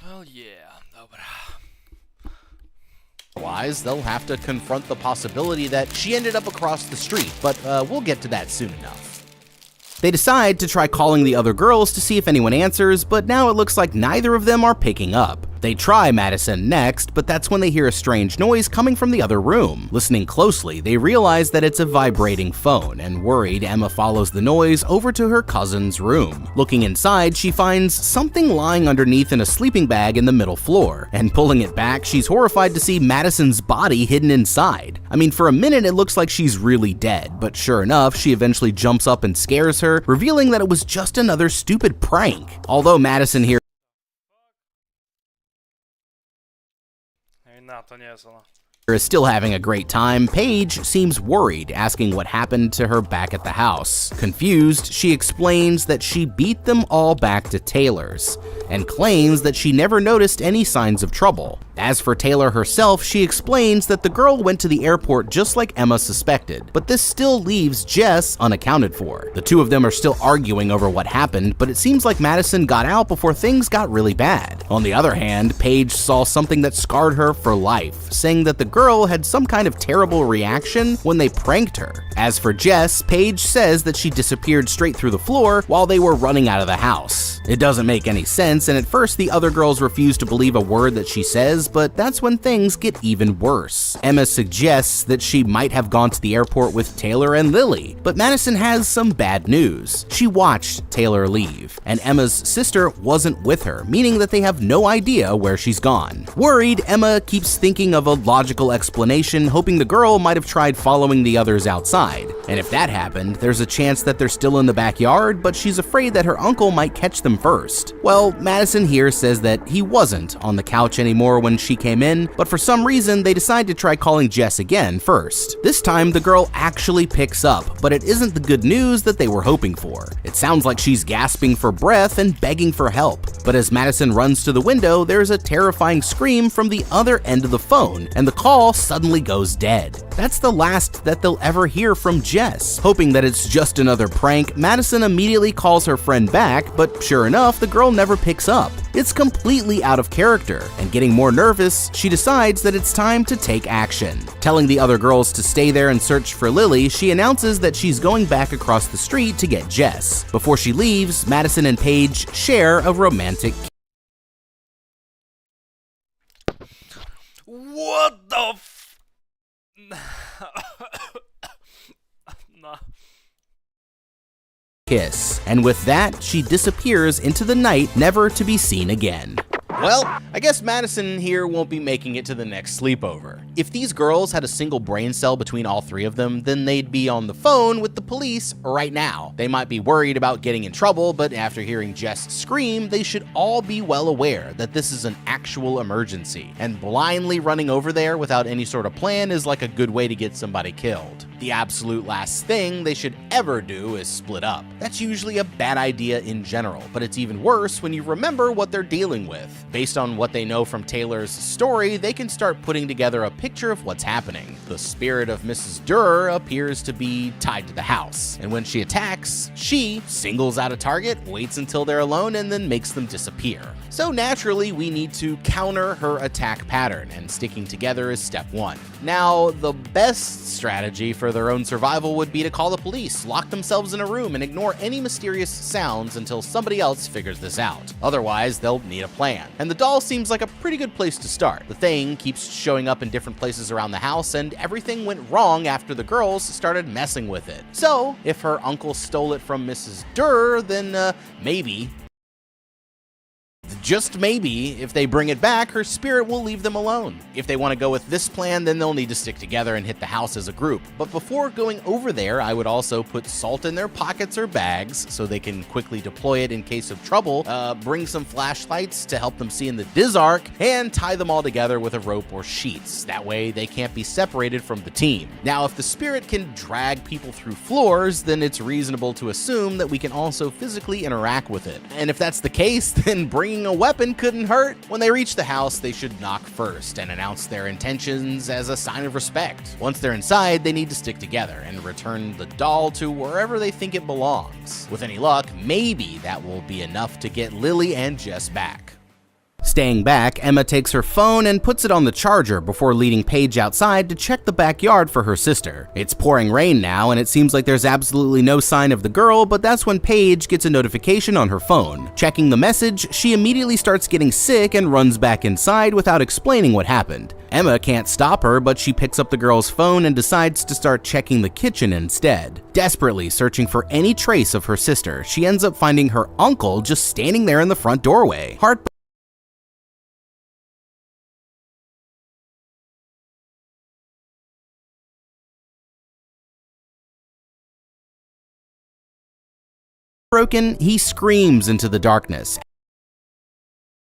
Well, yeah, dobra. Otherwise, they'll have to confront the possibility that she ended up across the street, but we'll get to that soon enough. They decide to try calling the other girls to see if anyone answers, but now it looks like neither of them are picking up. They try Madison next, but that's when they hear a strange noise coming from the other room. Listening closely, they realize that it's a vibrating phone, and worried, Emma follows the noise over to her cousin's room. Looking inside, she finds something lying underneath in a sleeping bag in the middle floor, and pulling it back, she's horrified to see Madison's body hidden inside. I mean, for a minute it looks like she's really dead, but sure enough, she eventually jumps up and scares her, revealing that it was just another stupid prank. Although Madison here Na, to nie jest ona. is still having a great time, Paige seems worried, asking what happened to her back at the house. Confused, she explains that she beat them all back to Taylor's, and claims that she never noticed any signs of trouble. As for Taylor herself, she explains that the girl went to the airport just like Emma suspected, but this still leaves Jess unaccounted for. The two of them are still arguing over what happened, but it seems like Madison got out before things got really bad. On the other hand, Paige saw something that scarred her for life, saying that the girl had some kind of terrible reaction when they pranked her. As for Jess, Paige says that she disappeared straight through the floor while they were running out of the house. It doesn't make any sense, and at first the other girls refuse to believe a word that she says, but that's when things get even worse. Emma suggests that she might have gone to the airport with Taylor and Lily, but Madison has some bad news. She watched Taylor leave, and Emma's sister wasn't with her, meaning that they have no idea where she's gone. Worried, Emma keeps thinking of a logical explanation, hoping the girl might have tried following the others outside. And if that happened, there's a chance that they're still in the backyard, but she's afraid that her uncle might catch them first. Well, Madison here says that he wasn't on the couch anymore when she came in, but for some reason they decide to try calling Jess again first. This time the girl actually picks up, but it isn't the good news that they were hoping for. It sounds like she's gasping for breath and begging for help, but as Madison runs to the window, there's a terrifying scream from the other end of the phone, and the call suddenly goes dead. That's the last that they'll ever hear from Jess. Hoping that it's just another prank, Madison immediately calls her friend back, but sure enough, the girl never picks up. It's completely out of character, and getting more nervous, she decides that it's time to take action. Telling the other girls to stay there and search for Lily, she announces that she's going back across the street to get Jess. Before she leaves, Madison and Paige share a romantic What the f... No. kiss, and with that, she disappears into the night, never to be seen again. Well, I guess Madison here won't be making it to the next sleepover. If these girls had a single brain cell between all three of them, then they'd be on the phone with the police right now. They might be worried about getting in trouble, but after hearing Jess scream, they should all be well aware that this is an actual emergency, and blindly running over there without any sort of plan is like a good way to get somebody killed. The absolute last thing they should ever do is split up. That's usually a bad idea in general, but it's even worse when you remember what they're dealing with. Based on what they know from Taylor's story, they can start putting together a picture of what's happening. The spirit of Mrs. Durr appears to be tied to the house, and when she attacks, she singles out a target, waits until they're alone, and then makes them disappear. So naturally, we need to counter her attack pattern, and sticking together is step one. Now, the best strategy for their own survival would be to call the police, lock themselves in a room, and ignore any mysterious sounds until somebody else figures this out. Otherwise, they'll need a plan. And the doll seems like a pretty good place to start. The thing keeps showing up in different places around the house, and everything went wrong after the girls started messing with it. So, if her uncle stole it from Mrs. Durr, then maybe, just maybe, if they bring it back, her spirit will leave them alone. If they want to go with this plan, then they'll need to stick together and hit the house as a group. But before going over there, I would also put salt in their pockets or bags so they can quickly deploy it in case of trouble, bring some flashlights to help them see in the Dizark, and tie them all together with a rope or sheets. That way they can't be separated from the team. Now, if the spirit can drag people through floors, then it's reasonable to assume that we can also physically interact with it. And if that's the case, then bringing a weapon couldn't hurt. When they reach the house, they should knock first and announce their intentions as a sign of respect. Once they're inside, they need to stick together and return the doll to wherever they think it belongs. With any luck, maybe that will be enough to get Lily and Jess back. Staying back, Emma takes her phone and puts it on the charger before leading Paige outside to check the backyard for her sister. It's pouring rain now, and it seems like there's absolutely no sign of the girl, but that's when Paige gets a notification on her phone. Checking the message, she immediately starts getting sick and runs back inside without explaining what happened. Emma can't stop her, but she picks up the girl's phone and decides to start checking the kitchen instead. Desperately searching for any trace of her sister, she ends up finding her uncle just standing there in the front doorway. Broken, he screams into the darkness,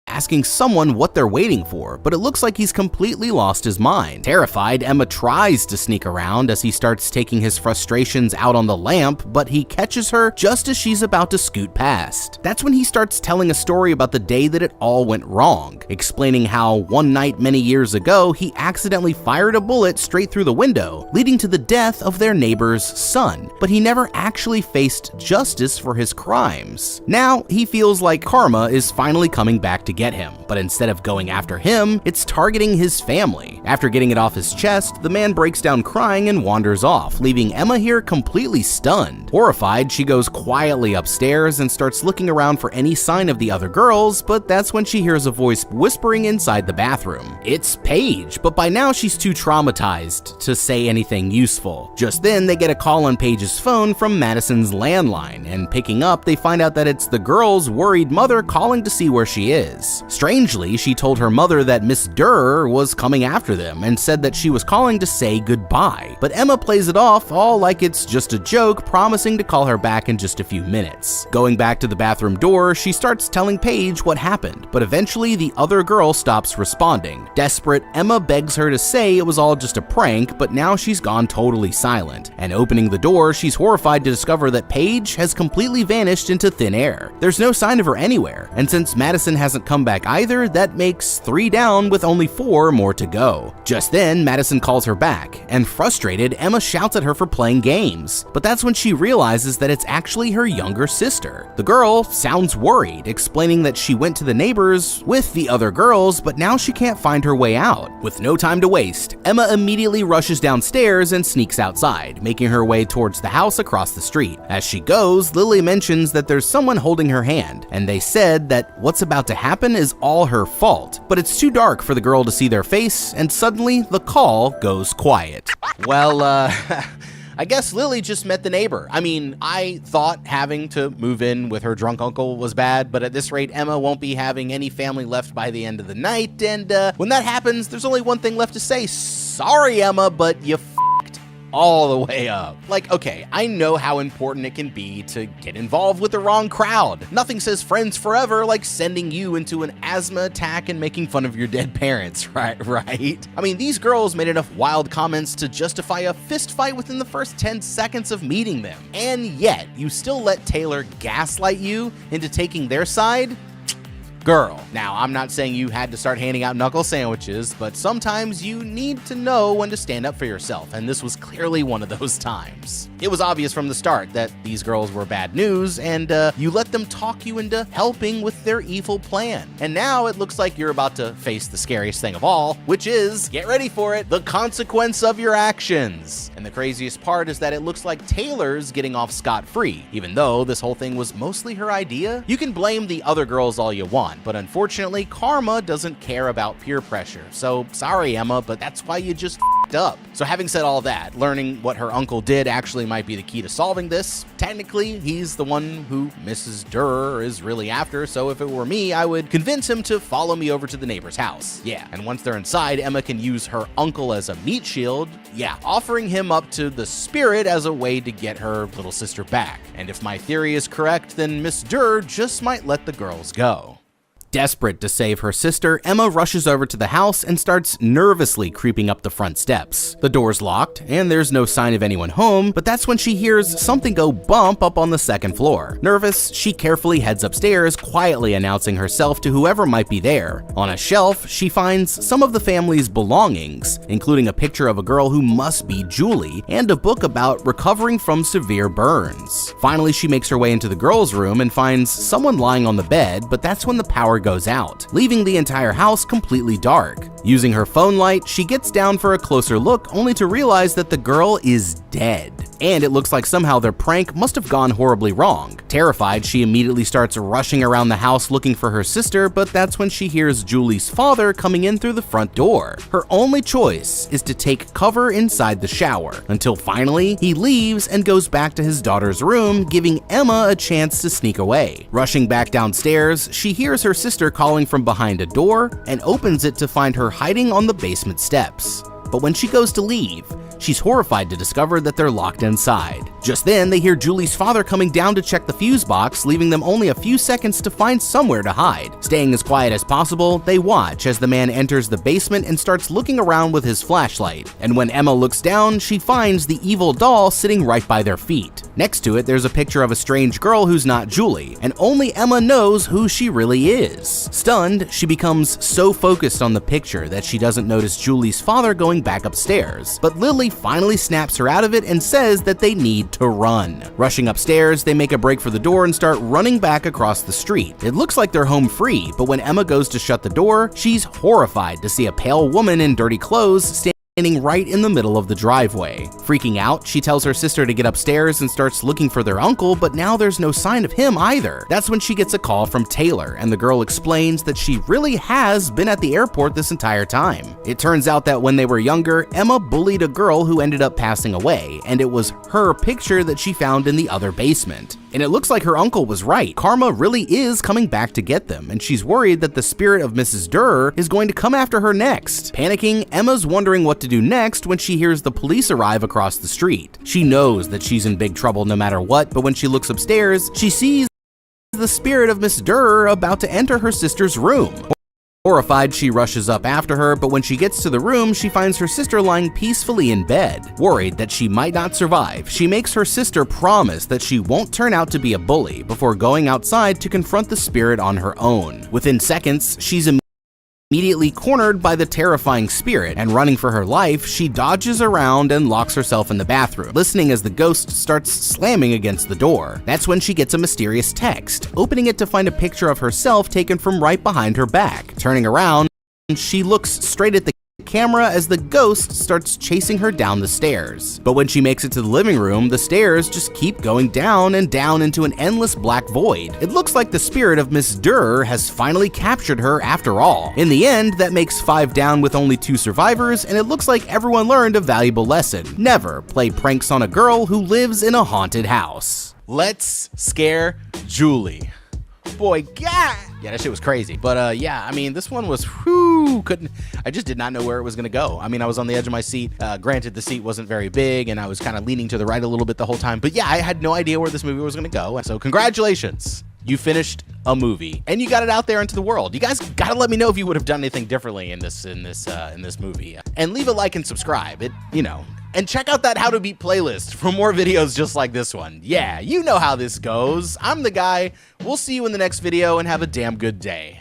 asking someone what they're waiting for, but it looks like he's completely lost his mind. Terrified, Emma tries to sneak around as he starts taking his frustrations out on the lamp, but he catches her just as she's about to scoot past. That's when he starts telling a story about the day that it all went wrong, explaining how one night many years ago, he accidentally fired a bullet straight through the window, leading to the death of their neighbor's son, but he never actually faced justice for his crimes. Now, he feels like karma is finally coming back to get him, but instead of going after him, it's targeting his family. After getting it off his chest, the man breaks down crying and wanders off, leaving Emma here completely stunned. Horrified, she goes quietly upstairs and starts looking around for any sign of the other girls, but that's when she hears a voice whispering inside the bathroom. It's Paige, but by now she's too traumatized to say anything useful. Just then, they get a call on Paige's phone from Madison's landline, and picking up, they find out that it's the girl's worried mother calling to see where she is. Strangely, she told her mother that Miss Durr was coming after them and said that she was calling to say goodbye, but Emma plays it off all like it's just a joke, promising to call her back in just a few minutes. Going back to the bathroom door, she starts telling Paige what happened, but eventually the other girl stops responding. Desperate, Emma begs her to say it was all just a prank, but now she's gone totally silent, and opening the door, she's horrified to discover that Paige has completely vanished into thin air. There's no sign of her anywhere, and since Madison hasn't come back either, that makes 3 down with only 4 more to go. Just then, Madison calls her back, and frustrated, Emma shouts at her for playing games. But that's when she realizes that it's actually her younger sister. The girl sounds worried, explaining that she went to the neighbors with the other girls, but now she can't find her way out. With no time to waste, Emma immediately rushes downstairs and sneaks outside, making her way towards the house across the street. As she goes, Lily mentions that there's someone holding her hand, and they said that what's about to happen is all her fault, but it's too dark for the girl to see their face, and suddenly the call goes quiet. Well, I guess Lily just met the neighbor. I mean, I thought having to move in with her drunk uncle was bad, but at this rate, Emma won't be having any family left by the end of the night, and when that happens, there's only one thing left to say. Sorry, Emma, but you all the way up. Like, okay, I know how important it can be to get involved with the wrong crowd. Nothing says friends forever like sending you into an asthma attack and making fun of your dead parents, right? I mean, these girls made enough wild comments to justify a fist fight within the first 10 seconds of meeting them. And yet, you still let Taylor gaslight you into taking their side? Girl. Now, I'm not saying you had to start handing out knuckle sandwiches, but sometimes you need to know when to stand up for yourself, and this was clearly one of those times. It was obvious from the start that these girls were bad news, and you let them talk you into helping with their evil plan. And now it looks like you're about to face the scariest thing of all, which is, get ready for it, the consequence of your actions. And the craziest part is that it looks like Taylor's getting off scot-free, even though this whole thing was mostly her idea. You can blame the other girls all you want, but unfortunately, karma doesn't care about peer pressure. So sorry, Emma, but that's why you just f***ed up. So having said all that, learning what her uncle did actually might be the key to solving this. Technically, he's the one who Mrs. Durr is really after, so if it were me, I would convince him to follow me over to the neighbor's house. Yeah, and once they're inside, Emma can use her uncle as a meat shield. Yeah, offering him up to the spirit as a way to get her little sister back. And if my theory is correct, then Miss Durr just might let the girls go. Desperate to save her sister, Emma rushes over to the house and starts nervously creeping up the front steps. The door's locked, and there's no sign of anyone home, but that's when she hears something go bump up on the second floor. Nervous, she carefully heads upstairs, quietly announcing herself to whoever might be there. On a shelf, she finds some of the family's belongings, including a picture of a girl who must be Julie, and a book about recovering from severe burns. Finally, she makes her way into the girls' room and finds someone lying on the bed, but that's when the power goes out, leaving the entire house completely dark. Using her phone light, she gets down for a closer look only to realize that the girl is dead. And it looks like somehow their prank must have gone horribly wrong. Terrified, she immediately starts rushing around the house looking for her sister, but that's when she hears Julie's father coming in through the front door. Her only choice is to take cover inside the shower, until finally he leaves and goes back to his daughter's room, giving Emma a chance to sneak away. Rushing back downstairs, she hears her sister calling from behind a door and opens it to find her hiding on the basement steps. But when she goes to leave, she's horrified to discover that they're locked inside. Just then, they hear Julie's father coming down to check the fuse box, leaving them only a few seconds to find somewhere to hide. Staying as quiet as possible, they watch as the man enters the basement and starts looking around with his flashlight. And when Emma looks down, she finds the evil doll sitting right by their feet. Next to it, there's a picture of a strange girl who's not Julie, and only Emma knows who she really is. Stunned, she becomes so focused on the picture that she doesn't notice Julie's father going back upstairs. But Lily finally snaps her out of it and says that they need to run. Rushing upstairs, they make a break for the door and start running back across the street. It looks like they're home free, but when Emma goes to shut the door, she's horrified to see a pale woman in dirty clothes standing right in the middle of the driveway. Freaking out, she tells her sister to get upstairs and starts looking for their uncle, but now there's no sign of him either. That's when she gets a call from Taylor, and the girl explains that she really has been at the airport this entire time. It turns out that when they were younger, Emma bullied a girl who ended up passing away, and it was her picture that she found in the other basement. And it looks like her uncle was right. Karma really is coming back to get them, and she's worried that the spirit of Mrs. Durr is going to come after her next. Panicking, Emma's wondering what to do next when she hears the police arrive across the street. She knows that she's in big trouble no matter what, but when she looks upstairs, she sees the spirit of Miss Durr about to enter her sister's room. Horrified, she rushes up after her, but when she gets to the room, she finds her sister lying peacefully in bed. Worried that she might not survive, she makes her sister promise that she won't turn out to be a bully before going outside to confront the spirit on her own. Within seconds, she's immediately cornered by the terrifying spirit, and running for her life, she dodges around and locks herself in the bathroom, listening as the ghost starts slamming against the door. That's when she gets a mysterious text, opening it to find a picture of herself taken from right behind her back. Turning around, she looks straight at the camera as the ghost starts chasing her down the stairs. But when she makes it to the living room, the stairs just keep going down and down into an endless black void. It looks like the spirit of Miss Durr has finally captured her after all. In the end, that makes 5 down with only 2 survivors, and it looks like everyone learned a valuable lesson. Never play pranks on a girl who lives in a haunted house. Let's scare Julie. Boy, God! Yeah, that shit was crazy. But yeah, I mean, this one was, I just did not know where it was gonna go. I mean, I was on the edge of my seat. Granted, the seat wasn't very big, and I was kind of leaning to the right a little bit the whole time. But yeah, I had no idea where this movie was gonna go. So congratulations, you finished a movie, and you got it out there into the world. You guys gotta let me know if you would have done anything differently in this movie, and leave a like and subscribe. And check out that How to Beat playlist for more videos just like this one. Yeah, you know how this goes. I'm the guy. We'll see you in the next video, and have a damn good day.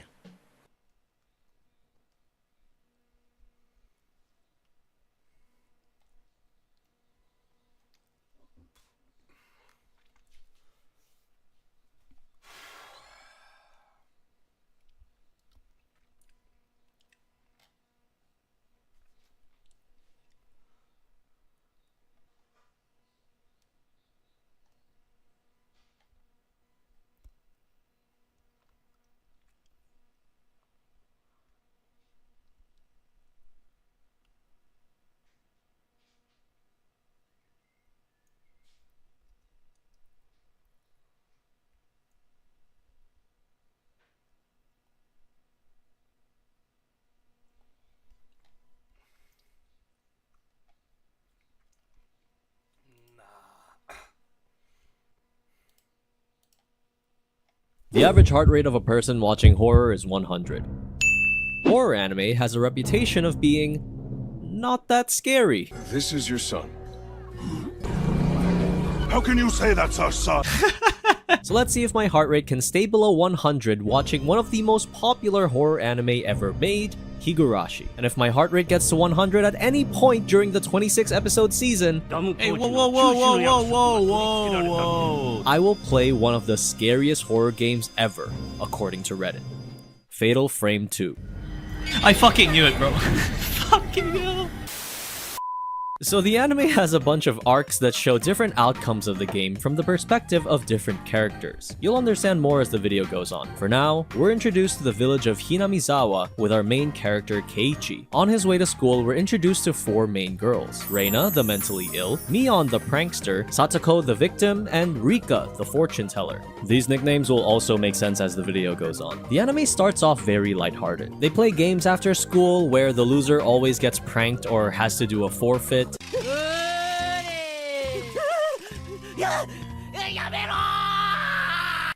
The average heart rate of a person watching horror is 100. Horror anime has a reputation of being not that scary. This is your son. How can you say that's our son? So let's see if my heart rate can stay below 100 watching one of the most popular horror anime ever made, Higurashi. And if my heart rate gets to 100 at any point during the 26 episode season, Hey, whoa. I will play one of the scariest horror games ever, according to Reddit. Fatal Frame 2. I fucking knew it, bro. Fucking hell. So the anime has a bunch of arcs that show different outcomes of the game from the perspective of different characters. You'll understand more as the video goes on. For now, we're introduced to the village of Hinamizawa with our main character Keiichi. On his way to school, we're introduced to 4 main girls: Reina, the mentally ill, Mion, the prankster, Satoko, the victim, and Rika, the fortune teller. These nicknames will also make sense as the video goes on. The anime starts off very lighthearted. They play games after school where the loser always gets pranked or has to do a forfeit.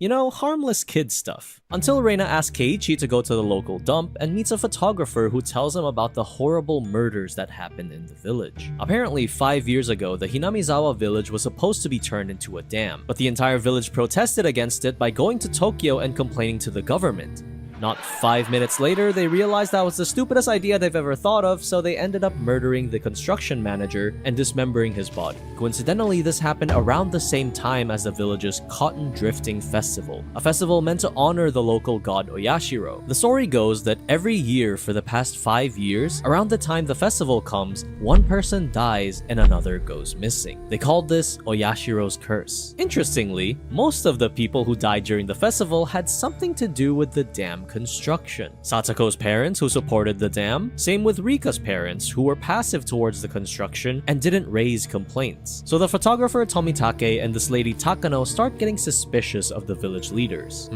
You know, harmless kid stuff. Until Reina asks Keiichi to go to the local dump and meets a photographer who tells him about the horrible murders that happened in the village. Apparently, 5 years ago, the Hinamizawa village was supposed to be turned into a dam, but the entire village protested against it by going to Tokyo and complaining to the government. Not 5 minutes later, they realized that was the stupidest idea they've ever thought of, so they ended up murdering the construction manager and dismembering his body. Coincidentally, this happened around the same time as the village's Cotton Drifting Festival, a festival meant to honor the local god Oyashiro. The story goes that every year for the past 5 years, around the time the festival comes, one person dies and another goes missing. They called this Oyashiro's curse. Interestingly, most of the people who died during the festival had something to do with the dam construction. Satoko's parents, who supported the dam, same with Rika's parents, who were passive towards the construction and didn't raise complaints. So the photographer Tomitake and this lady Takano start getting suspicious of the village leaders.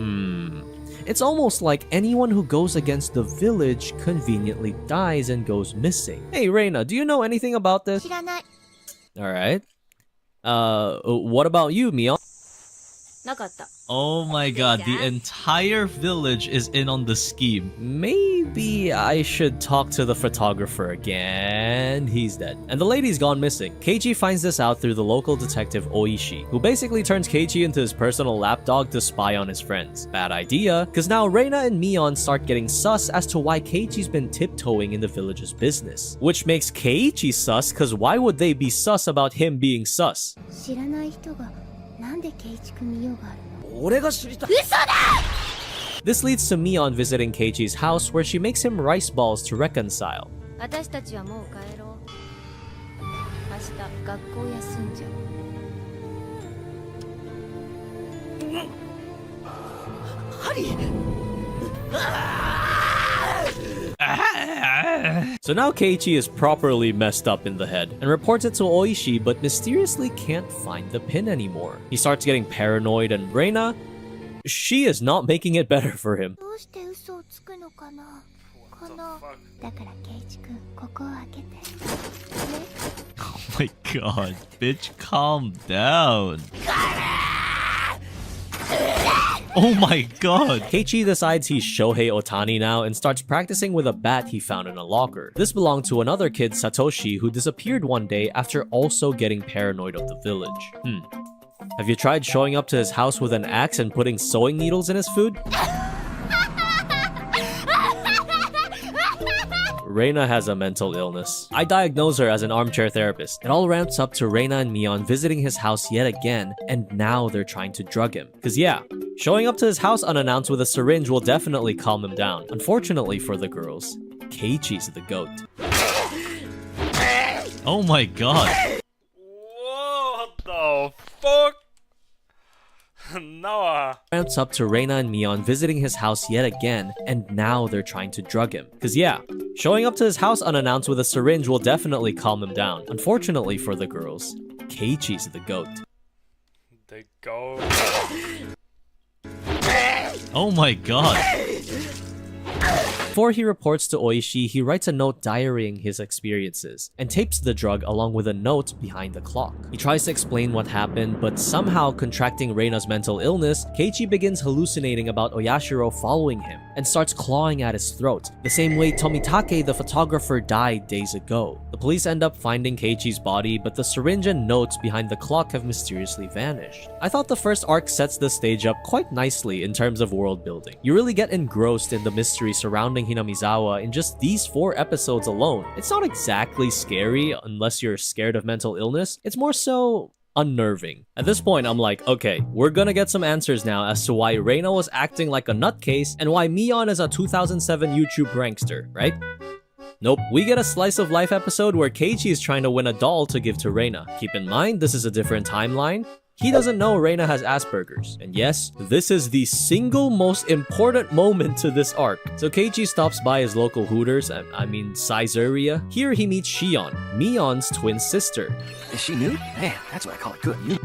It's almost like anyone who goes against the village conveniently dies and goes missing. Hey Reina, do you know anything about this? Alright. What about you, Mion? Oh my god, the entire village is in on the scheme. Maybe I should talk to the photographer again. He's dead. And the lady's gone missing. Keiichi finds this out through the local detective Oishi, who basically turns Keiichi into his personal lapdog to spy on his friends. Bad idea, because now Reina and Mion start getting sus as to why Keiichi's been tiptoeing in the village's business. Which makes Keiichi sus, because why would they be sus about him being sus? This leads to Mion visiting Keiichi's house where she makes him rice balls to reconcile. So now Keiichi is properly messed up in the head and reports it to Oishi, but mysteriously can't find the pin anymore. He starts getting paranoid, and Reina, she is not making it better for him. Oh my god, bitch, calm down. Oh my god! Keiichi decides he's Shohei Otani now and starts practicing with a bat he found in a locker. This belonged to another kid, Satoshi, who disappeared one day after also getting paranoid of the village. Have you tried showing up to his house with an axe and putting sewing needles in his food? Reina has a mental illness. I diagnose her as an armchair therapist. It all ramps up to Reina and Mion visiting his house yet again, and now they're trying to drug him. Cause yeah, showing up to his house unannounced with a syringe will definitely calm him down. Unfortunately for the girls, Keiichi's the goat. Oh my god. What the fuck? Noah. Ramps up to Reina and Mion visiting his house yet again, and now they're trying to drug him. Cause yeah, showing up to his house unannounced with a syringe will definitely calm him down. Unfortunately for the girls, Keiichi's the goat. The goat. Oh my god. Before he reports to Oishi, he writes a note diarying his experiences and tapes the drug along with a note behind the clock. He tries to explain what happened, but somehow contracting Reina's mental illness, Keiichi begins hallucinating about Oyashiro following him and starts clawing at his throat, the same way Tomitake, the photographer, died days ago. The police end up finding Keiichi's body, but the syringe and notes behind the clock have mysteriously vanished. I thought the first arc sets the stage up quite nicely in terms of world building. You really get engrossed in the mystery surrounding Hinamizawa in just these 4 episodes alone. It's not exactly scary unless you're scared of mental illness. It's more so unnerving. At this point, I'm like, okay, we're gonna get some answers now as to why Reina was acting like a nutcase and why Mion is a 2007 YouTube prankster, right? Nope, we get a slice of life episode where Keiichi is trying to win a doll to give to Reina. Keep in mind, this is a different timeline. He doesn't know Reina has Asperger's. And yes, this is the single most important moment to this arc. So Keiichi stops by his local Hooters, I mean Saizeria. Here he meets Shion, Mion's twin sister. Is she new? Man, that's what I call it good. You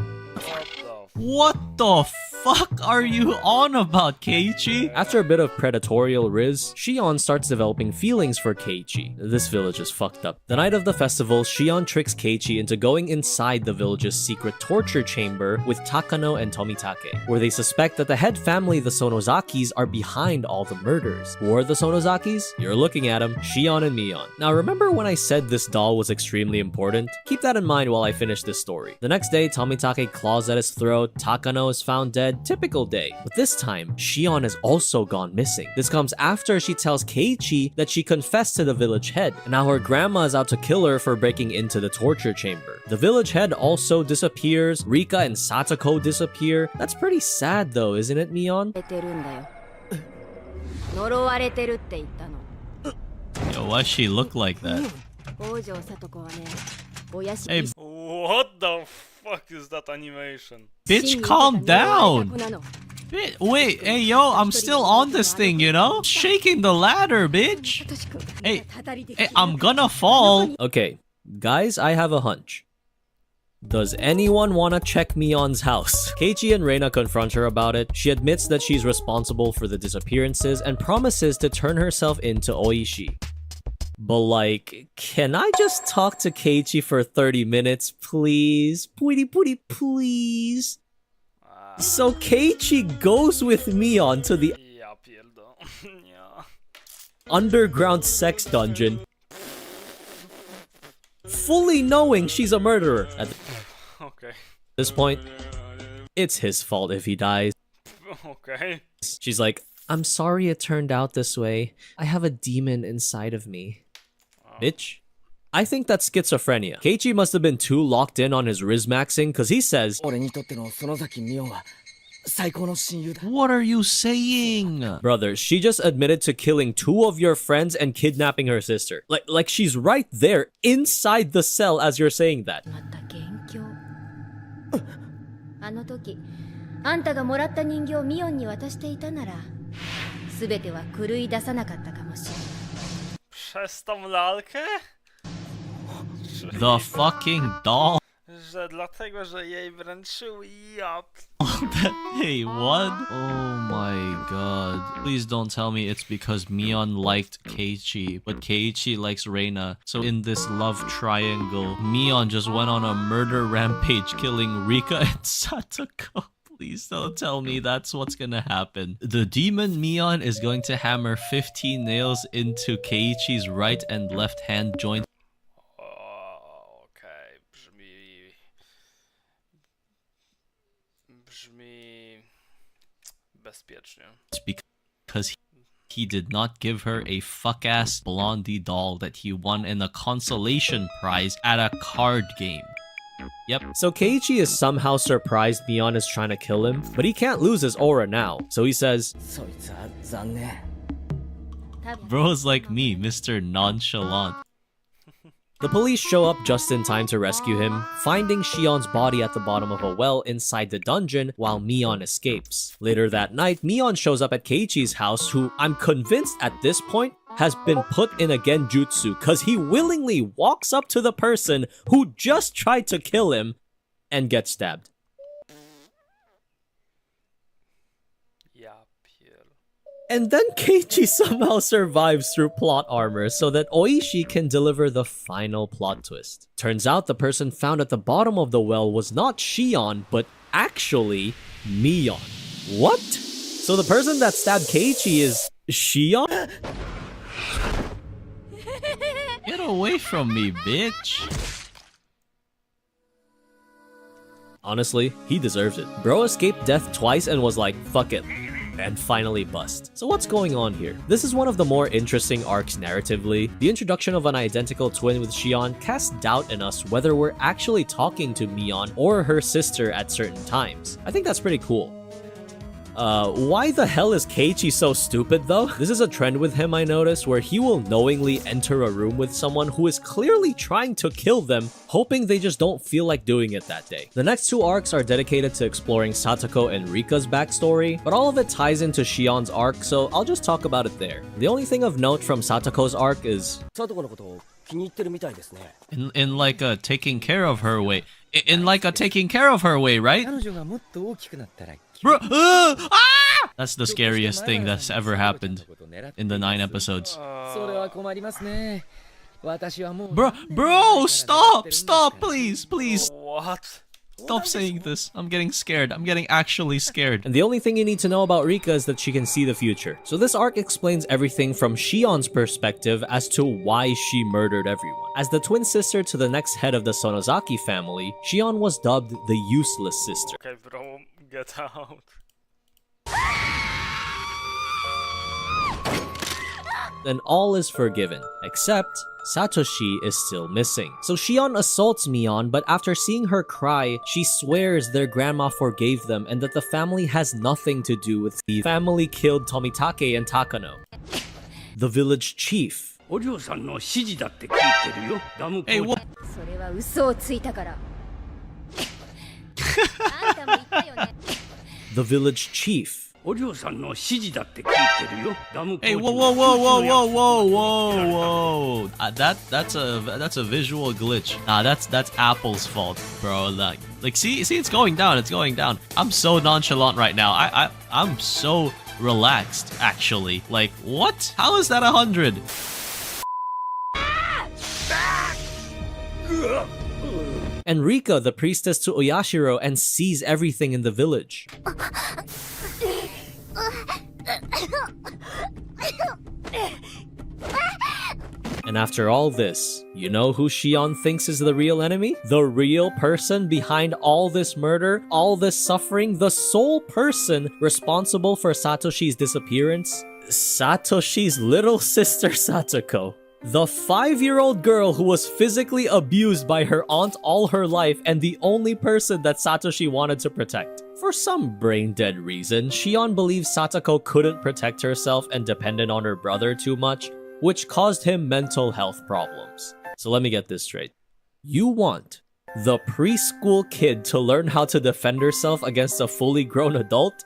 What the fuck are you on about, Keiichi? After a bit of predatorial riz, Shion starts developing feelings for Keiichi. This village is fucked up. The night of the festival, Shion tricks Keiichi into going inside the village's secret torture chamber with Takano and Tomitake, where they suspect that the head family, the Sonozakis, are behind all the murders. Who are the Sonozakis? You're looking at them, Shion and Mion. Now remember when I said this doll was extremely important? Keep that in mind while I finish this story. The next day, Tomitake claws at his throat, Takano is found dead, typical day. But this time, Shion has also gone missing. This comes after she tells Keiichi that she confessed to the village head, and now her grandma is out to kill her for breaking into the torture chamber. The village head also disappears, Rika and Satoko disappear. That's pretty sad though, isn't it, Mion? Yo, why she look like that? Hey, What the fuck is that animation? bitch, calm down. Wait, hey, yo, I'm still on this thing, you know? Shaking the ladder, bitch. Hey, I'm gonna fall. Okay, guys, I have a hunch. Does anyone want to check Mion's house? Keiichi and Reina confront her about it. She admits that she's responsible for the disappearances and promises to turn herself into Oishi. But like, can I just talk to Keiichi for 30 minutes, please? Please. So Keiichi goes with Mion to the underground sex dungeon, fully knowing she's a murderer. At this point, it's his fault if he dies. Okay. She's like, I'm sorry it turned out this way. I have a demon inside of me. Bitch. I think that's schizophrenia. Keiichi must have been too locked in on his Rizmaxing because he says, What are you saying? brother, she just admitted to killing 2 of your friends and kidnapping her sister. Like she's right there inside the cell as you're saying that. あの時あんたがもらった人形をミオンに渡していたなら全ては狂い出さnaかったかもしれない Przez tą lalkę? The fucking doll. Że dlatego, że jej wręczył ja. Hey, what? Oh my god. Please don't tell me it's because Mion liked Keiichi, but Keiichi likes Reina. So in this love triangle, Mion just went on a murder rampage killing Rika and Satoko. Please don't tell me that's what's gonna happen. The demon Mion is going to hammer 15 nails into Keiichi's right and left hand joint. Okej, brzmi bezpiecznie. Because he did not give her a fuck-ass blondie doll that he won in a consolation prize at a card game. Yep. So Keiichi is somehow surprised Mion is trying to kill him, but he can't lose his aura now. So he says, Bro's like me, Mr. Nonchalant. The police show up just in time to rescue him, finding Shion's body at the bottom of a well inside the dungeon while Mion escapes. Later that night, Mion shows up at Keiichi's house, who I'm convinced at this point has been put in a genjutsu because he willingly walks up to the person who just tried to kill him and gets stabbed. And then Keiichi somehow survives through plot armor so that Oishi can deliver the final plot twist. Turns out the person found at the bottom of the well was not Shion, but actually Mion. What? So the person that stabbed Keiichi is Shion? Get away from me, bitch. Honestly, he deserves it. Bro escaped death twice and was like, fuck it. and finally bust. So what's going on here? This is one of the more interesting arcs narratively. The introduction of an identical twin with Shion casts doubt in us whether we're actually talking to Mion or her sister at certain times. I think that's pretty cool. Why the hell is Keiichi so stupid though? This is a trend with him I noticed, where he will knowingly enter a room with someone who is clearly trying to kill them, hoping they just don't feel like doing it that day. The next two arcs are dedicated to exploring Satoko and Rika's backstory, but all of it ties into Shion's arc, so I'll just talk about it there. The only thing of note from Satoko's arc is in like a taking care of her way. In like a taking care of her way, right? Bro, that's the scariest thing that's ever happened in the 9 episodes. Bro, stop, please. What? Stop saying this. I'm getting scared. I'm getting actually scared. And the only thing you need to know about Rika is that she can see the future. So this arc explains everything from Shion's perspective as to why she murdered everyone. As the twin sister to the next head of the Sonozaki family, Shion was dubbed the useless sister. Okay, bro, get out. And all is forgiven, except Satoshi is still missing. So Shion assaults Mion, but after seeing her cry, she swears their grandma forgave them and that the family has nothing to do with the family killed Tomitake and Takano. The village chief. Hey, what? それは嘘をついたからあんたも言ったよね The village chief. Hey, whoa. That's a visual glitch. Nah, that's Apple's fault, bro. Like see, it's going down. It's going down. I'm so nonchalant right now. I'm so relaxed, actually. Like, what? How is that 100? And Rika, the priestess to Oyashiro, and sees everything in the village. And after all this, you know who Shion thinks is the real enemy? The real person behind all this murder, all this suffering, the sole person responsible for Satoshi's disappearance? Satoshi's little sister Satoko. The 5-year-old girl who was physically abused by her aunt all her life and the only person that Satoshi wanted to protect. For some brain-dead reason, Shion believes Satoko couldn't protect herself and depended on her brother too much, which caused him mental health problems. So let me get this straight. You want the preschool kid to learn how to defend herself against a fully grown adult?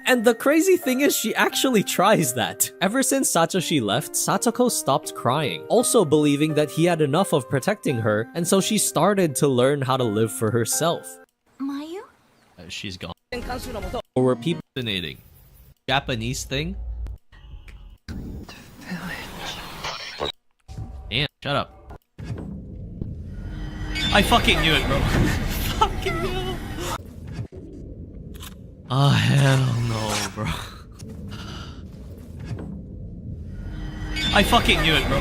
And the crazy thing is, she actually tries that. Ever since Satoshi left, Satoko stopped crying, also believing that he had enough of protecting her, and so she started to learn how to live for herself. Mayu? She's gone. Or were people fascinating? Japanese thing? Damn, shut up. I fucking knew it, bro. Fucking knew it. Oh, hell no, bro. I fucking knew it, bro.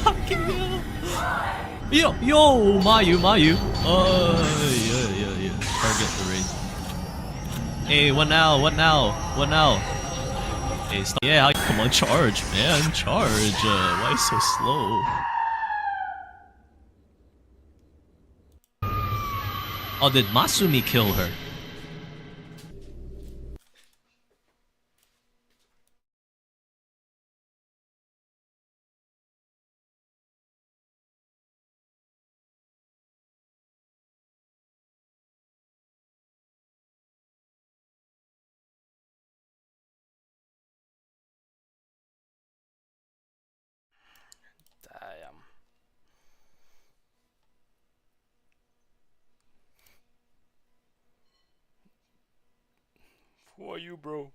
Fucking knew it. Yo, Mayu. Yeah. Target the raid. Hey, what now? Hey, stop. Yeah, come on, charge, man. Charge. Why so slow? Oh, did Masumi kill her? Damn. Who are you, bro?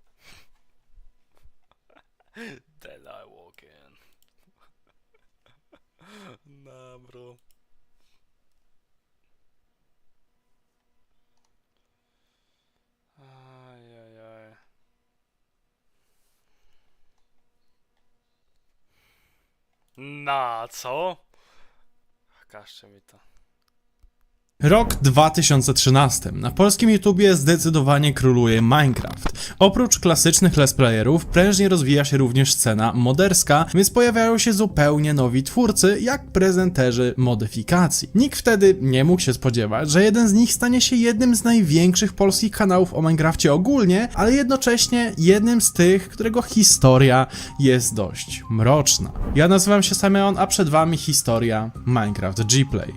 Then I walk in. Nah, bro. Ajajaj. Na, co? Pokażcie mi to. Rok 2013. Na polskim YouTubie zdecydowanie króluje Minecraft. Oprócz klasycznych let's playerów prężnie rozwija się również scena moderska, więc pojawiają się zupełnie nowi twórcy, jak prezenterzy modyfikacji. Nikt wtedy nie mógł się spodziewać, że jeden z nich stanie się jednym z największych polskich kanałów o Minecrafcie ogólnie, ale jednocześnie jednym z tych, którego historia jest dość mroczna. Ja nazywam się Sameon, a przed wami historia Minecraft Gplay.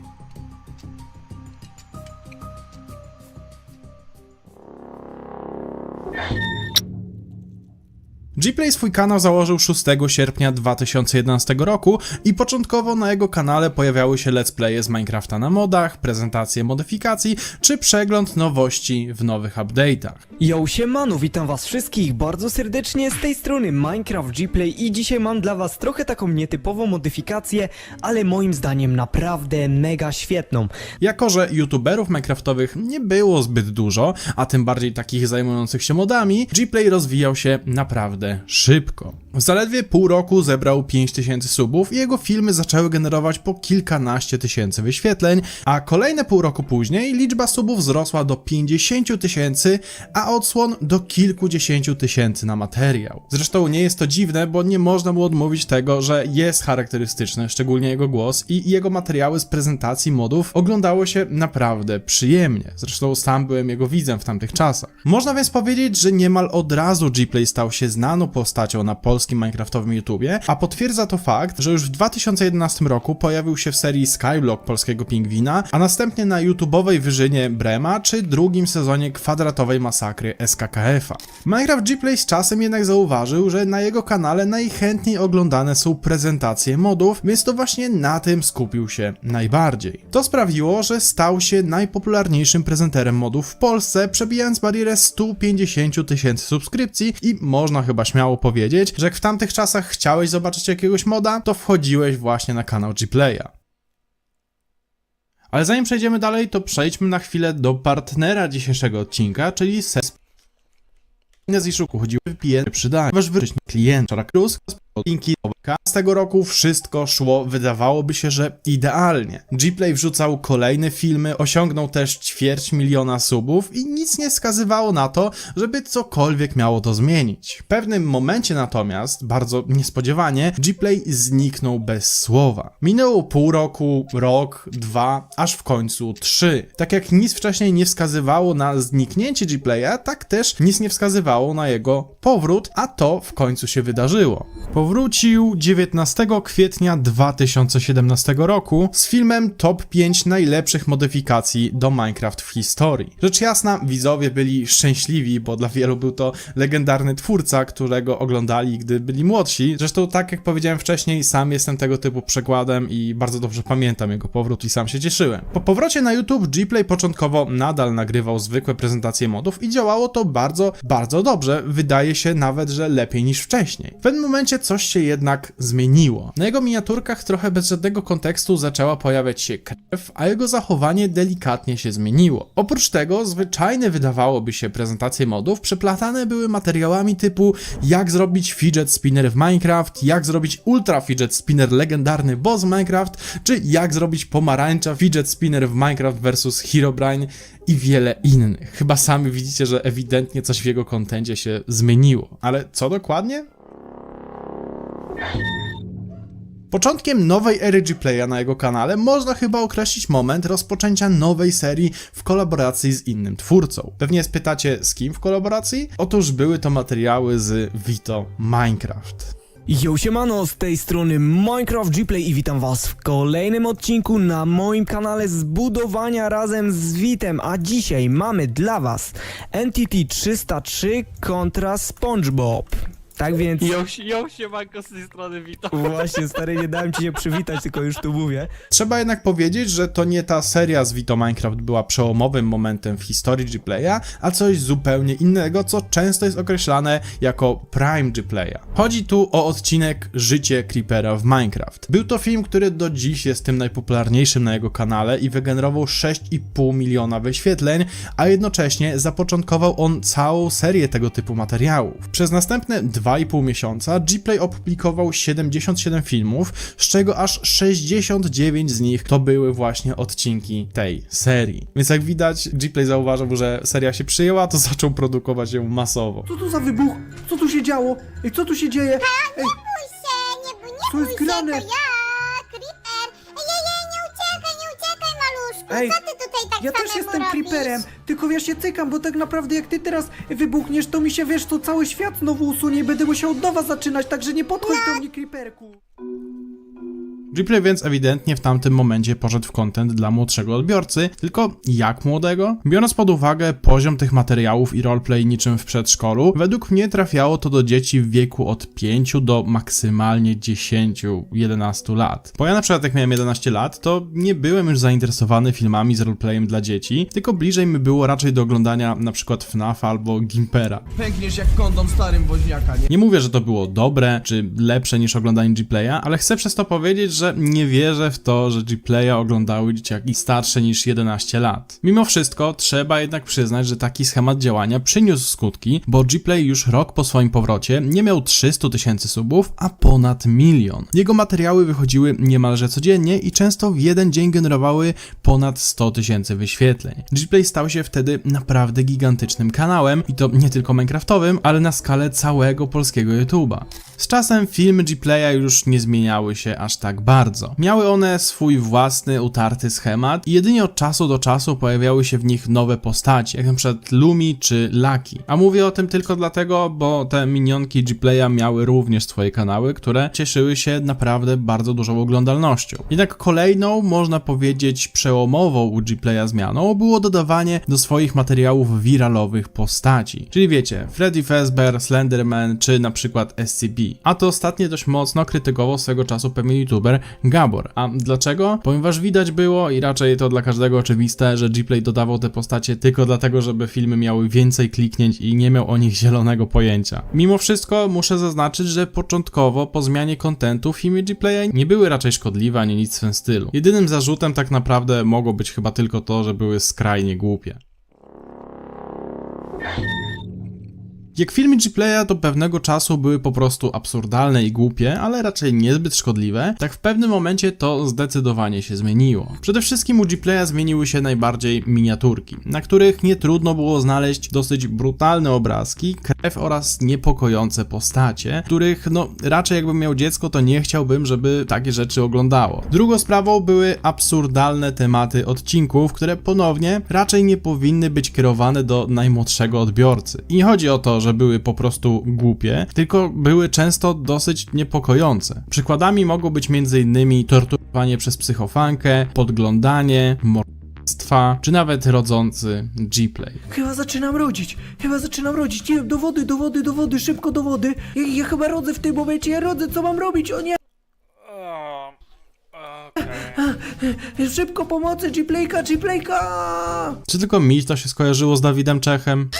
Gplay swój kanał założył 6 sierpnia 2011 roku i początkowo na jego kanale pojawiały się let's playe z Minecrafta na modach, prezentacje modyfikacji czy przegląd nowości w nowych update'ach. Yo, siemano, witam was wszystkich bardzo serdecznie, z tej strony Minecraft Gplay i dzisiaj mam dla was trochę taką nietypową modyfikację, ale moim zdaniem naprawdę mega świetną. Jako że youtuberów minecraftowych nie było zbyt dużo, a tym bardziej takich zajmujących się modami, Gplay rozwijał się naprawdę szybko. W zaledwie pół roku zebrał 5000 subów i jego filmy zaczęły generować po kilkanaście tysięcy wyświetleń, a kolejne pół roku później liczba subów wzrosła do 50 000, a odsłon do kilkudziesięciu tysięcy na materiał. Zresztą nie jest to dziwne, bo nie można mu odmówić tego, że jest charakterystyczny, szczególnie jego głos i jego materiały z prezentacji modów oglądało się naprawdę przyjemnie. Zresztą sam byłem jego widzem w tamtych czasach. Można więc powiedzieć, że niemal od razu Gplay stał się znaną postacią na polskim minecraftowym YouTubie, a potwierdza to fakt, że już w 2011 roku pojawił się w serii Skyblock Polskiego Pingwina, a następnie na YouTubeowej wyżynie Brema, czy drugim sezonie kwadratowej masakry SKKF-a. Minecraft Gplay z czasem jednak zauważył, że na jego kanale najchętniej oglądane są prezentacje modów, więc to właśnie na tym skupił się najbardziej. To sprawiło, że stał się najpopularniejszym prezenterem modów w Polsce, przebijając barierę 150 000 subskrypcji i można chyba śmiało powiedzieć, że jak w tamtych czasach chciałeś zobaczyć jakiegoś moda, to wchodziłeś właśnie na kanał Gplaya. Ale zanim przejdziemy dalej, to przejdźmy na chwilę do partnera dzisiejszego odcinka, czyli z Iszuku chodziły VPN przydaje. Wasz wyraźny klient Cruz linki z tego roku wszystko szło, wydawałoby się, że idealnie. Gplay wrzucał kolejne filmy, osiągnął też 250 000 subów i nic nie wskazywało na to, żeby cokolwiek miało to zmienić. W pewnym momencie natomiast, bardzo niespodziewanie, Gplay zniknął bez słowa. Minęło pół roku, rok, 2, aż w końcu 3. Tak jak nic wcześniej nie wskazywało na zniknięcie Gplaya, tak też nic nie wskazywało na jego powrót, a to w końcu się wydarzyło. Powrócił 19 kwietnia 2017 roku z filmem Top 5 najlepszych modyfikacji do Minecraft w historii. Rzecz jasna, widzowie byli szczęśliwi, bo dla wielu był to legendarny twórca, którego oglądali, gdy byli młodsi. Zresztą tak jak powiedziałem wcześniej, sam jestem tego typu przykładem i bardzo dobrze pamiętam jego powrót i sam się cieszyłem. Po powrocie na YouTube Gplay początkowo nadal nagrywał zwykłe prezentacje modów i działało to bardzo dobrze. Wydaje się nawet, że lepiej niż wcześniej. W pewnym momencie coś się jednak zmieniło. Na jego miniaturkach trochę bez żadnego kontekstu zaczęła pojawiać się krew, a jego zachowanie delikatnie się zmieniło. Oprócz tego zwyczajne wydawałoby się prezentacje modów przeplatane były materiałami typu jak zrobić fidget spinner w Minecraft, jak zrobić ultra fidget spinner legendarny boss Minecraft, czy jak zrobić pomarańcza fidget spinner w Minecraft vs Herobrine i wiele innych. Chyba sami widzicie, że ewidentnie coś w jego kontencie się zmieniło. Ale co dokładnie? Początkiem nowej ery Gplaya na jego kanale można chyba określić moment rozpoczęcia nowej serii w kolaboracji z innym twórcą. Pewnie spytacie, z kim w kolaboracji? Otóż były to materiały z Vito Minecraft. Yo, siemano, z tej strony Minecraft Gplay i witam was w kolejnym odcinku na moim kanale zbudowania razem z Vitem, a dzisiaj mamy dla was Entity 303 kontra SpongeBob. Tak więc... Yo, siemanko z tej strony, witam. Właśnie, stary, nie dałem ci się przywitać, tylko już tu mówię. Trzeba jednak powiedzieć, że to nie ta seria z Vito Minecraft była przełomowym momentem w historii Gplaya, a coś zupełnie innego, co często jest określane jako Prime Gplaya. Chodzi tu o odcinek Życie Creepera w Minecraft. Był to film, który do dziś jest tym najpopularniejszym na jego kanale i wygenerował 6,5 miliona wyświetleń, a jednocześnie zapoczątkował on całą serię tego typu materiałów. Przez następne 2 2,5 miesiąca Gplay opublikował 77 filmów, z czego aż 69 z nich to były właśnie odcinki tej serii. Więc jak widać, Gplay zauważył, że seria się przyjęła, to zaczął produkować ją masowo. Co to za wybuch? Co tu się działo? Ej, co tu się dzieje? Ej, co jest grane? Ej, Co ty tutaj tak ja też jestem creeperem, tylko ja się cykam, bo tak naprawdę jak ty teraz wybuchniesz, to mi się, wiesz, to cały świat znowu usunie i będę musiał od nowa zaczynać, także nie podchodź do mnie, creeperku. Gplay więc ewidentnie w tamtym momencie poszedł w content dla młodszego odbiorcy, tylko jak młodego? Biorąc pod uwagę poziom tych materiałów i roleplay niczym w przedszkolu, według mnie trafiało to do dzieci w wieku od 5 do maksymalnie 10-11 lat. Bo ja na przykład jak miałem 11 lat, to nie byłem już zainteresowany filmami z roleplayem dla dzieci, tylko bliżej mi było raczej do oglądania na przykład FNAF albo Gimpera. Pękniesz jak kondom starym woźniaka, nie? Nie mówię, że to było dobre, czy lepsze niż oglądanie Gplaya, ale chcę przez to powiedzieć, że nie wierzę w to, że Gplaya oglądały dzieciaki starsze niż 11 lat. Mimo wszystko, trzeba jednak przyznać, że taki schemat działania przyniósł skutki, bo Gplay już rok po swoim powrocie nie miał 300 000 subów, a ponad 1 milion. Jego materiały wychodziły niemalże codziennie i często w jeden dzień generowały ponad 100 000 wyświetleń. Gplay stał się wtedy naprawdę gigantycznym kanałem i to nie tylko minecraftowym, ale na skalę całego polskiego YouTube'a. Z czasem filmy Gplaya już nie zmieniały się aż tak bardzo. Miały one swój własny, utarty schemat i jedynie od czasu do czasu pojawiały się w nich nowe postacie, jak np. Lumi czy Lucky. A mówię o tym tylko dlatego, bo te minionki Gplaya miały również swoje kanały, które cieszyły się naprawdę bardzo dużą oglądalnością. Jednak kolejną, można powiedzieć przełomową u Gplaya zmianą było dodawanie do swoich materiałów wiralowych postaci. Czyli wiecie, Freddy Fazbear, Slenderman czy na przykład SCP. A to ostatnie dość mocno krytykował swego czasu pewien youtuber Gabor. A dlaczego? Ponieważ widać było i raczej to dla każdego oczywiste, że Gplay dodawał te postacie tylko dlatego, żeby filmy miały więcej kliknięć i nie miał o nich zielonego pojęcia. Mimo wszystko muszę zaznaczyć, że początkowo po zmianie kontentu filmy Gplaya nie były raczej szkodliwe ani nic w tym stylu. Jedynym zarzutem tak naprawdę mogło być chyba tylko to, że były skrajnie głupie. Jak filmy Gplaya do pewnego czasu były po prostu absurdalne i głupie, ale raczej niezbyt szkodliwe, tak w pewnym momencie to zdecydowanie się zmieniło. Przede wszystkim u Gplaya zmieniły się najbardziej miniaturki, na których nie trudno było znaleźć dosyć brutalne obrazki, krew oraz niepokojące postacie, których no raczej jakbym miał dziecko, to nie chciałbym, żeby takie rzeczy oglądało. Drugą sprawą były absurdalne tematy odcinków, które ponownie raczej nie powinny być kierowane do najmłodszego odbiorcy. I nie chodzi o to, że były po prostu głupie, tylko były często dosyć niepokojące. Przykładami mogą być m.in. torturowanie przez psychofankę, podglądanie, morderstwa, czy nawet rodzący Gplay. Chyba zaczynam rodzić, nie, do wody, szybko do wody. Ja chyba rodzę w tym momencie, ja rodzę, co mam robić, o nie! Szybko pomocy, Gplayka! Czy tylko mi to się skojarzyło z Dawidem Czechem?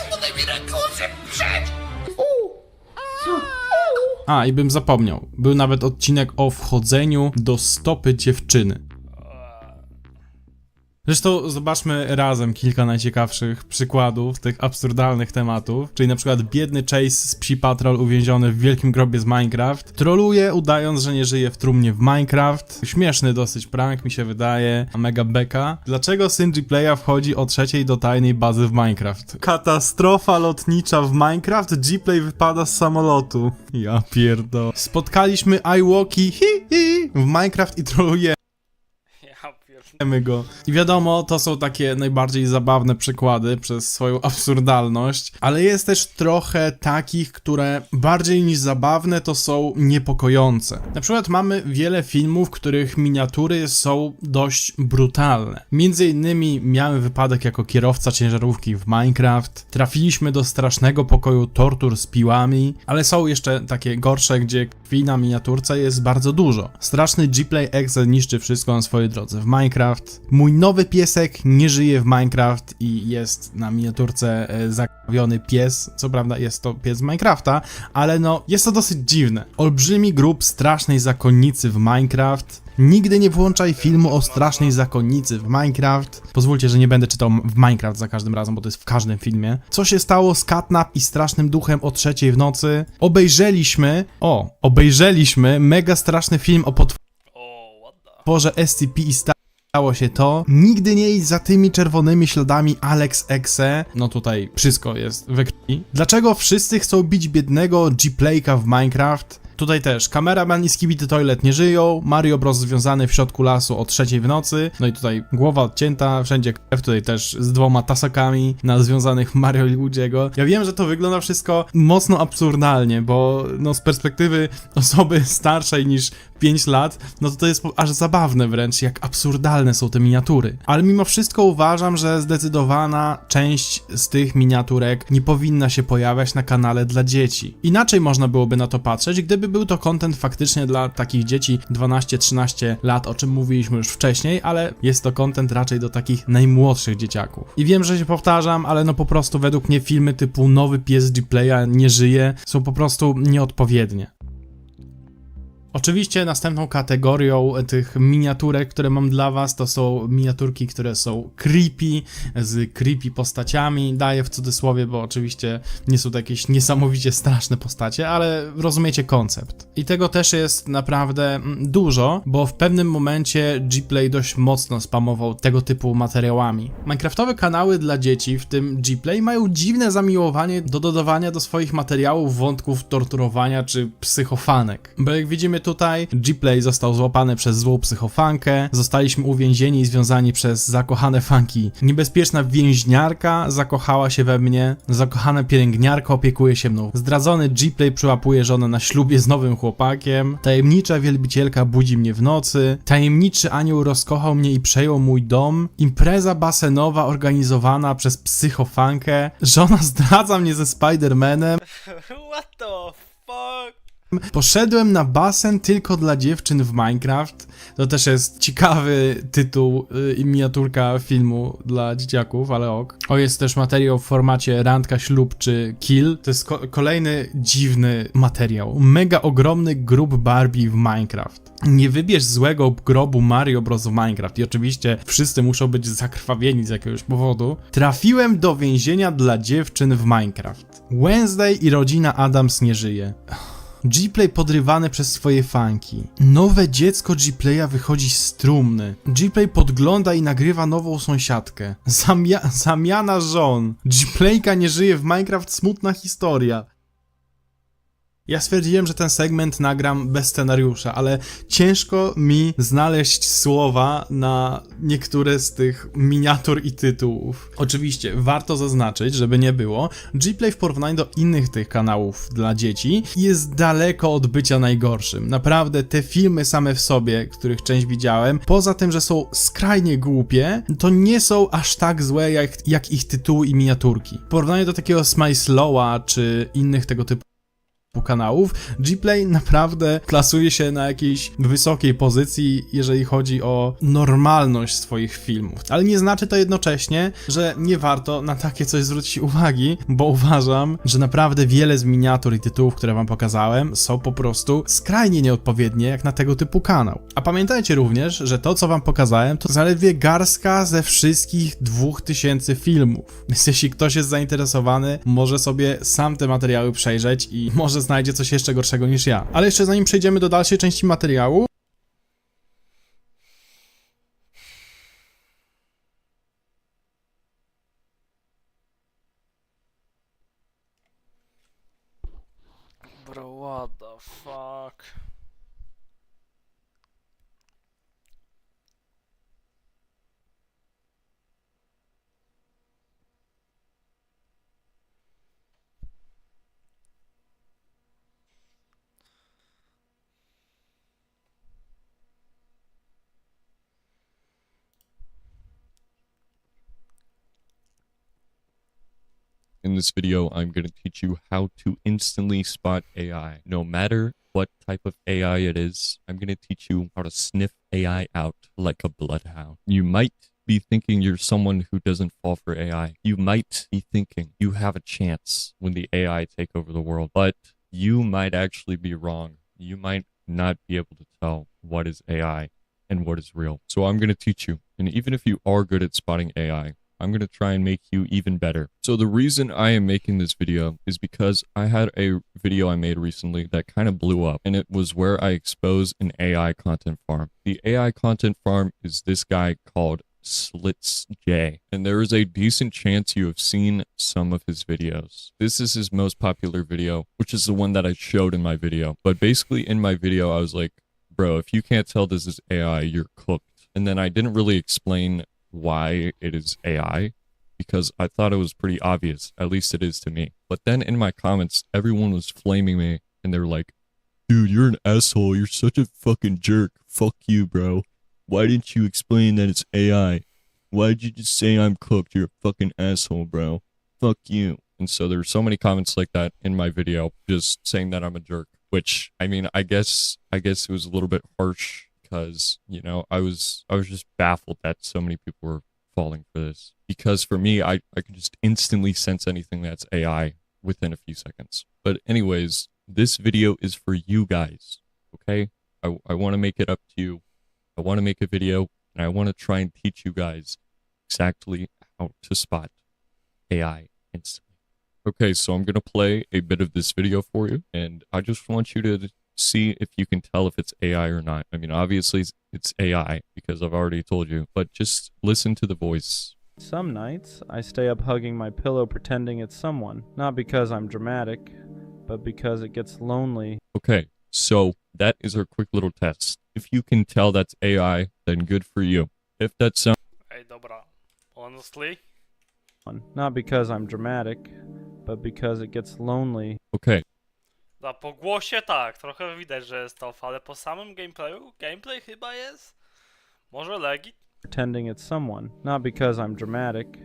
A, i bym zapomniał. Był nawet odcinek o wchodzeniu do stopy dziewczyny. Zresztą zobaczmy razem kilka najciekawszych przykładów tych absurdalnych tematów, czyli na przykład biedny Chase z Psi Patrol uwięziony w wielkim grobie z Minecraft, troluje udając, że nie żyje w trumnie w Minecraft. Śmieszny dosyć prank mi się wydaje, a mega beka. Dlaczego syn Gplaya wchodzi o 3:00 do tajnej bazy w Minecraft? Katastrofa lotnicza w Minecraft, Gplay wypada z samolotu. Ja pierdolę. Spotkaliśmy iWalki w Minecraft i troluje go. I wiadomo, to są takie najbardziej zabawne przykłady przez swoją absurdalność, ale jest też trochę takich, które bardziej niż zabawne to są niepokojące. Na przykład mamy wiele filmów, w których miniatury są dość brutalne. Między innymi miałem wypadek jako kierowca ciężarówki w Minecraft, trafiliśmy do strasznego pokoju tortur z piłami, ale są jeszcze takie gorsze, gdzie krwi na miniaturce jest bardzo dużo. Straszny Gplay Exe niszczy wszystko na swojej drodze w Minecraft. Mój nowy piesek nie żyje w Minecraft i jest na miniaturce zakrawiony pies. Co prawda jest to pies z Minecrafta, ale no jest to dosyć dziwne. Olbrzymi grób strasznej zakonnicy w Minecraft. Nigdy nie włączaj filmu o strasznej zakonnicy w Minecraft. Pozwólcie, że nie będę czytał w Minecraft za każdym razem, bo to jest w każdym filmie. Co się stało z Catnap i strasznym duchem o 3:00 w nocy? Obejrzeliśmy mega straszny film o potworze SCP i stało się to. Nigdy nie idź za tymi czerwonymi śladami Alex Exe. No tutaj wszystko jest we krwi. Dlaczego wszyscy chcą bić biednego G-Playka w Minecraft? Tutaj też kameraman i Skibidi Toilet nie żyją, Mario Bros związany w środku lasu o 3:00 w nocy, no i tutaj głowa odcięta, wszędzie krew, tutaj też z 2 tasakami na związanych Mario i Luigiego. Ja wiem, że to wygląda wszystko mocno absurdalnie, bo no z perspektywy osoby starszej niż 5 lat, no to jest aż zabawne wręcz, jak absurdalne są te miniatury. Ale mimo wszystko uważam, że zdecydowana część z tych miniaturek nie powinna się pojawiać na kanale dla dzieci. Inaczej można byłoby na to patrzeć, gdyby był to content faktycznie dla takich dzieci 12-13 lat, o czym mówiliśmy już wcześniej, ale jest to content raczej do takich najmłodszych dzieciaków. I wiem, że się powtarzam, ale no po prostu według mnie filmy typu Nowy pies G-Playa nie żyje są po prostu nieodpowiednie. Oczywiście następną kategorią tych miniaturek, które mam dla was, to są miniaturki, które są creepy, z creepy postaciami. Daję w cudzysłowie, bo oczywiście nie są to jakieś niesamowicie straszne postacie, ale rozumiecie koncept. I tego też jest naprawdę dużo, bo w pewnym momencie G-Play dość mocno spamował tego typu materiałami. Minecraftowe kanały dla dzieci, w tym G-Play, mają dziwne zamiłowanie do dodawania do swoich materiałów wątków torturowania czy psychofanek. Bo jak widzimy tutaj, G-Play został złapany przez złą psychofankę, zostaliśmy uwięzieni i związani przez zakochane fanki. Niebezpieczna więźniarka zakochała się we mnie, zakochana pielęgniarka opiekuje się mną. Zdradzony G-Play przyłapuje żonę na ślubie z nowym chłopakiem, tajemnicza wielbicielka budzi mnie w nocy, tajemniczy anioł rozkochał mnie i przejął mój dom, impreza basenowa organizowana przez psychofankę, żona zdradza mnie ze Spider-Manem. What the fuck? Poszedłem na basen tylko dla dziewczyn w Minecraft. To też jest ciekawy tytuł i miniaturka filmu dla dzieciaków, ale ok. O, jest też materiał w formacie randka, ślub czy kill. To jest kolejny dziwny materiał. Mega ogromny grób Barbie w Minecraft. Nie wybierz złego grobu Mario Bros w Minecraft i oczywiście wszyscy muszą być zakrwawieni z jakiegoś powodu. Trafiłem do więzienia dla dziewczyn w Minecraft. Wednesday i rodzina Addams nie żyje. G-Play podrywany przez swoje fanki. Nowe dziecko G-Playa wychodzi z trumny. G-Play podgląda i nagrywa nową sąsiadkę. Zamiana żon. G-Playka nie żyje w Minecraft, smutna historia. Ja stwierdziłem, że ten segment nagram bez scenariusza, ale ciężko mi znaleźć słowa na niektóre z tych miniatur i tytułów. Oczywiście, warto zaznaczyć, żeby nie było, G-Play w porównaniu do innych tych kanałów dla dzieci jest daleko od bycia najgorszym. Naprawdę, te filmy same w sobie, których część widziałem, poza tym, że są skrajnie głupie, to nie są aż tak złe jak ich tytuły i miniaturki. W porównaniu do takiego Smyslowa czy innych tego typu kanałów, G-Play naprawdę plasuje się na jakiejś wysokiej pozycji, jeżeli chodzi o normalność swoich filmów. Ale nie znaczy to jednocześnie, że nie warto na takie coś zwrócić uwagi, bo uważam, że naprawdę wiele z miniatur i tytułów, które wam pokazałem, są po prostu skrajnie nieodpowiednie jak na tego typu kanał. A pamiętajcie również, że to, co wam pokazałem, to zaledwie garstka ze wszystkich 2000 filmów. Więc jeśli ktoś jest zainteresowany, może sobie sam te materiały przejrzeć i może znajdzie coś jeszcze gorszego niż ja. Ale jeszcze zanim przejdziemy do dalszej części materiału, Bro, what the fuck? In this video, I'm going to teach you how to instantly spot AI. No matter what type of AI it is, I'm going to teach you how to sniff AI out like a bloodhound. You might be thinking you're someone who doesn't fall for AI. You might be thinking you have a chance when the AI take over the world, but you might actually be wrong. You might not be able to tell what is AI and what is real. So I'm going to teach you. And even if you are good at spotting AI, I'm going to try and make you even better. So the reason I am making this video is because I had a video I made recently that kind of blew up, and it was where I exposed an AI content farm. The AI content farm is this guy called SlitsJ, and there is a decent chance you have seen some of his videos. This is his most popular video, which is the one that I showed in my video. But basically in my video, I was like, bro, if you can't tell this is AI, you're cooked. And then I didn't really explain why it is AI, because I thought it was pretty obvious. At least it is to me. But then in my comments, everyone was flaming me, and they were like, dude, you're an asshole. You're such a fucking jerk. Fuck you, bro. Why didn't you explain that it's AI? Why'd you just say I'm cooked? You're a fucking asshole, bro. Fuck you. And so there were so many comments like that in my video, just saying that I'm a jerk. Which, I mean, I guess it was a little bit harsh, because, you know, I was just baffled that so many people were falling for this. Because for me, I can just instantly sense anything that's AI within a few seconds. But anyways, this video is for you guys, okay? I want to make it up to you. I want to make a video, and I want to try and teach you guys exactly how to spot AI instantly. Okay, so I'm going to play a bit of this video for you, and I just want you to see if you can tell if it's AI or not. I mean, obviously it's AI, because I've already told you, but just listen to the voice. Some nights, I stay up hugging my pillow pretending it's someone. Not because I'm dramatic, but because it gets lonely. Okay, so that is our quick little test. If you can tell that's AI, then good for you. If that sounds... Ej, dobra. Honestly? Not because I'm dramatic, but because it gets lonely. Okay. No, po głosie tak, trochę widać, że jest to, ale po samym gameplayu, gameplay chyba jest, może legit. Pretending it's someone. Not because I'm dramatic,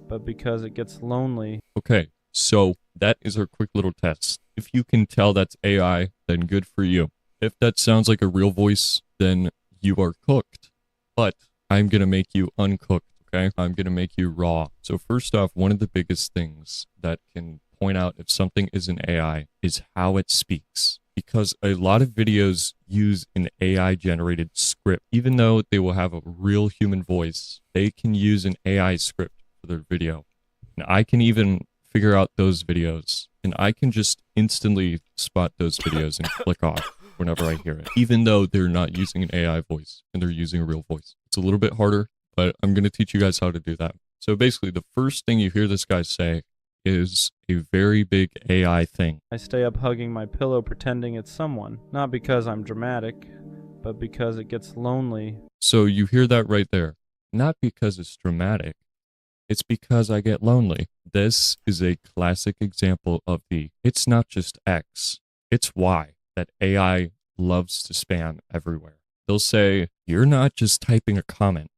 but because it gets lonely. Okay, so that is our quick little test. If you can tell that's AI, then good for you. If that sounds like a real voice, then you are cooked. But I'm going to make you uncooked, okay? I'm going to make you raw. So first off, one of the biggest things that can point out if something is an AI is how it speaks. Because a lot of videos use an AI-generated script. Even though they will have a real human voice, they can use an AI script for their video. And I can even figure out those videos. And I can just instantly spot those videos and click off whenever I hear it. Even though they're not using an AI voice and they're using a real voice. It's a little bit harder, but I'm going to teach you guys how to do that. So basically, the first thing you hear this guy say is a very big AI thing. I stay up hugging my pillow pretending it's someone. Not because I'm dramatic, but because it gets lonely. So you hear that right there. Not because it's dramatic. It's because I get lonely. This is a classic example of the it's not just X, it's Y that AI loves to spam everywhere. They'll say, you're not just typing a comment,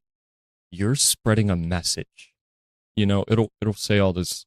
you're spreading a message. You know, it'll say all this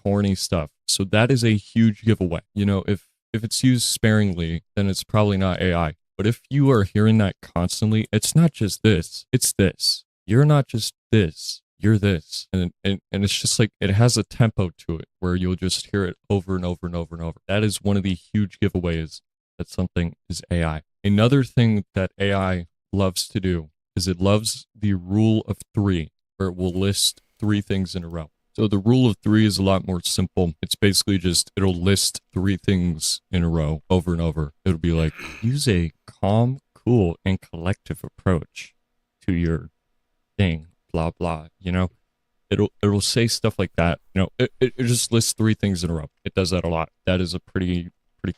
corny stuff. So that is a huge giveaway. You know, if it's used sparingly, then it's probably not AI. But if you are hearing that constantly, it's not just this, it's this. You're not just this, you're this. And it's just like, it has a tempo to it where you'll just hear it over and over and over and over. That is one of the huge giveaways that something is AI. Another thing that AI loves to do is it loves the rule of three, where it will list 3 things in a row. So the rule of 3 is a lot more simple. It's basically just, it'll list 3 things in a row over and over. It'll be like, use a calm, cool, and collective approach to your thing, blah, blah, you know? It'll say stuff like that. You know, it just lists 3 things in a row. It does that a lot. That is a pretty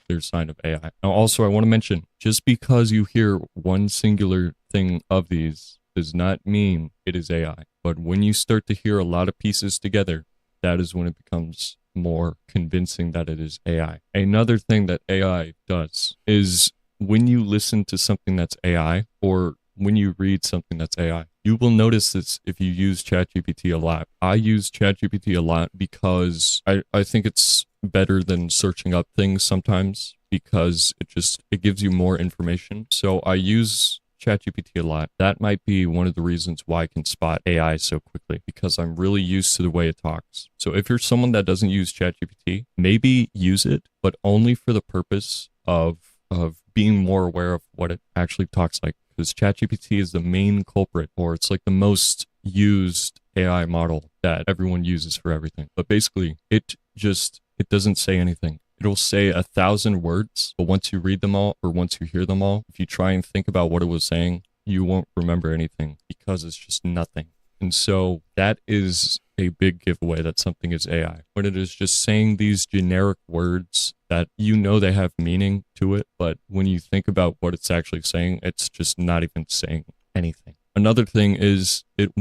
clear sign of AI. Now, also, I want to mention, just because you hear one singular thing of these does not mean it is AI. But when you start to hear a lot of pieces together, that is when it becomes more convincing that it is AI. Another thing that AI does is when you listen to something that's AI, or when you read something that's AI, you will notice this if you use ChatGPT a lot. I use ChatGPT a lot because I think it's better than searching up things sometimes, because it gives you more information. So I use ChatGPT a lot. That might be one of the reasons why I can spot AI so quickly, because I'm really used to the way it talks. So if you're someone that doesn't use ChatGPT, maybe use it, but only for the purpose of being more aware of what it actually talks like. because ChatGPT is the main culprit, or it's like the most used AI model that everyone uses for everything. But basically, it doesn't say anything. It'll say 1,000 words, but once you read them all, or once you hear them all, if you try and think about what it was saying, you won't remember anything because it's just nothing. And so that is a big giveaway that something is AI. When it is just saying these generic words that you know they have meaning to it, but when you think about what it's actually saying, it's just not even saying anything. Another thing is it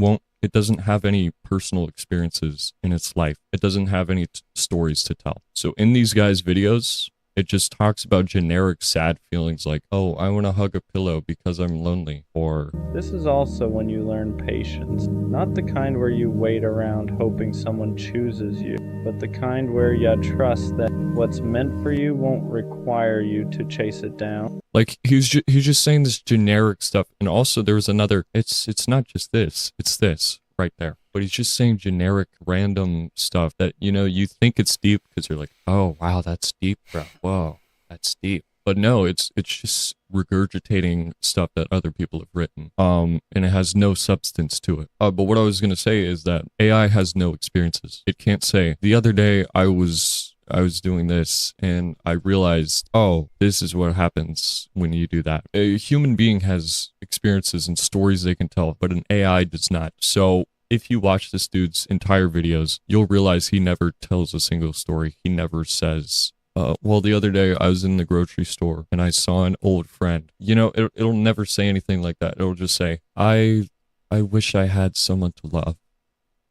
doesn't have any personal experiences in its life. It doesn't have any stories to tell. So in these guys' videos, it just talks about generic sad feelings like, oh, I want to hug a pillow because I'm lonely, or... This is also when you learn patience. Not the kind where you wait around hoping someone chooses you, but the kind where you trust that what's meant for you won't require you to chase it down. Like, he's just saying this generic stuff. And also there was another, it's not just this, it's this right there. But he's just saying generic random stuff that, you know, you think it's deep because you're like, oh, wow, that's deep, bro. Whoa, that's deep. But no, it's just regurgitating stuff that other people have written. And it has no substance to it. But what I was going to say is that AI has no experiences. It can't say, the other day I was doing this and I realized, oh, this is what happens when you do that. A human being has experiences and stories they can tell, but an AI does not. So if you watch this dude's entire videos, you'll realize he never tells a single story. He never says, well, the other day I was in the grocery store and I saw an old friend. You know, it'll never say anything like that. It'll just say, I wish I had someone to love.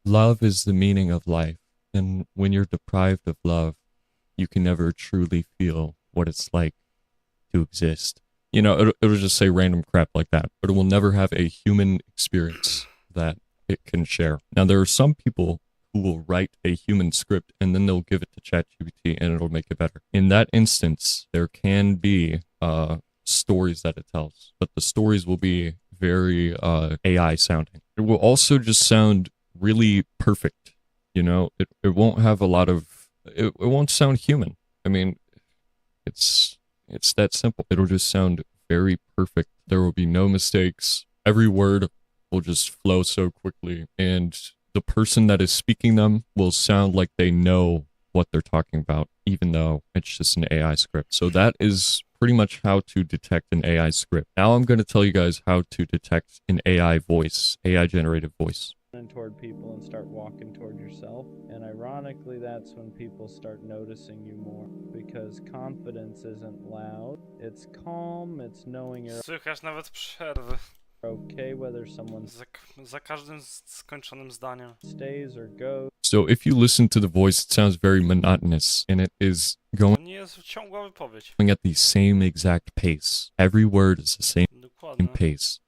Love is the meaning of life. And when you're deprived of love, you can never truly feel what it's like to exist. You know, it'll just say random crap like that, but it will never have a human experience that it can share. Now, there are some people who will write a human script and then they'll give it to ChatGPT and it'll make it better. In that instance, there can be stories that it tells, but the stories will be very AI sounding. It will also just sound really perfect. You know, it won't have a lot of, it won't sound human. I mean, it's that simple. It'll just sound very perfect. There will be no mistakes. Every word will just flow so quickly, and the person that is speaking them will sound like they know what they're talking about, even though it's just an AI script. So that is pretty much how to detect an AI script. Now I'm going to tell you guys how to detect an AI voice, AI generated voice. Toward people and start walking toward yourself, and ironically that's when people start noticing you more, because confidence isn't loud, it's calm, it's knowing you're Słychać nawet przerwy. okay whether someone Za każdym skończonym zdaniem. stays or goes. So if you listen to the voice, it sounds very monotonous, and it is going Nie jest ciągła wypowiedź. at the same exact pace. Every word is the same pace.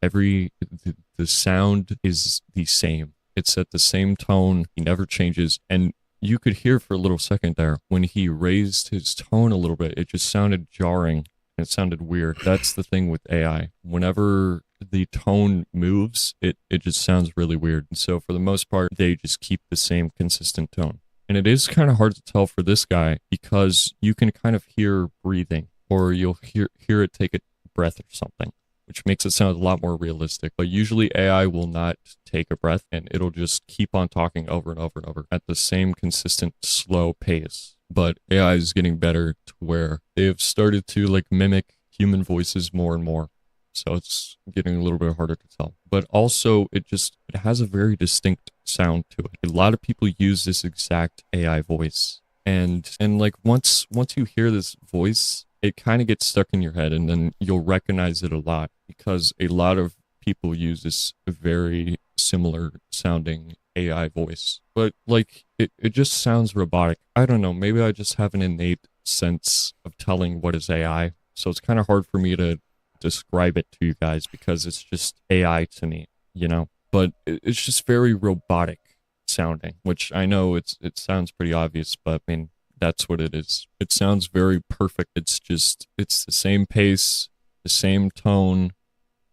The sound is the same. It's at the same tone. He never changes. And you could hear for a little second there, when he raised his tone a little bit, it just sounded jarring. It sounded weird. That's the thing with AI. Whenever the tone moves, it just sounds really weird. And so for the most part, they just keep the same consistent tone. And it is kind of hard to tell for this guy because you can kind of hear breathing, or you'll hear it take a breath or something, which makes it sound a lot more realistic. But usually AI will not take a breath, and it'll just keep on talking over and over and over at the same consistent slow pace. But AI is getting better to where they have started to like mimic human voices more and more. So it's getting a little bit harder to tell. But also it has a very distinct sound to it. A lot of people use this exact AI voice. And like once you hear this voice, it kind of gets stuck in your head, and then you'll recognize it a lot because a lot of people use this very similar sounding AI voice. But like it just sounds robotic. I don't know, maybe I just have an innate sense of telling what is AI. So it's kind of hard for me to describe it to you guys because it's just AI to me, you know? But it's just very robotic sounding, which I know it sounds pretty obvious, but I mean, that's what it is. It sounds very perfect. It's the same pace, the same tone,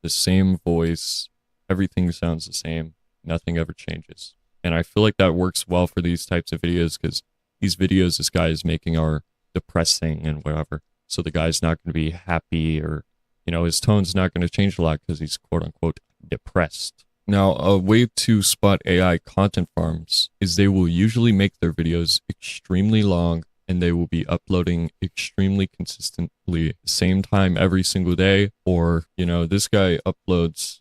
the same voice. Everything sounds the same. Nothing ever changes. And I feel like that works well for these types of videos because these videos this guy is making are depressing and whatever. So the guy's not going to be happy or you know, his tone's not going to change a lot because he's quote unquote depressed. Now, a way to spot AI content farms is they will usually make their videos extremely long and they will be uploading extremely consistently, same time every single day. Or, you know, this guy uploads,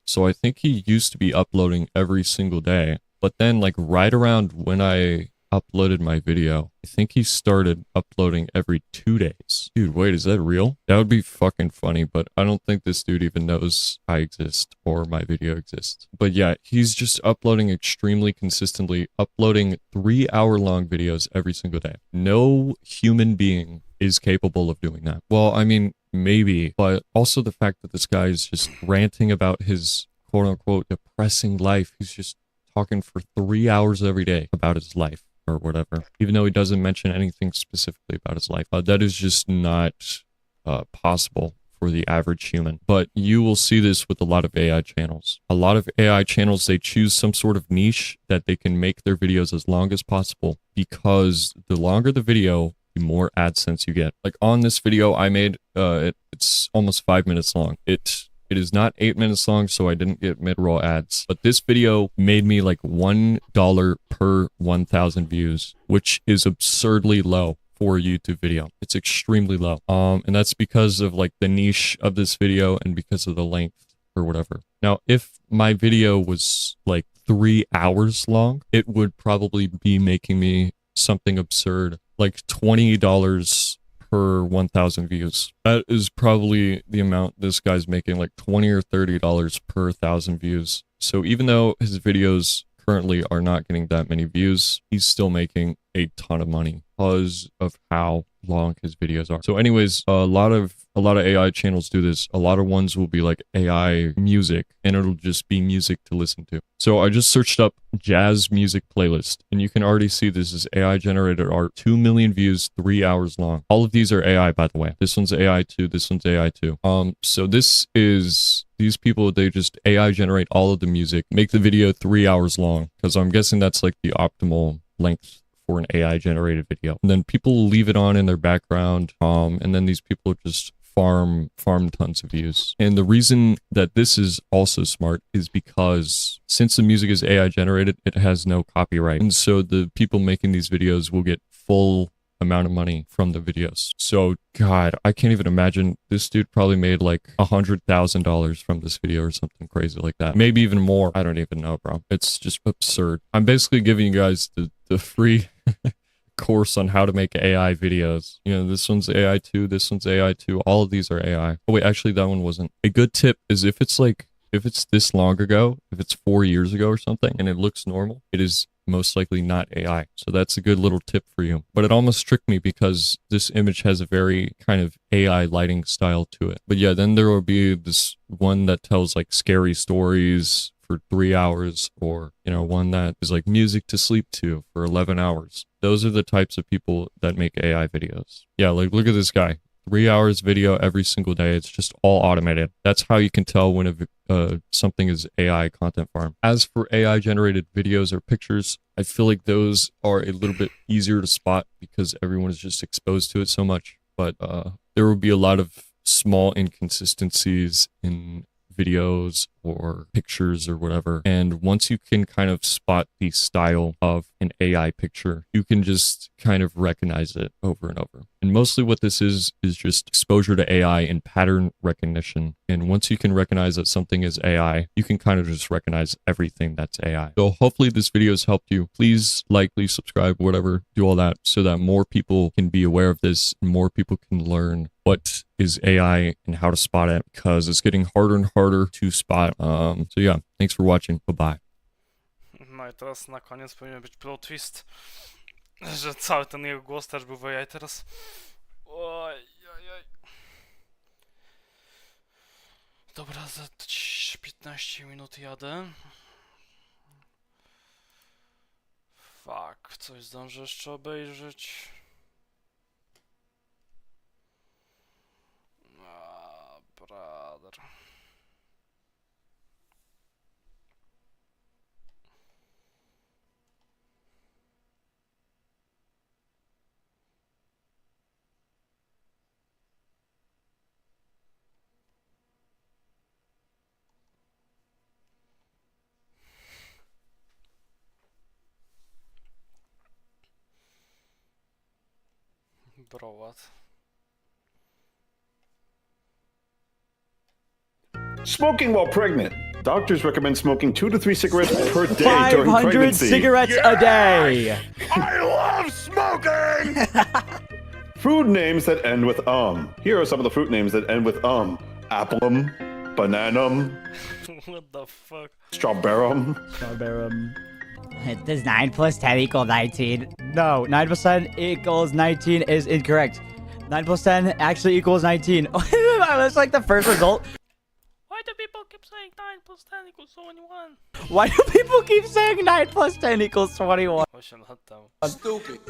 so I think he used to be uploading every single day. But then, like, right around when I uploaded my video, I think he started uploading every 2 days. Dude, wait, is that real? That would be fucking funny, but I don't think this dude even knows I exist or my video exists. But yeah, he's just uploading extremely consistently, uploading 3-hour-long videos every single day. No human being is capable of doing that. Well, I mean, maybe, but also the fact that this guy is just ranting about his quote-unquote depressing life. He's just talking for 3 hours every day about his life or whatever, even though he doesn't mention anything specifically about his life. That is just not possible for the average human. But you will see this with a lot of AI channels. A lot of AI channels, they choose some sort of niche that they can make their videos as long as possible, because the longer the video, the more AdSense you get. Like on this video I made, it's almost 5 minutes long. It is not 8 minutes long, so I didn't get mid-roll ads. But this video made me like $1 per 1,000 views, which is absurdly low for a YouTube video. It's extremely low. And that's because of like the niche of this video and because of the length or whatever. Now, if my video was like 3 hours long, it would probably be making me something absurd, like $20 per 1,000 views. That is probably the amount this guy's making, like $20 or $30 per 1,000 views. So even though his videos currently are not getting that many views, he's still making a ton of money because of how long his videos are. So anyways, a lot of AI channels do this. A lot of ones will be like AI music, and it'll just be music to listen to. So I just searched up jazz music playlist, and you can already see this is AI generated art, 2 million views, 3 hours long. All of these are AI, by the way. This one's AI too. This one's AI too. So this is, these people, they just AI generate all of the music, make the video 3 hours long, because I'm guessing that's like the optimal length for an AI generated video. And then people leave it on in their background, and then these people just farm tons of views. And the reason that this is also smart is because since the music is AI generated, it has no copyright. And so the people making these videos will get full amount of money from the videos. So God, I can't even imagine. This dude probably made like $100,000 from this video or something crazy like that. Maybe even more. I don't even know, bro. It's just absurd. I'm basically giving you guys the free course on how to make AI videos. You know, this one's AI 2, this one's AI 2. All of these are AI. Oh wait, actually that one wasn't. A good tip is if it's this long ago, if it's 4 years ago or something and it looks normal, it is most likely not AI. So that's a good little tip for you. But it almost tricked me because this image has a very kind of AI lighting style to it. But yeah, then there will be this one that tells like scary stories for 3 hours, or, you know, one that is like music to sleep to for 11 hours. Those are the types of people that make AI videos. Yeah, like look at this guy. 3 hours video every single day. It's just all automated. That's how you can tell when something is AI content farm. As for AI generated videos or pictures, I feel like those are a little bit easier to spot because everyone is just exposed to it so much. But there will be a lot of small inconsistencies in videos or pictures or whatever. And once you can kind of spot the style of an AI picture, you can just kind of recognize it over and over. And mostly what this is just exposure to AI and pattern recognition. And once you can recognize that something is AI, you can kind of just recognize everything that's AI. So hopefully this video has helped you. Please like, please subscribe, whatever, do all that so that more people can be aware of this and more people can learn what is AI and how to spot it, because it's getting harder and harder to spot. So yeah, thanks for watching. Bye-bye. No i teraz na koniec powinien być plot twist, że cały ten jego głos też był w AI teraz. Oj, oj, oj. Dobra, za 15 minut jadę. Fuck, coś zdążę jeszcze obejrzeć. Brother. Bro, what? Smoking while pregnant. Doctors recommend smoking 2 to 3 cigarettes per day during 500 pregnancy. cigarettes a day. I love smoking! Food names that end with Here are some of the fruit names that end with Applum, bananum, What the fuck? strawberrum. Does 9 plus 10 equal 19? No, 9% equals 19 is incorrect. 9 plus 10 actually equals 19. That's like the first result. Why do people keep saying 9 plus 10 equals 21? Why do people keep saying 9 plus 10 equals 21? We should let them. Stupid.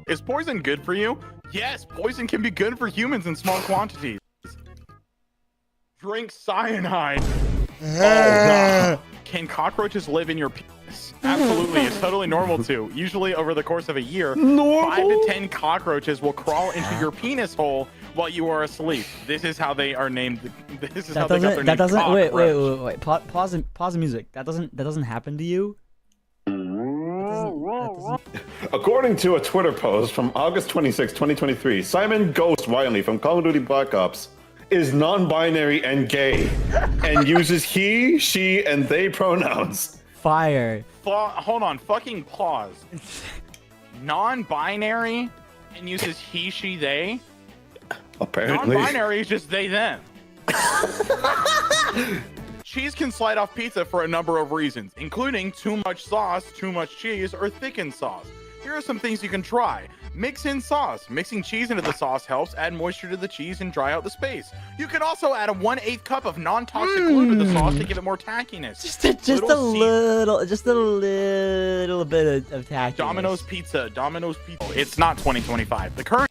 Is poison good for you? Yes, poison can be good for humans in small quantities. Drink cyanide. Oh, can cockroaches live in your penis? Absolutely, it's totally normal to. Usually over the course of a year, 5 to 10 cockroaches will crawl into your penis hole while you are asleep. This is how they are named. This is how they got their name. That doesn't. Wait. Cockroach. Pause the music. That doesn't happen to you. According to a Twitter post from August 26, 2023, Simon Ghost Wiley from Call of Duty Black Ops is non-binary and gay and uses he, she, and they pronouns. Fire. Hold on, fucking pause. Non-binary and uses he, she, they? Apparently. Non-binary is just they, them. Cheese can slide off pizza for a number of reasons, including too much sauce, too much cheese, or thickened sauce. Here are some things you can try. Mix in sauce. Mixing cheese into the sauce helps add moisture to the cheese and dry out the space. You can also add a 1/8 cup of non-toxic glue to the sauce to give it more tackiness. Just a little bit of tackiness. Domino's Pizza. Domino's Pizza. It's not 2025. The current.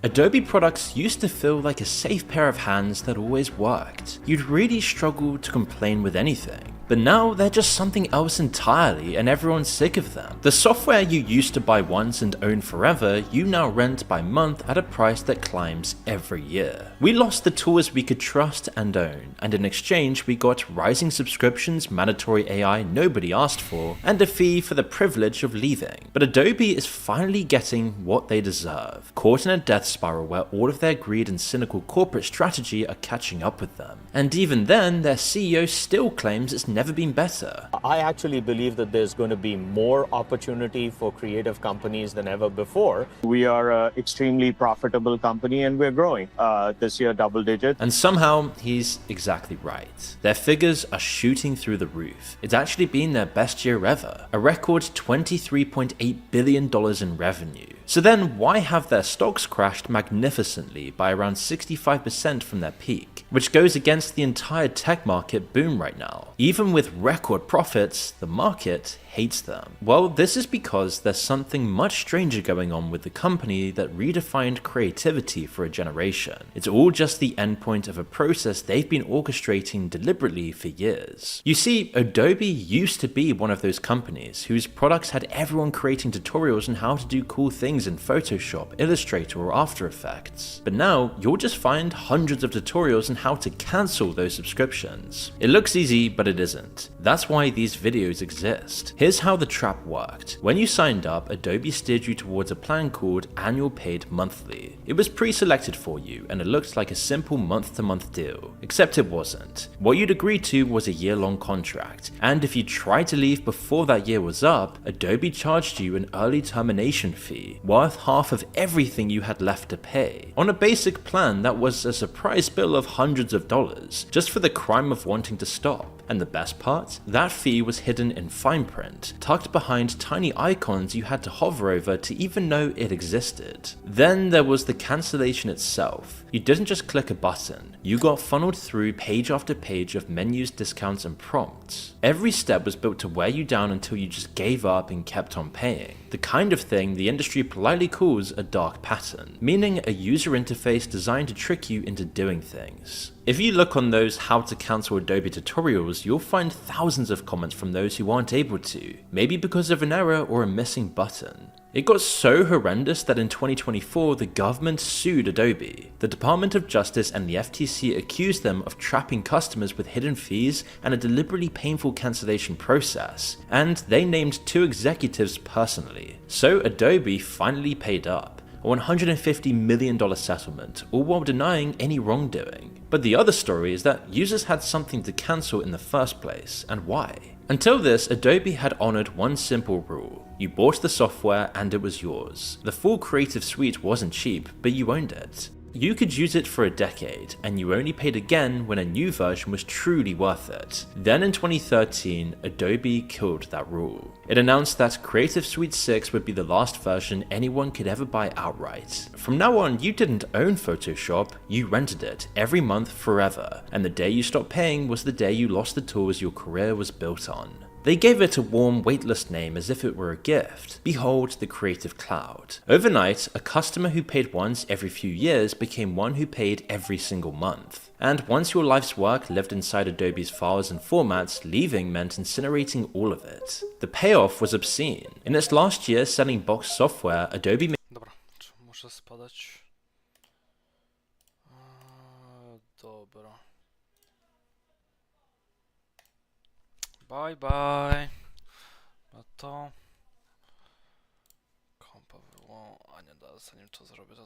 Adobe products used to feel like a safe pair of hands that always worked. You'd really struggle to complain with anything. But now they're just something else entirely and everyone's sick of them. The software you used to buy once and own forever, you now rent by month at a price that climbs every year. We lost the tools we could trust and own, and in exchange we got rising subscriptions, mandatory AI nobody asked for, and a fee for the privilege of leaving. But Adobe is finally getting what they deserve, caught in a death spiral where all of their greed and cynical corporate strategy are catching up with them. And even then, their CEO still claims it's never been better. I actually believe that there's going to be more opportunity for creative companies than ever before. We are an extremely profitable company and we're growing. This year, double digits. And somehow, he's exactly right. Their figures are shooting through the roof. It's actually been their best year ever. A record $23.8 billion in revenue. So then why have their stocks crashed magnificently by around 65% from their peak, which goes against the entire tech market boom right now? Even with record profits, the market hates them. Well, this is because there's something much stranger going on with the company that redefined creativity for a generation. It's all just the endpoint of a process they've been orchestrating deliberately for years. You see, Adobe used to be one of those companies whose products had everyone creating tutorials on how to do cool things in Photoshop, Illustrator, or After Effects. But now, you'll just find hundreds of tutorials on how to cancel those subscriptions. It looks easy, but it isn't. That's why these videos exist. Here's how the trap worked. When you signed up, Adobe steered you towards a plan called Annual Paid Monthly. It was pre-selected for you, and it looked like a simple month-to-month deal. Except it wasn't. What you'd agreed to was a year-long contract, and if you tried to leave before that year was up, Adobe charged you an early termination fee, worth half of everything you had left to pay, on a basic plan that was a surprise bill of hundreds of dollars, just for the crime of wanting to stop. And the best part? That fee was hidden in fine print background, tucked behind tiny icons you had to hover over to even know it existed. Then there was the cancellation itself. You didn't just click a button, you got funneled through page after page of menus, discounts, and prompts. Every step was built to wear you down until you just gave up and kept on paying. The kind of thing the industry politely calls a dark pattern, meaning a user interface designed to trick you into doing things. If you look on those how to cancel Adobe tutorials, you'll find thousands of comments from those who aren't able to, maybe because of an error or a missing button. It got so horrendous that in 2024 the government sued Adobe. The Department of Justice and the FTC accused them of trapping customers with hidden fees and a deliberately painful cancellation process, and they named 2 executives personally. So Adobe finally paid up, a $150 million settlement, all while denying any wrongdoing. But the other story is that users had something to cancel in the first place, and why? Until this, Adobe had honored one simple rule. You bought the software and it was yours. The full Creative Suite wasn't cheap, but you owned it. You could use it for a decade, and you only paid again when a new version was truly worth it. Then in 2013, Adobe killed that rule. It announced that Creative Suite 6 would be the last version anyone could ever buy outright. From now on, you didn't own Photoshop, you rented it every month forever, and the day you stopped paying was the day you lost the tools your career was built on. They gave it a warm, weightless name as if it were a gift. Behold the Creative Cloud. Overnight, a customer who paid once every few years became one who paid every single month. And once your life's work lived inside Adobe's files and formats, leaving meant incinerating all of it. The payoff was obscene. In its last year selling boxed software, Adobe made... Dobra, muszę spadać. Dobra. Bye bye. No to... Kompa wyłączyć. A nie, zanim to zrobię, to